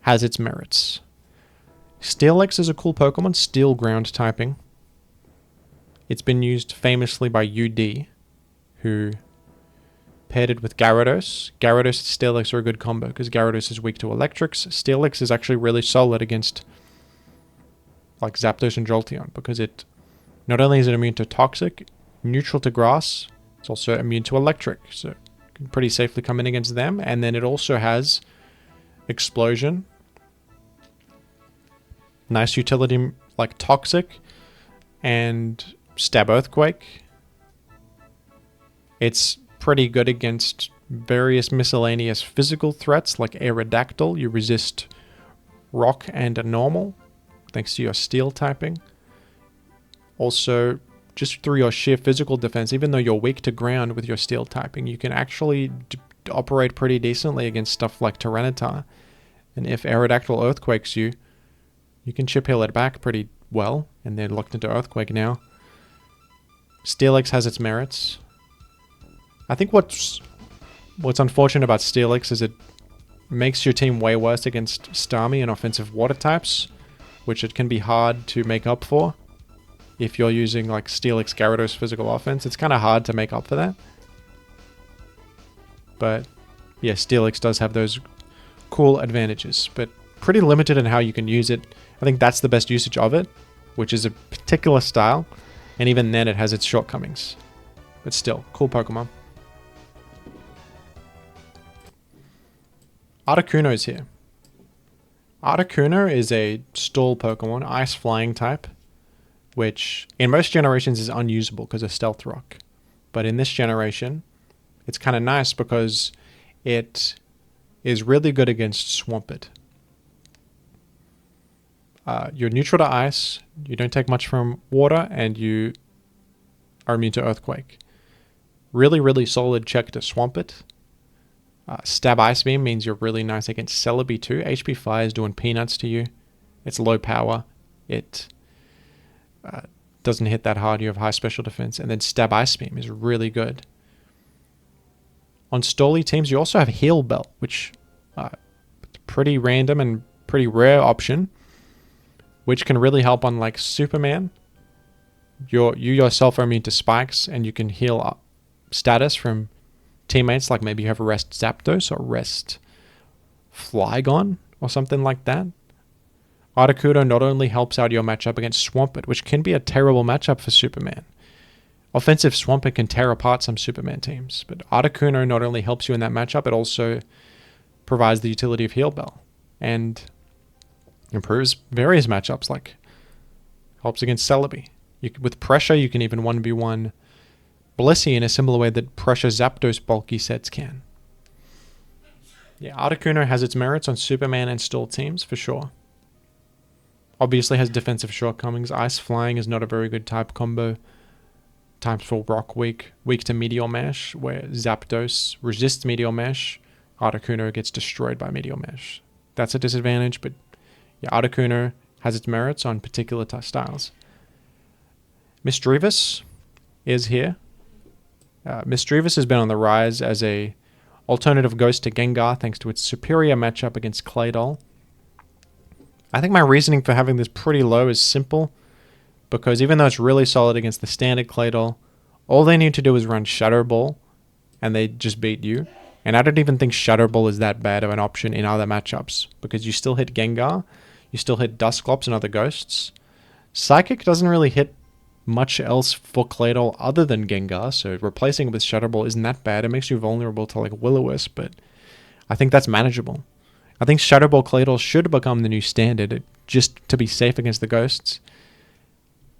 Has its merits. Steelix is a cool Pokemon, Steel Ground typing. It's been used famously by UD, who paired it with Gyarados. Gyarados and Steelix are a good combo because Gyarados is weak to electrics. Steelix is actually really solid against like Zapdos and Jolteon because it not only is it immune to Toxic, neutral to Grass, it's also immune to electric, so it can pretty safely come in against them. And then it also has Explosion. Nice utility like Toxic and Stab Earthquake. It's pretty good against various miscellaneous physical threats like Aerodactyl. You resist Rock and Normal thanks to your Steel typing. Also, just through your sheer physical defense, even though you're weak to ground with your Steel typing, you can actually operate pretty decently against stuff like Tyranitar. And if Aerodactyl Earthquakes you, you can chip heal it back pretty well, and they're locked into Earthquake now. Steelix has its merits. I think what's unfortunate about Steelix is it makes your team way worse against Starmie and offensive water types, which it can be hard to make up for. if you're using like Steelix Gyarados physical offense. It's kind of hard to make up for that. But yeah, Steelix does have those cool advantages, but pretty limited in how you can use it. I think that's the best usage of it, which is a particular style, and even then it has its shortcomings. But still, cool Pokemon. Articuno's here. Articuno is a stall Pokemon, Ice Flying type, which in most generations is unusable because of Stealth Rock. But in this generation, it's kind of nice because it is really good against Swampert. You're neutral to ice, you don't take much from water, and you are immune to Earthquake. Really, really solid check to Swampert. Stab Ice Beam means you're really nice against Celebi too. HP Fire is doing peanuts to you. It's low power. It doesn't hit that hard. You have high special defense. And then Stab Ice Beam is really good. On Stoli teams, you also have Heal Bell, which is a pretty random and pretty rare option, which can really help on like Superman. You yourself are immune to spikes, and you can heal up status from teammates, like maybe you have a Rest Zapdos or Rest Flygon or something like that. Articuno not only helps out your matchup against Swampert, which can be a terrible matchup for Superman. Offensive Swampert can tear apart some Superman teams, but Articuno not only helps you in that matchup, it also provides the utility of Heal Bell and improves various matchups, like helps against Celebi. With pressure, you can even 1v1 Blissey in a similar way that pressure Zapdos bulky sets can. Yeah, Articuno has its merits on Superman and Stall teams, for sure. Obviously has defensive shortcomings. Ice Flying is not a very good type combo. Times for Rock weak to Meteor Mash, where Zapdos resists Meteor Mash. Articuno gets destroyed by Meteor Mash. That's a disadvantage, but yeah, Articuno has its merits on particular styles. Misdreavus is here. Misdreavus has been on the rise as a alternative ghost to Gengar thanks to its superior matchup against Claydol. I think my reasoning for having this pretty low is simple, because even though it's really solid against the standard Claydol, all they need to do is run Shadow Ball, and they just beat you. And I don't even think Shadow Ball is that bad of an option in other matchups, because you still hit Gengar, you still hit Dusclops and other ghosts. Psychic doesn't really hit much else for Claydol other than Gengar, so replacing it with Shadow Ball isn't that bad. It makes you vulnerable to like Will-O-Wisp, but I think that's manageable. I think Shadow Ball Claydol should become the new standard, just to be safe against the ghosts.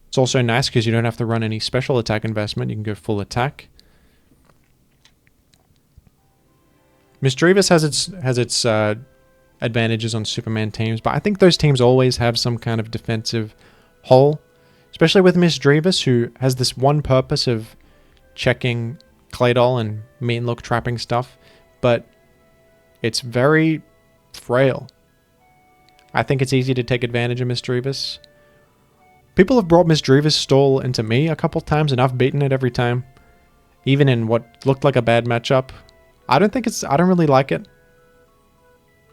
It's also nice because you don't have to run any special attack investment. You can go full attack. Misdreavus has its advantages on Superman teams, but I think those teams always have some kind of defensive hole. Especially with Misdreavus, who has this one purpose of checking Claydol and mean look trapping stuff, but it's very frail. I think it's easy to take advantage of Misdreavus. People have brought Misdreavus stall into me a couple times, and I've beaten it every time, even in what looked like a bad matchup. I don't really like it.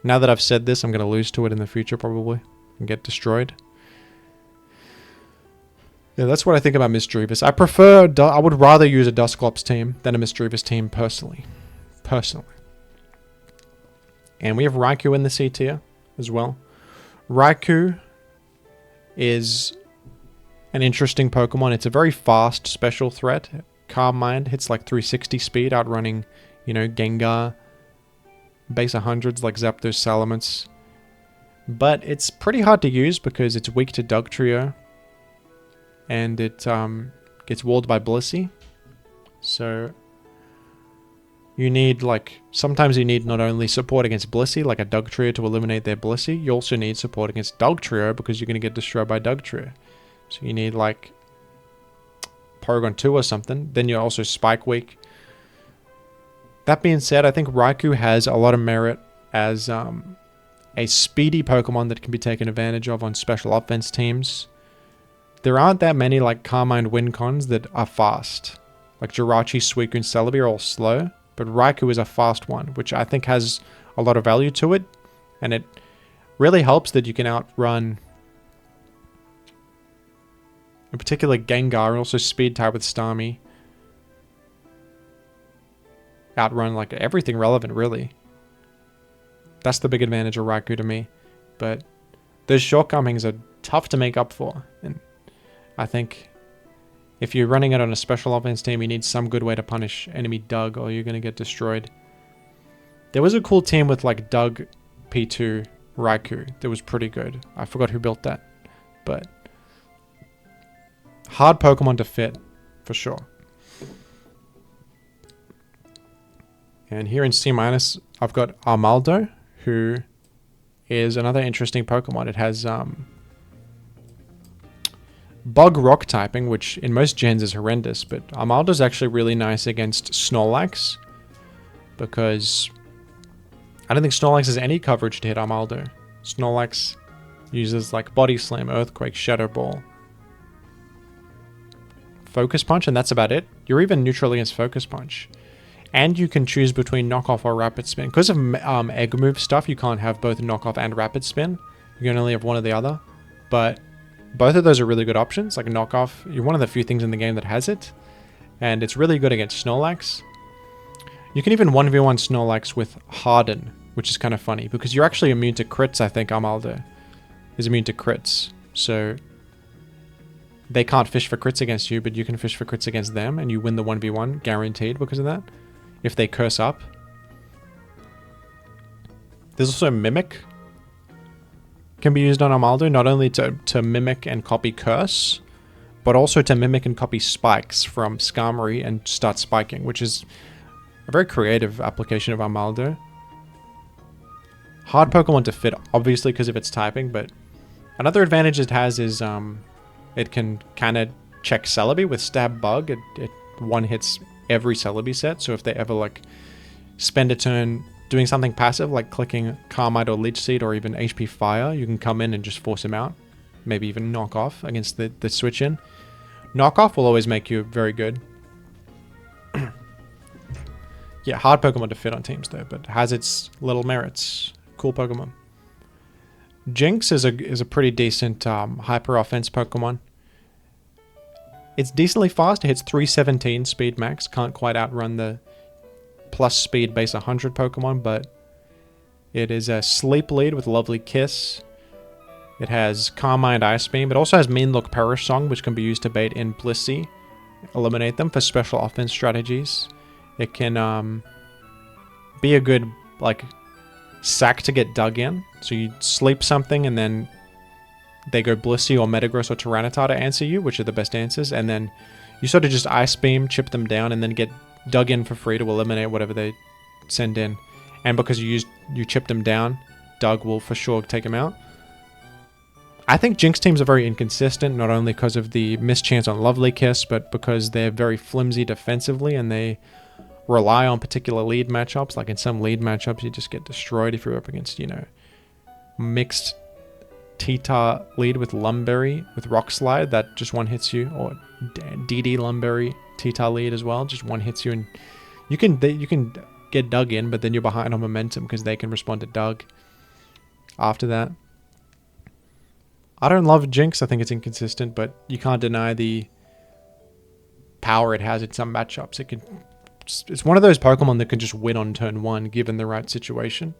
Now that I've said this, I'm going to lose to it in the future probably and get destroyed. Yeah, that's what I think about Misdreavus. I would rather use a Dusclops team than a Misdreavus team personally. And we have Raikou in the C tier as well. Raikou is an interesting Pokemon. It's a very fast special threat. Calm Mind hits like 360 speed, outrunning, Gengar. Base 100s like Zapdos, Salamence. But it's pretty hard to use because it's weak to Dugtrio. And it gets walled by Blissey. So sometimes you need not only support against Blissey, like a Dugtrio to eliminate their Blissey, you also need support against Dugtrio because you're going to get destroyed by Dugtrio. So you need like Porygon 2 or something. Then you're also Spike weak. That being said, I think Raikou has a lot of merit as a speedy Pokemon that can be taken advantage of on special offense teams. There aren't that many like Carmine Wincons that are fast. Like Jirachi, Suicune, Celebi are all slow, but Raikou is a fast one, which I think has a lot of value to it. And it really helps that you can outrun In particular, Gengar, and also Speed type with Starmie. Outrun like everything relevant, really. That's the big advantage of Raikou to me. But those shortcomings are tough to make up for. And I think if you're running it on a special offense team, you need some good way to punish enemy Doug, or you're going to get destroyed. There was a cool team with like Doug, P2, Raikou that was pretty good. I forgot who built that. But hard Pokemon to fit, for sure. And here in C-, I've got Armaldo, who is another interesting Pokemon. It has Bug Rock typing, which in most gens is horrendous, but Armaldo's actually really nice against Snorlax, because I don't think Snorlax has any coverage to hit Armaldo. Snorlax uses like Body Slam, Earthquake, Shadow Ball, Focus Punch, and that's about it. You're even neutral against Focus Punch. And you can choose between Knockoff or Rapid Spin. Because of Egg Move stuff, you can't have both Knockoff and Rapid Spin. You can only have one or the other. But both of those are really good options. Like Knockoff, you're one of the few things in the game that has it. And it's really good against Snorlax. You can even 1v1 Snorlax with Harden, which is kind of funny. Because you're actually immune to crits, I think Armaldo is immune to crits. So they can't fish for crits against you, but you can fish for crits against them. And you win the 1v1, guaranteed because of that. If they curse up. There's also Mimic. Can be used on Armaldo, not only to mimic and copy Curse, but also to mimic and copy Spikes from Skarmory and start spiking, which is a very creative application of Armaldo. Hard Pokemon to fit, obviously, because of its typing, but another advantage it has is it can kind of check Celebi with Stab Bug. It one-hits every Celebi set, so if they ever like spend a turn doing something passive like clicking Carmite or Leech Seed or even HP Fire, you can come in and just force him out. Maybe even knock off against the switch in. Knockoff will always make you very good. Yeah, hard Pokemon to fit on teams though, but has its little merits. Cool Pokemon. Jinx is a pretty decent hyper offense Pokemon. It's decently fast. It hits 317 speed max. Can't quite outrun the plus speed base 100 Pokemon, but it is a sleep lead with Lovely Kiss. It has Calm Mind Ice Beam. It also has Mean Look Perish Song, which can be used to bait in Blissey. Eliminate them for special offense strategies. It can be a good like sack to get dug in. So you sleep something and then they go Blissey or Metagross or Tyranitar to answer you, which are the best answers, and then you sort of just Ice Beam, chip them down, and then get dug in for free to eliminate whatever they send in. And because you chipped them down, Doug will for sure take them out. I think Jinx teams are very inconsistent, not only because of the mischance on Lovely Kiss, but because they're very flimsy defensively and they rely on particular lead matchups. Like in some lead matchups, you just get destroyed if you're up against, you know, mixed T-Tar lead with Lumberry with Rock Slide that just one hits you, or DD Lumberry T-Tar lead as well, just one hits you, and you can get dug in, but then you're behind on momentum because they can respond to Doug after that. I don't love Jinx. I think it's inconsistent, but you can't deny the power it has in some matchups. It's one of those Pokemon that can just win on turn one given the right situation.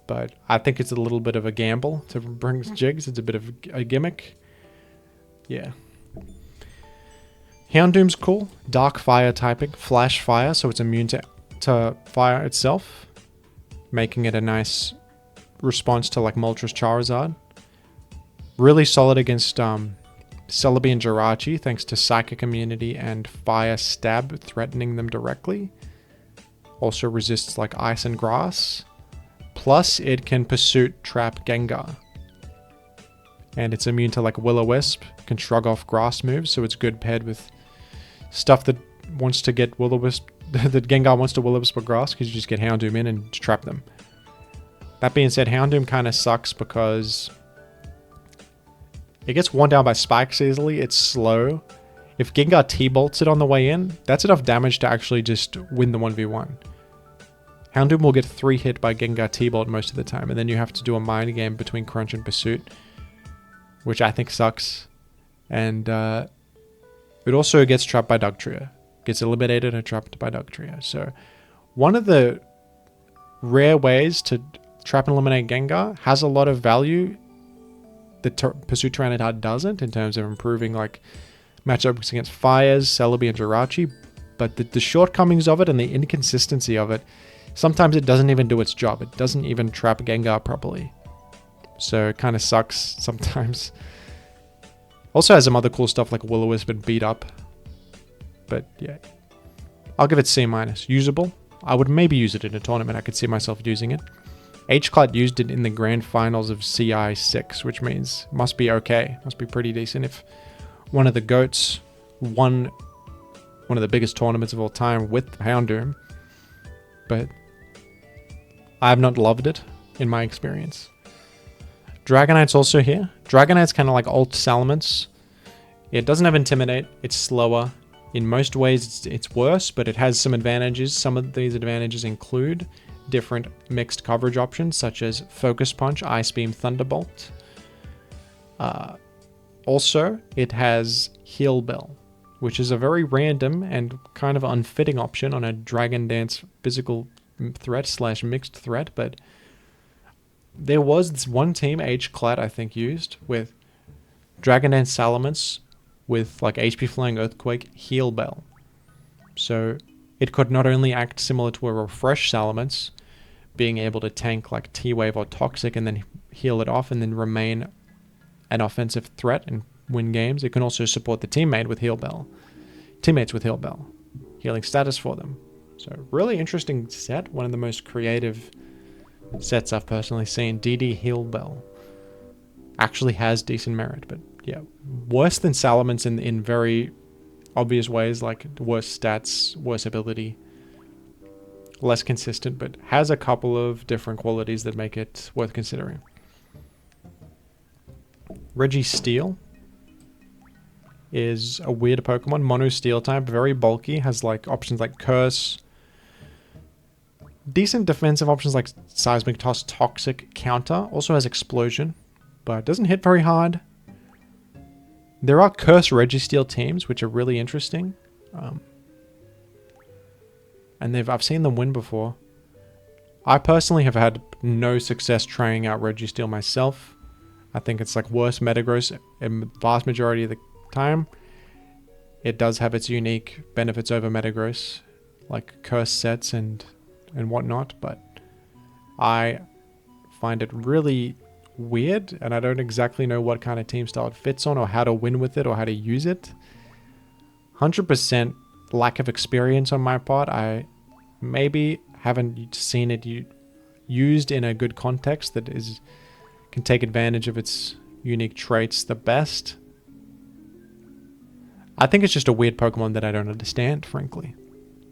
But I think it's a little bit of a gamble to bring Jigs. It's a bit of a gimmick. Yeah. Houndoom's cool. Dark Fire typing. Flash Fire, so it's immune to fire itself. Making it a nice response to like Moltres Charizard. Really solid against Celebi and Jirachi, thanks to Psychic Immunity and Fire Stab, threatening them directly. Also resists like Ice and Grass. Plus, it can Pursuit Trap Gengar. And it's immune to like Will-O-Wisp, can shrug off grass moves, so it's good paired with stuff that wants to get Will-O-Wisp, that Gengar wants to Will-O-Wisp or grass, because you just get Houndoom in and trap them. That being said, Houndoom kind of sucks because it gets worn down by spikes easily, it's slow. If Gengar T-bolts it on the way in, that's enough damage to actually just win the 1v1. Houndoom will get 3 hit by Gengar T-Bolt most of the time, and then you have to do a mind game between Crunch and Pursuit, which I think sucks. And It also gets trapped by Dugtrio. Gets eliminated and trapped by Dugtrio. So one of the rare ways to trap and eliminate Gengar has a lot of value that Pursuit Tyranitar doesn't in terms of improving like matchups against Fires, Celebi, and Jirachi. But the shortcomings of it and the inconsistency of it, sometimes it doesn't even do its job. It doesn't even trap Gengar properly. So it kind of sucks sometimes. Also has some other cool stuff like Will-O-Wisp and Beat Up. But yeah, I'll give it C-. Usable. I would maybe use it in a tournament. I could see myself using it. H-Cloud used it in the grand finals of CI6, which means must be okay. Must be pretty decent if one of the GOATs won one of the biggest tournaments of all time with Houndoom. But I have not loved it in my experience. Dragonite's also here. Dragonite's kind of like alt Salamence. It doesn't have Intimidate. It's slower. In most ways, it's worse, but it has some advantages. Some of these advantages include different mixed coverage options, such as Focus Punch, Ice Beam, Thunderbolt. Also, it has Heal Bell, which is a very random and kind of unfitting option on a Dragon Dance physical threat / mixed threat, but there was this one team, H-Clad, I think, used with Dragon Dance Salamence with like HP Flying Earthquake, Heal Bell. So it could not only act similar to a Refresh Salamence, being able to tank like T-Wave or Toxic and then heal it off and then remain an offensive threat and win games. It can also support the teammates with Heal Bell, healing status for them. So really interesting set, one of the most creative sets I've personally seen. DD Heal Bell actually has decent merit, but yeah, worse than Salamence in very obvious ways, like worse stats, worse ability, less consistent, but has a couple of different qualities that make it worth considering. Registeel is a weird Pokemon, mono steel type, very bulky, has like options like Curse, decent defensive options like Seismic Toss, Toxic, Counter, also has Explosion, but doesn't hit very hard. There are Curse Registeel teams, which are really interesting. And I've seen them win before. I personally have had no success trying out Registeel myself. I think it's like worse Metagross in the vast majority of the time. It does have its unique benefits over Metagross, like Curse sets and whatnot, but I find it really weird, and I don't exactly know what kind of team style it fits on or how to win with it or how to use it. 100% lack of experience on my part. I maybe haven't seen it used in a good context that can take advantage of its unique traits the best. I think it's just a weird Pokemon that I don't understand, frankly.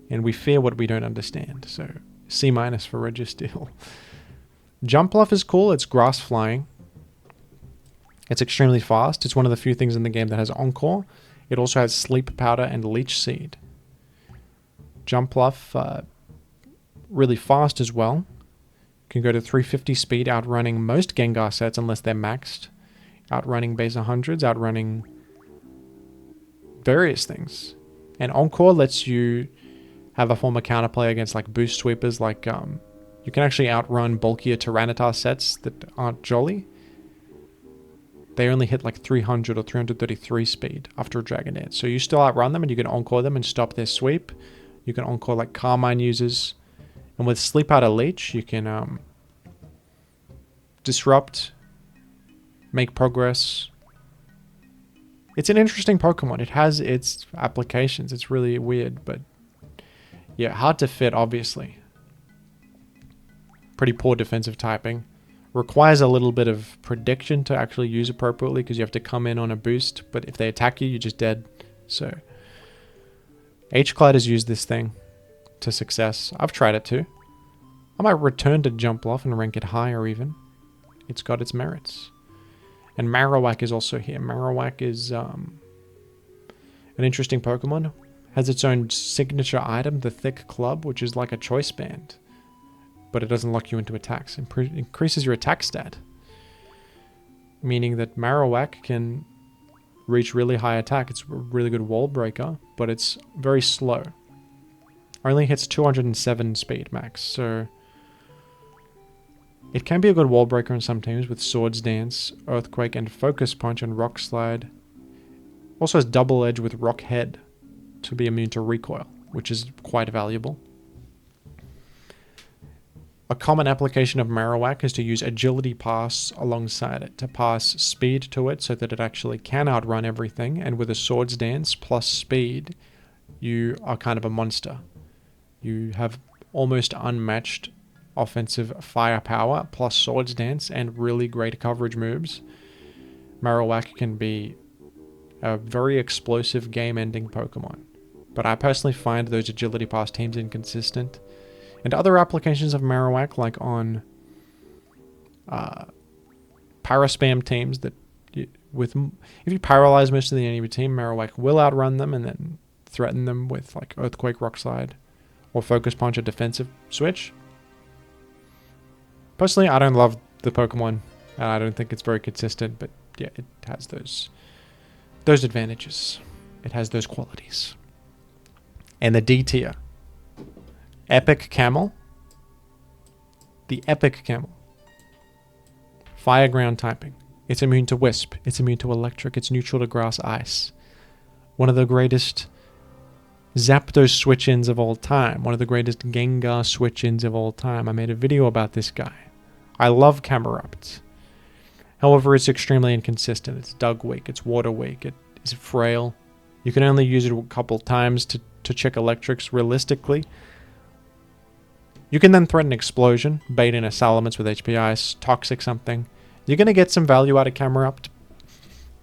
And we fear what we don't understand. So C- for Registeel. Jumpluff is cool. It's grass flying. It's extremely fast. It's one of the few things in the game that has Encore. It also has Sleep Powder and Leech Seed. Jumpluff, really fast as well. Can go to 350 speed, outrunning most Gengar sets unless they're maxed. Outrunning base 100s, outrunning various things. And Encore lets you have a form of counterplay against like boost sweepers, like you can actually outrun bulkier Tyranitar sets that aren't jolly. They only hit like 300 or 333 speed after a Dragon Dance. So you still outrun them and you can Encore them and stop their sweep. You can Encore like Carmine users. And with Sleep Out of Leech, you can disrupt, make progress. It's an interesting Pokemon. It has its applications. It's really weird, but yeah, hard to fit, obviously. Pretty poor defensive typing. Requires a little bit of prediction to actually use appropriately because you have to come in on a boost, but if they attack you, you're just dead. So H-Clad has used this thing to success. I've tried it too. I might return to Jumpluff and rank it higher even. It's got its merits. And Marowak is also here. Marowak is an interesting Pokemon. Has its own signature item, the Thick Club, which is like a choice band. But it doesn't lock you into attacks. It increases your attack stat. Meaning that Marowak can reach really high attack. It's a really good wall breaker, but it's very slow. Only hits 207 speed max, so it can be a good wall breaker in some teams with Swords Dance, Earthquake, and Focus Punch and Rock Slide. Also has Double Edge with Rock Head to be immune to recoil, which is quite valuable. A common application of Marowak is to use Agility Pass alongside it, to pass speed to it so that it actually can outrun everything, and with a Swords Dance plus speed, you are kind of a monster. You have almost unmatched offensive firepower plus Swords Dance and really great coverage moves. Marowak can be a very explosive game-ending Pokemon, but I personally find those Agility Pass teams inconsistent. And other applications of Marowak, like on Paraspam teams, that if you paralyze most of the enemy team, Marowak will outrun them and then threaten them with like Earthquake, Rock Slide, or Focus Punch, or defensive switch. Personally, I don't love the Pokemon, and I don't think it's very consistent, but yeah, it has those advantages. It has those qualities. And the D tier. Epic Camel. The Epic Camel. Fire ground typing. It's immune to Wisp. It's immune to Electric. It's neutral to Grass Ice. One of the greatest Zapdos switch-ins of all time. One of the greatest Gengar switch-ins of all time. I made a video about this guy. I love Camerupt. However, it's extremely inconsistent. It's Dug weak. It's Water weak. It is frail. You can only use it a couple times to check Electrics realistically. You can then threaten Explosion, bait in a Salamence with HP Ice, Toxic something. You're going to get some value out of Camerupt,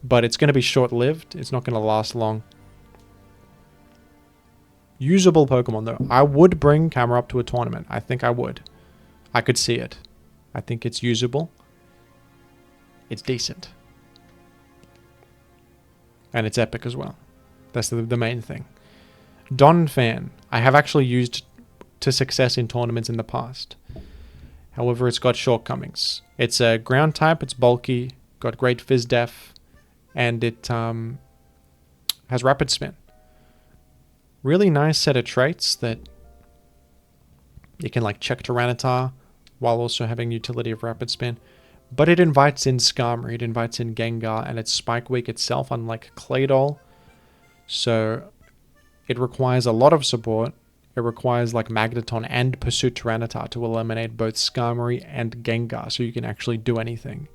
but it's going to be short-lived. It's not going to last long. Usable Pokemon, though. I would bring Camerupt to a tournament. I think I would. I could see it. I think it's usable. It's decent. And it's epic as well. That's the main thing. Donphan. I have actually used to success in tournaments in the past. However, it's got shortcomings. It's a ground type, it's bulky, got great Fizz Def, and it has Rapid Spin. Really nice set of traits that you can like check Tyranitar while also having utility of Rapid Spin. But it invites in Skarmory, it invites in Gengar, and it's Spike Weak itself, unlike Claydol. So it requires a lot of support. It requires like Magneton and Pursuit Tyranitar to eliminate both Skarmory and Gengar, so you can actually do anything.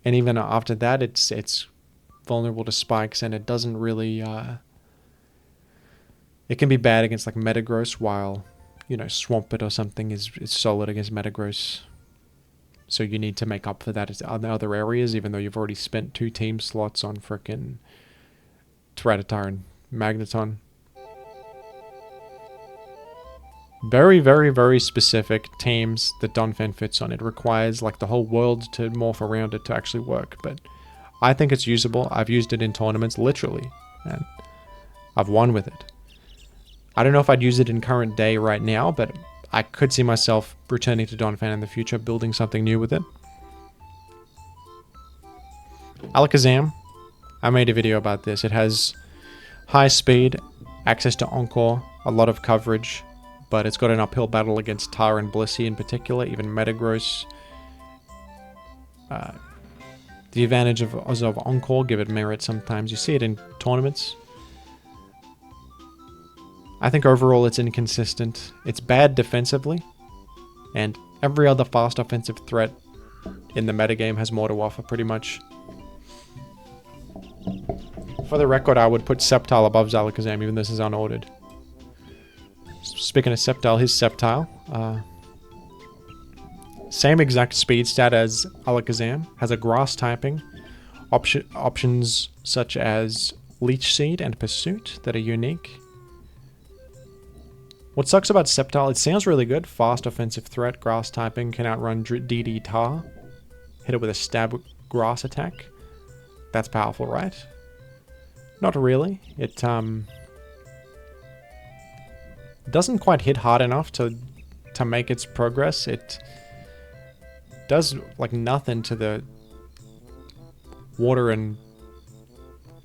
And even after that, it's vulnerable to spikes, and it doesn't really... it can be bad against like Metagross, while, you know, Swampert or something is solid against Metagross. So you need to make up for that in other areas, even though you've already spent 2 team slots on frickin' Tyranitar and Magneton. Very, very, very specific teams that Donphan fits on. It requires like the whole world to morph around it to actually work, but I think it's usable. I've used it in tournaments, literally, and I've won with it. I don't know if I'd use it in current day right now, but I could see myself returning to Donphan in the future, building something new with it. Alakazam. I made a video about this. It has high speed, access to Encore, a lot of coverage, but it's got an uphill battle against Tar and Blissey in particular, even Metagross. The advantage of Encore, give it merit sometimes. You see it in tournaments. I think overall it's inconsistent. It's bad defensively, and every other fast offensive threat in the metagame has more to offer, pretty much. For the record, I would put Sceptile above Alakazam, even though this is unordered. Speaking of Sceptile, here's Sceptile. Same exact speed stat as Alakazam. Has a grass typing. Options such as Leech Seed and Pursuit that are unique. What sucks about Sceptile, it sounds really good. Fast offensive threat, grass typing, can outrun DD Tar. Hit it with a stab grass attack. That's powerful, right? Not really. It doesn't quite hit hard enough to make its progress. It does like nothing to the water and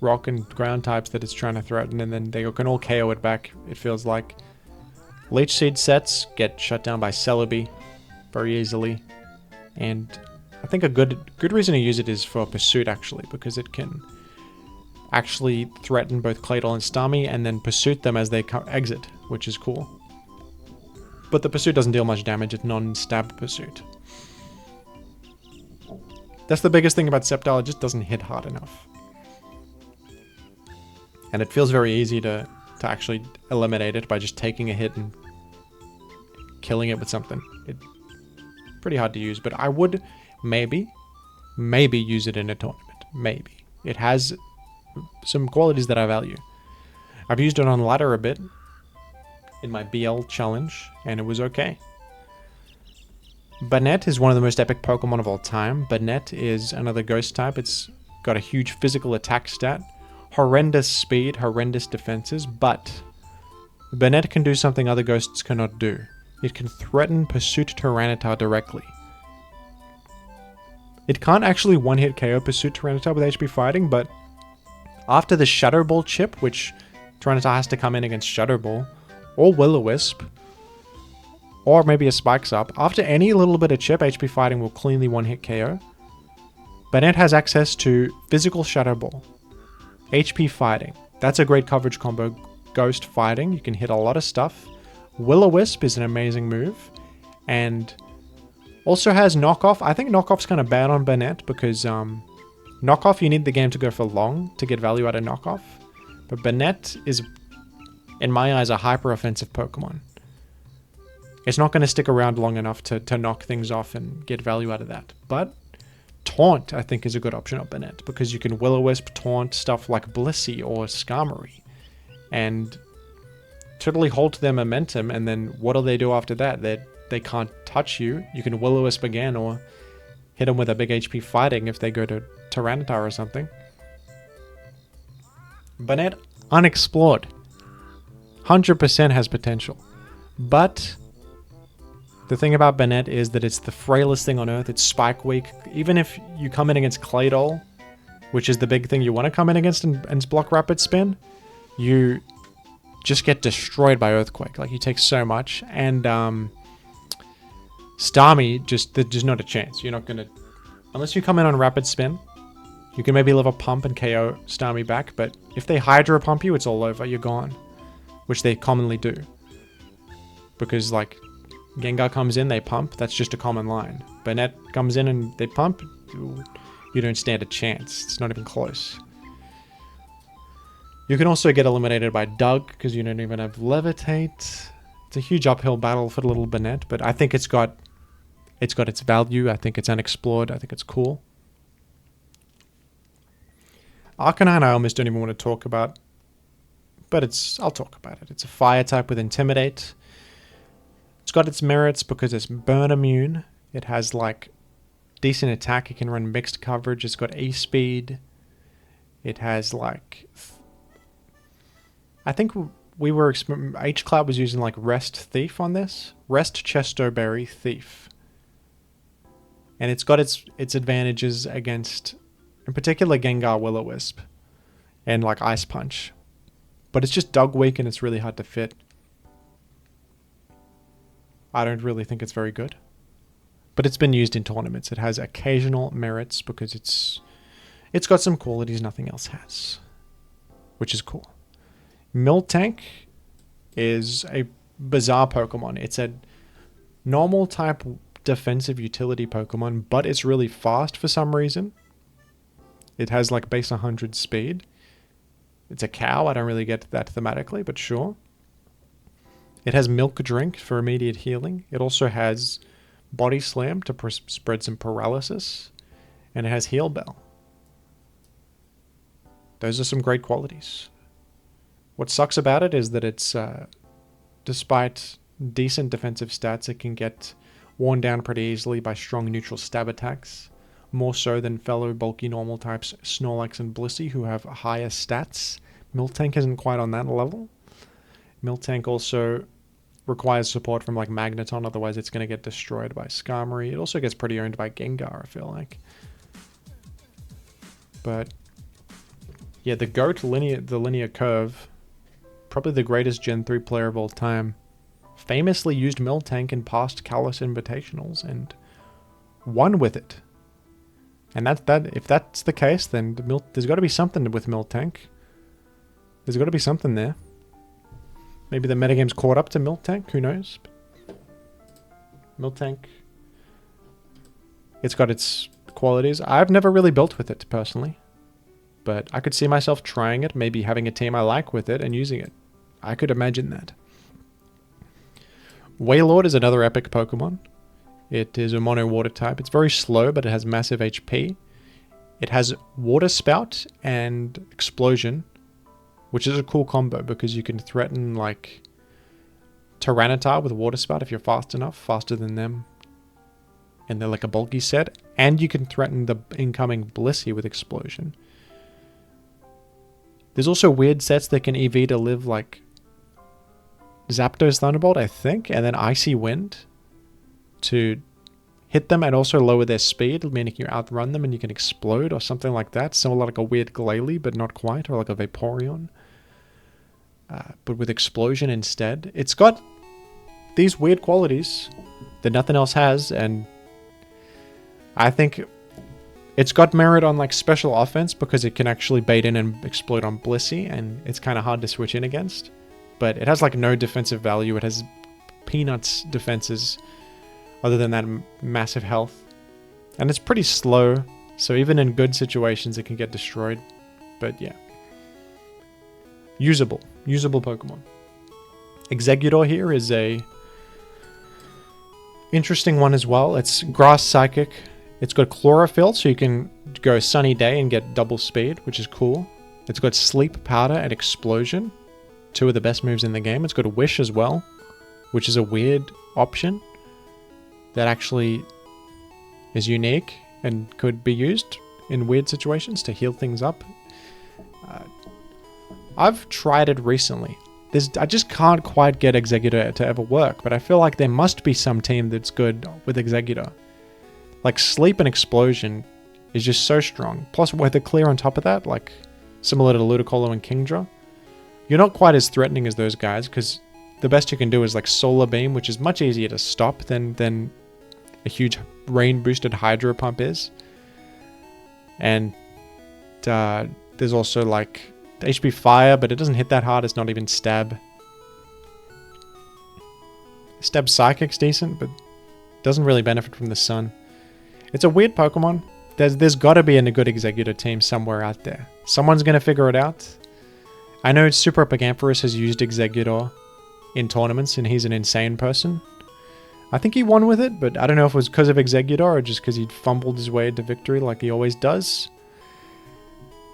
rock and ground types that it's trying to threaten, and then they can all KO it back, it feels like. Leech Seed sets get shut down by Celebi very easily, and I think a good reason to use it is for Pursuit, actually, because it can actually threaten both Claydol and Starmie and then Pursuit them as they exit, which is cool. But the Pursuit doesn't deal much damage, it's non-stab Pursuit. That's the biggest thing about Sceptile, it just doesn't hit hard enough. And it feels very easy to actually eliminate it by just taking a hit and killing it with something. It's pretty hard to use, but I would maybe use it in a tournament. Maybe. It has some qualities that I value. I've used it on ladder a bit in my BL challenge, and it was okay. Banette is one of the most epic Pokemon of all time. Banette is another ghost type. It's got a huge physical attack stat, horrendous speed, horrendous defenses, but Banette can do something other ghosts cannot do. It can threaten Pursuit Tyranitar directly. It can't actually one-hit KO Pursuit Tyranitar with HP Fighting, but after the Shadow Ball chip, which Tyranitar has to come in against Shadow Ball, or Will-O-Wisp, or maybe a Spikes Up, after any little bit of chip, HP Fighting will cleanly one-hit KO. Banette has access to Physical Shadow Ball, HP Fighting. That's a great coverage combo. Ghost Fighting, you can hit a lot of stuff. Will-O-Wisp is an amazing move, and also has Knockoff. I think Knockoff's kind of bad on Banette because Knockoff, you need the game to go for long to get value out of Knockoff. But Banette is, in my eyes, a hyper-offensive Pokemon. It's not going to stick around long enough to knock things off and get value out of that. But Taunt, I think, is a good option on Banette because you can Will-O-Wisp, Taunt stuff like Blissey or Skarmory and totally halt their momentum, and then what do they do after that? They can't touch you. You can Will-O-Wisp again or hit them with a big HP Fighting if they go to Tyranitar or something. Banette, unexplored. 100% has potential. But the thing about Banette is that it's the frailest thing on Earth. It's Spike Weak. Even if you come in against Claydol, which is the big thing you want to come in against and block Rapid Spin, you just get destroyed by Earthquake. Like, you take so much. And Starmie, there's not a chance. You're not going to... Unless you come in on Rapid Spin, you can maybe live a pump and KO Starmie back, but if they Hydro Pump you, it's all over. You're gone. Which they commonly do. Because, like, Gengar comes in, they pump. That's just a common line. Banette comes in and they pump. You don't stand a chance. It's not even close. You can also get eliminated by Doug because you don't even have Levitate. It's a huge uphill battle for the little Banette, but I think it's got its value. I think it's unexplored. I think it's cool. Arcanine I almost don't even want to talk about, but I'll talk about it. It's a fire type with Intimidate. It's got its merits because it's burn immune. It has like decent attack. It can run mixed coverage. It's got E-Speed. It has like... I think H-Cloud was using like Rest Thief on this. Rest Chesto Berry Thief. And it's got its advantages against, in particular, Gengar Will-O-Wisp. And like Ice Punch. But it's just Dug Weak and it's really hard to fit. I don't really think it's very good. But it's been used in tournaments. It has occasional merits because it's got some qualities nothing else has. Which is cool. Miltank is a bizarre Pokemon. It's a normal type defensive utility Pokemon, but it's really fast for some reason. It has like base 100 speed. It's a cow. I don't really get that thematically, but sure. It has Milk Drink for immediate healing. It also has Body Slam to spread some paralysis. And it has Heal Bell. Those are some great qualities. What sucks about it is that it's, despite decent defensive stats, it can get worn down pretty easily by strong neutral stab attacks. More so than fellow bulky normal types Snorlax and Blissey, who have higher stats. Miltank isn't quite on that level. Miltank also requires support from like Magneton, otherwise it's going to get destroyed by Skarmory. It also gets pretty owned by Gengar, I feel like. But yeah, the GOAT the linear curve, probably the greatest Gen 3 player of all time, famously used Miltank in past Kalos Invitationals and won with it. And if that's the case, then there's got to be something with Miltank. There's got to be something there. Maybe the metagame's caught up to Miltank, who knows? Miltank, it's got its qualities. I've never really built with it personally, but I could see myself trying it, maybe having a team I like with it and using it. I could imagine that. Wailord is another epic Pokemon. It is a mono water type. It's very slow, but it has massive HP. It has Water Spout and Explosion, which is a cool combo because you can threaten like Tyranitar with Water Spout if you're fast enough, faster than them. And they're like a bulky set. And you can threaten the incoming Blissey with Explosion. There's also weird sets that can EV to live like Zapdos Thunderbolt, I think, and then Icy Wind to hit them and also lower their speed, meaning you outrun them and you can explode or something like that. Similar like a weird Glalie, but not quite, or like a Vaporeon. But with Explosion instead. It's got these weird qualities that nothing else has, and I think it's got merit on like special offense because it can actually bait in and explode on Blissey, and it's kind of hard to switch in against. But it has like no defensive value. It has peanuts defenses other than that massive health. And it's pretty slow, so even in good situations it can get destroyed. But yeah. Usable Pokemon. Exeggutor here is a interesting one as well. It's Grass Psychic. It's got Chlorophyll, so you can go Sunny Day and get double speed, which is cool. It's got Sleep Powder and Explosion, two of the best moves in the game. It's got Wish as well, which is a weird option that actually is unique and could be used in weird situations to heal things up. I've tried it recently. I just can't quite get Exeggutor to ever work, but I feel like there must be some team that's good with Exeggutor. Like Sleep and Explosion is just so strong. Plus Weather Clear on top of that, like similar to Ludicolo and Kingdra. You're not quite as threatening as those guys because the best you can do is like Solar Beam, which is much easier to stop than a huge rain boosted Hydro Pump is. And there's also like HP Fire, but it doesn't hit that hard. It's not even Stab. Stab Psychic's decent, but doesn't really benefit from the sun. It's a weird Pokemon. There's got to be a good Exeggutor team somewhere out there. Someone's going to figure it out. I know Super Epigamphorus has used Exeggutor in tournaments, and he's an insane person. I think he won with it, but I don't know if it was because of Exeggutor or just because he'd fumbled his way to victory like he always does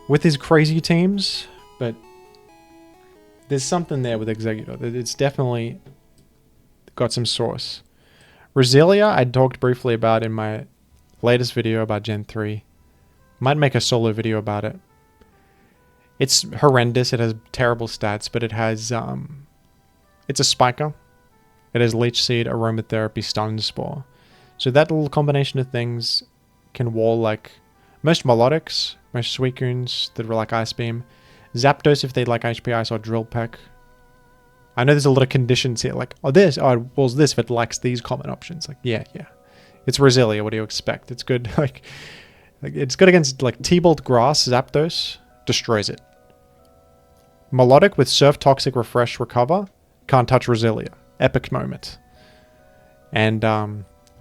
with his crazy teams. But there's something there with Exeggutor. It's definitely got some source. Roselia, I talked briefly about in my latest video about Gen 3. Might make a solo video about it. It's horrendous. It has terrible stats, but it has it's a spiker. It has Leech Seed, Aromatherapy, Stun Spore. So that little combination of things can wall like most Milotics, most Suicunes that were like Ice Beam, Zapdos if they'd like HP Ice, or Drill Peck. I know there's a lot of conditions here, like this if it likes these common options. Like yeah. It's Roselia, what do you expect? It's good like it's good against like T-Bolt Grass, Zapdos destroys it. Milotic with Surf, Toxic, Refresh, Recover, can't touch Roselia. Epic moment. And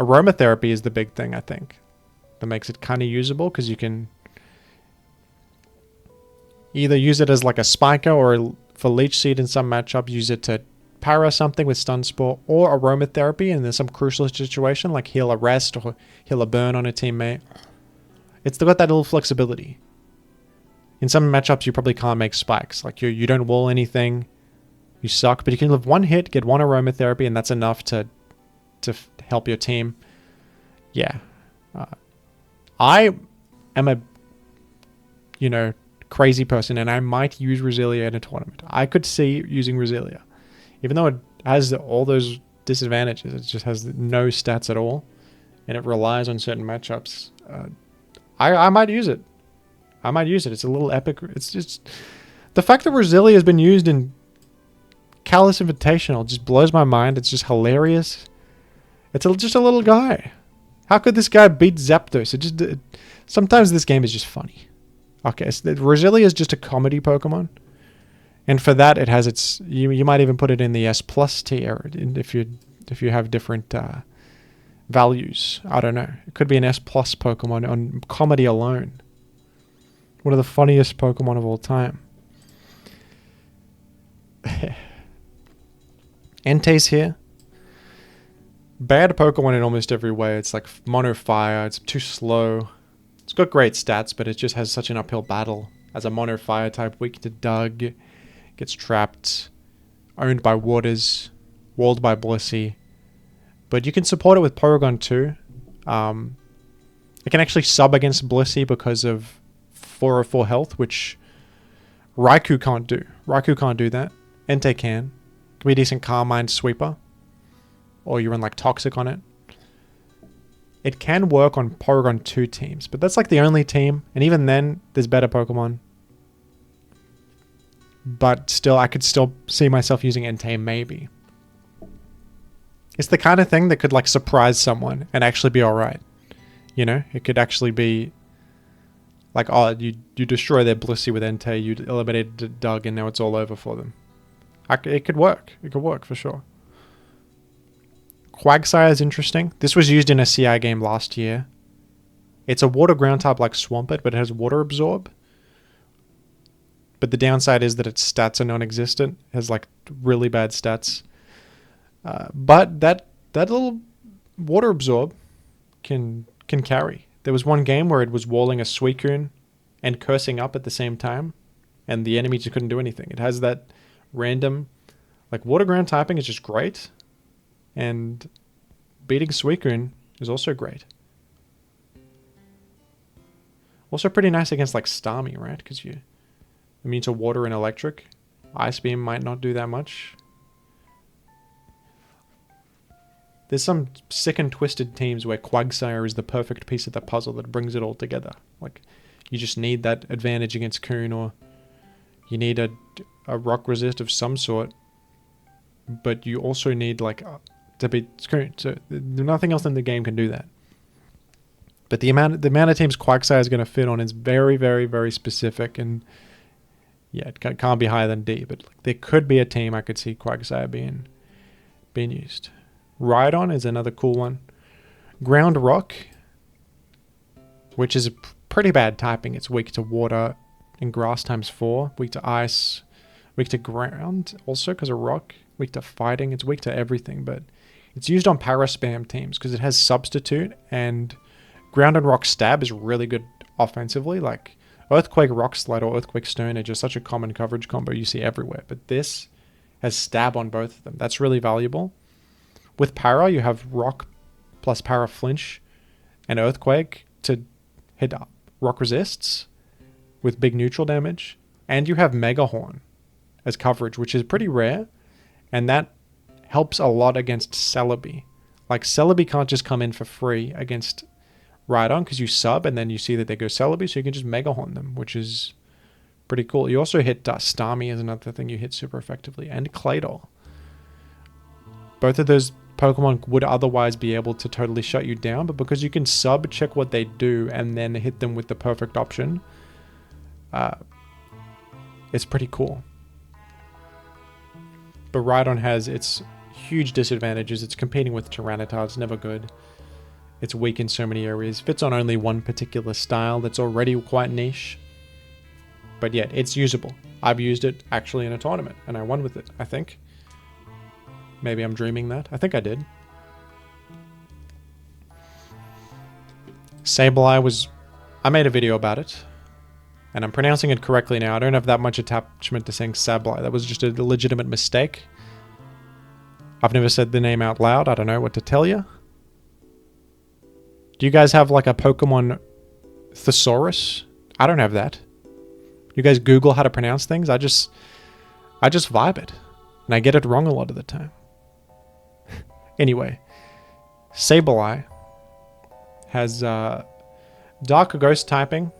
Aromatherapy is the big thing, I think, that makes it kind of usable, because you can either use it as like a spiker or for Leech Seed in some matchups, use it to para something with Stun Spore, or Aromatherapy and there's some crucial situation like heal a rest or heal a burn on a teammate. It's got that little flexibility. In some matchups you probably can't make spikes, like you don't wall anything, you suck, but you can live one hit, get one Aromatherapy, and that's enough to help your team. Yeah. I am a crazy person, and I might use Roselia in a tournament. I could see using Roselia. Even though it has all those disadvantages, it just has no stats at all, and it relies on certain matchups. I might use it. I might use it. It's a little epic. It's just... The fact that Roselia has been used in Kalos Invitational just blows my mind. It's just hilarious. It's just a little guy. How could this guy beat Zapdos? Sometimes this game is just funny. Okay, so Roselia is just a comedy Pokemon. And for that, it has its... You might even put it in the S+ tier if you have different values. I don't know. It could be an S+ Pokemon on comedy alone. One of the funniest Pokemon of all time. Entei's here. Bad Pokemon in almost every way. It's like Mono Fire. It's too slow. It's got great stats, but it just has such an uphill battle. As a Mono Fire type, weak to Dug. Gets trapped. Owned by Waters. Walled by Blissey. But you can support it with Porygon too. It can actually sub against Blissey because of 404 health, which Raikou can't do. Raikou can't do that. Entei can. Can be a decent Carmine sweeper. Or you run like Toxic on it. It can work on Porygon 2 teams, but that's like the only team. And even then, there's better Pokemon. But still, I could still see myself using Entei maybe. It's the kind of thing that could like surprise someone and actually be alright. You know? It could actually be like, oh, you destroy their Blissey with Entei, you eliminated Dug, and now it's all over for them. It could work. It could work for sure. Quagsire is interesting. This was used in a CI game last year. It's a water ground type like Swampert, but it has water absorb. But the downside is that its stats are non-existent. It has like really bad stats. But that little water absorb can carry. There was one game where it was walling a Suicune and cursing up at the same time, and the enemy just couldn't do anything. It has that random, like water ground typing is just great, and beating Suicune is also great. Also pretty nice against like Starmie, right? Because you're immune to water and electric. Ice Beam might not do that much. There's some sick and twisted teams where Quagsire is the perfect piece of the puzzle that brings it all together. Like, you just need that advantage against Coon, or you need a rock resist of some sort, but you also need like to beat Coon. So nothing else in the game can do that. But the amount of teams Quagsire is going to fit on is very, very, very specific, and yeah, it can't be higher than D. But like, there could be a team I could see Quagsire being used. Rhydon is another cool one. Ground Rock, which is a pretty bad typing. It's weak to water and grass times 4. Weak to ice. Weak to ground also because of rock. Weak to fighting. It's weak to everything, but it's used on Paraspam teams because it has Substitute, and Ground and Rock Stab is really good offensively. Like Earthquake Rock Slide or Earthquake Stone are just such a common coverage combo you see everywhere. But this has Stab on both of them. That's really valuable. With Para, you have Rock plus Para Flinch and Earthquake to hit Rock Resists with big neutral damage. And you have Mega Horn as coverage, which is pretty rare. And that helps a lot against Celebi. Like, Celebi can't just come in for free against Rhydon because you sub and then you see that they go Celebi, so you can just Mega Horn them, which is pretty cool. You also hit Starmie is another thing you hit super effectively, and Claydol. Both of those Pokemon would otherwise be able to totally shut you down, but because you can sub check what they do and then hit them with the perfect option, it's pretty cool. But Rhydon has its huge disadvantages. It's competing with Tyranitar. It's never good. It's weak in so many areas. Fits on only one particular style that's already quite niche. But yet, it's usable. I've used it actually in a tournament, and I won with it, I think. Maybe I'm dreaming that. I think I did. Sableye was... I made a video about it. And I'm pronouncing it correctly now. I don't have that much attachment to saying Sableye. That was just a legitimate mistake. I've never said the name out loud. I don't know what to tell you. Do you guys have like a Pokemon Thesaurus? I don't have that. You guys Google how to pronounce things? I just vibe it. And I get it wrong a lot of the time. Anyway, Sableye has Dark Ghost typing.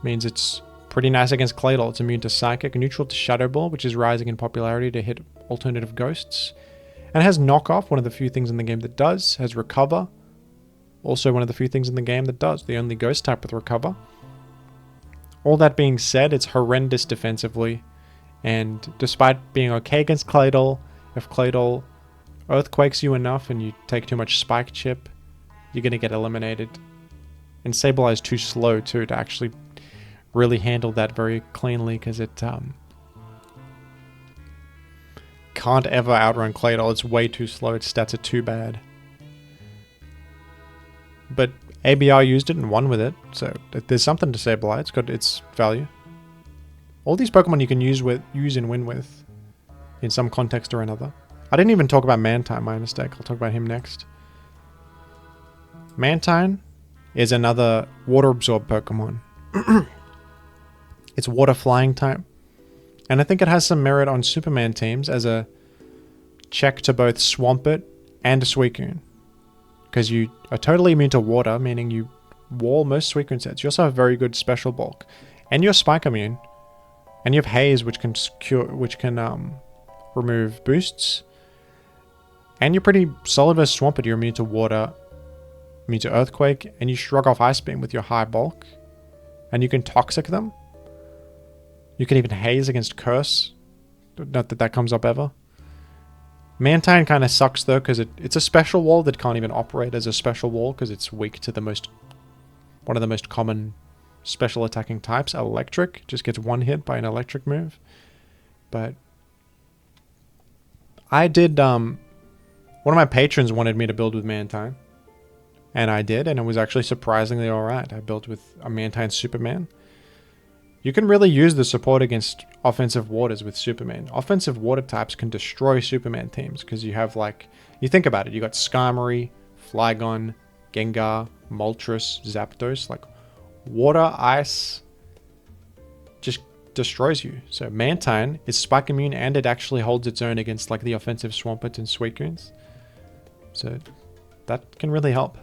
Means it's pretty nice against Claydol. It's immune to Psychic, neutral to Shadow Ball, which is rising in popularity to hit alternative ghosts. And it has Knockoff, one of the few things in the game that does. Has Recover, also one of the few things in the game that does. The only ghost type with Recover. All that being said, it's horrendous defensively. And despite being okay against Claydol, if Claydol Earthquakes you enough and you take too much Spike Chip, you're going to get eliminated. And Sableye is too slow too to actually really handle that very cleanly, because it can't ever outrun Claydol. It's way too slow. Its stats are too bad. But ABR used it and won with it, so there's something to Sableye. It's got its value. All these Pokemon you can use and win with in some context or another. I didn't even talk about Mantine, my mistake. I'll talk about him next. Mantine is another Water Absorb Pokemon. It's Water Flying type. And I think it has some merit on Superman teams as a check to both Swampert and Suicune. Because you are totally immune to water, meaning you wall most Suicune sets. You also have very good special bulk. And you're Spike immune. And you have Haze, which can remove boosts. And you're pretty solid versus Swampert. You're immune to water, immune to Earthquake, and you shrug off Ice Beam with your high bulk. And you can Toxic them. You can even Haze against Curse. Not that that comes up ever. Mantine kind of sucks though, because it's a special wall that can't even operate as a special wall, because it's weak to one of the most common special attacking types. Electric. Just gets one hit by an electric move. But I did, one of my patrons wanted me to build with Mantine. And I did, and it was actually surprisingly alright. I built with a Mantine Superman. You can really use the support against offensive waters with Superman. Offensive water types can destroy Superman teams, because you have, like, you think about it, you got Skarmory, Flygon, Gengar, Moltres, Zapdos. Like, water, ice just destroys you. So Mantine is Spike immune, and it actually holds its own against, like, the offensive Swampert and Suicunes. So that can really help.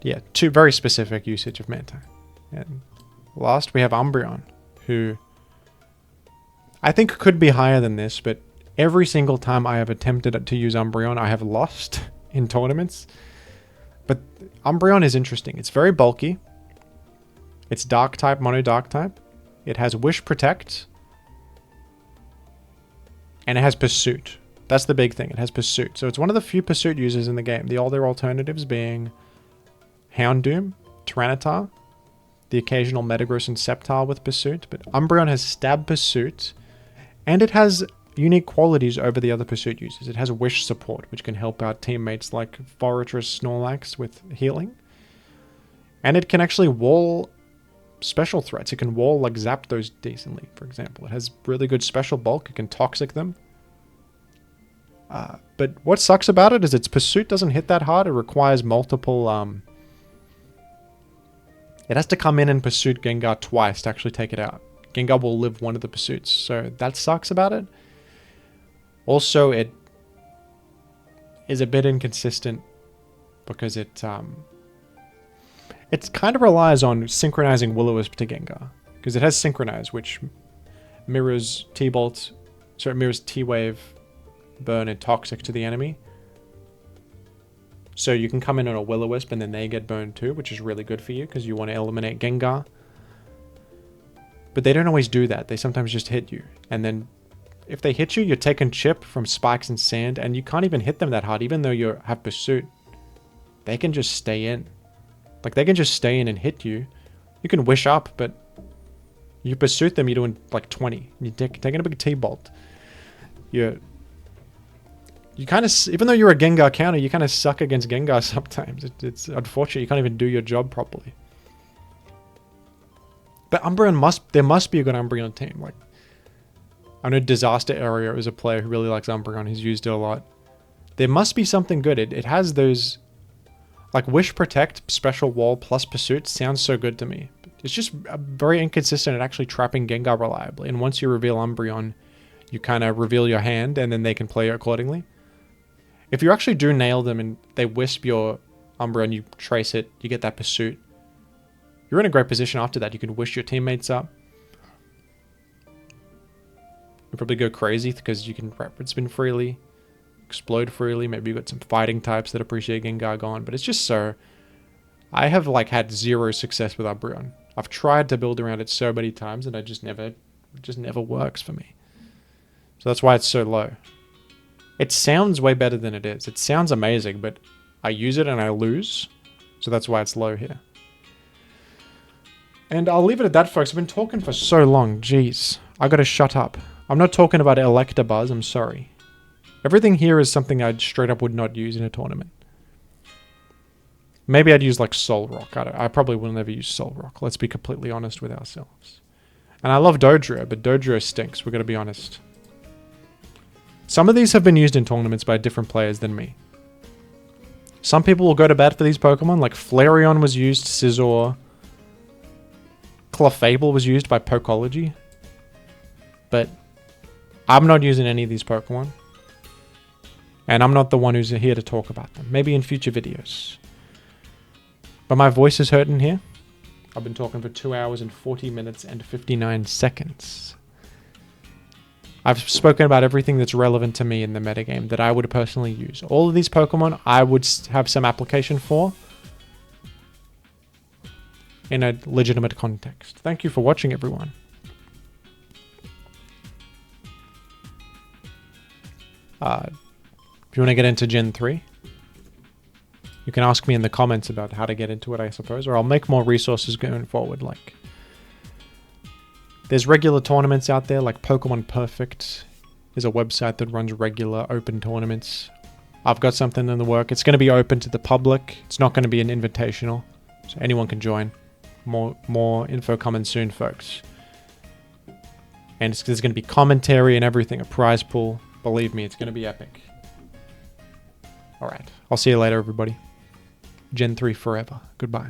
Yeah, two very specific usage of Mantine. And last we have Umbreon, who I think could be higher than this, but every single time I have attempted to use Umbreon, I have lost in tournaments. But Umbreon is interesting. It's very bulky. It's Dark type, Mono Dark type. It has Wish Protect. And it has Pursuit. That's the big thing. It has Pursuit. So it's one of the few Pursuit users in the game. The other alternatives being Houndoom, Tyranitar, the occasional Metagross and Sceptile with Pursuit, but Umbreon has Stab Pursuit, and it has unique qualities over the other Pursuit users. It has Wish Support, which can help out teammates like Forretress, Snorlax with healing. And it can actually wall special threats. It can wall like Zapdos decently, for example. It has really good special bulk. It can Toxic them. But what sucks about it is its Pursuit doesn't hit that hard. It requires multiple... It has to come in and Pursuit Gengar twice to actually take it out. Gengar will live one of the Pursuits, so that sucks about it. Also, it is a bit inconsistent because it kind of relies on synchronizing Will-O-Wisp to Gengar, because it has Synchronize, which mirrors T-Bolt, so it mirrors T-Wave, Burn, and Toxic to the enemy. So you can come in on a Will-O-Wisp and then they get burned too, which is really good for you because you want to eliminate Gengar. But they don't always do that. They sometimes just hit you. And then if they hit you, you're taking chip from spikes and sand, and you can't even hit them that hard, even though you have Pursuit. They can just stay in. Like, they can just stay in and hit you. You can Wish up, but you Pursuit them, you're doing like 20. You're taking a big T-Bolt. You kind of, even though you're a Gengar counter, you kind of suck against Gengar sometimes. It's unfortunate. You can't even do your job properly. But Umbreon there must be a good Umbreon team. Like, I know Disaster Area is a player who really likes Umbreon. He's used it a lot. There must be something good. It has those, like, Wish Protect, Special Wall, plus Pursuit sounds so good to me. It's just very inconsistent at actually trapping Gengar reliably. And once you reveal Umbreon, you kind of reveal your hand, and then they can play accordingly. If you actually do nail them and they wisp your Umbreon, you trace it, you get that Pursuit. you're in a great position after that. You can wish your teammates up. You'll probably go crazy because you can rapid spin freely, explode freely. Maybe you've got some fighting types that appreciate Gengar gone, but it's just so... I have like had zero success with Umbreon. I've tried to build around it so many times and it just never works for me. So that's why it's so low. It sounds way better than it is. It sounds amazing, but I use it and I lose. So that's why it's low here. And I'll leave it at that, folks. I've been talking for so long. Jeez. I gotta shut up. I'm not talking about Electabuzz. I'm sorry. Everything here is something I straight up would not use in a tournament. Maybe I'd use like Solrock. I probably will never use Solrock. Let's be completely honest with ourselves. And I love Dodrio, but Dodrio stinks. We're going to be honest. Some of these have been used in tournaments by different players than me. Some people will go to bat for these Pokemon. Like Flareon was used, Scizor. Clefable was used by Pokology. But I'm not using any of these Pokemon. And I'm not the one who's here to talk about them. Maybe in future videos. But my voice is hurting here. I've been talking for 2 hours and 40 minutes and 59 seconds. I've spoken about everything that's relevant to me in the metagame that I would personally use. All of these Pokemon I would have some application for in a legitimate context. Thank you for watching, everyone. If you want to get into Gen 3, you can ask me in the comments about how to get into it, I suppose, or I'll make more resources going forward. Like, there's regular tournaments out there, like Pokemon Perfect is a website that runs regular open tournaments. I've got something in the work. It's going to be open to the public. It's not going to be an invitational, so anyone can join. More info coming soon, folks. And there's going to be commentary and everything, a prize pool. Believe me, it's going to be epic. All right, I'll see you later, everybody. Gen 3 forever. Goodbye.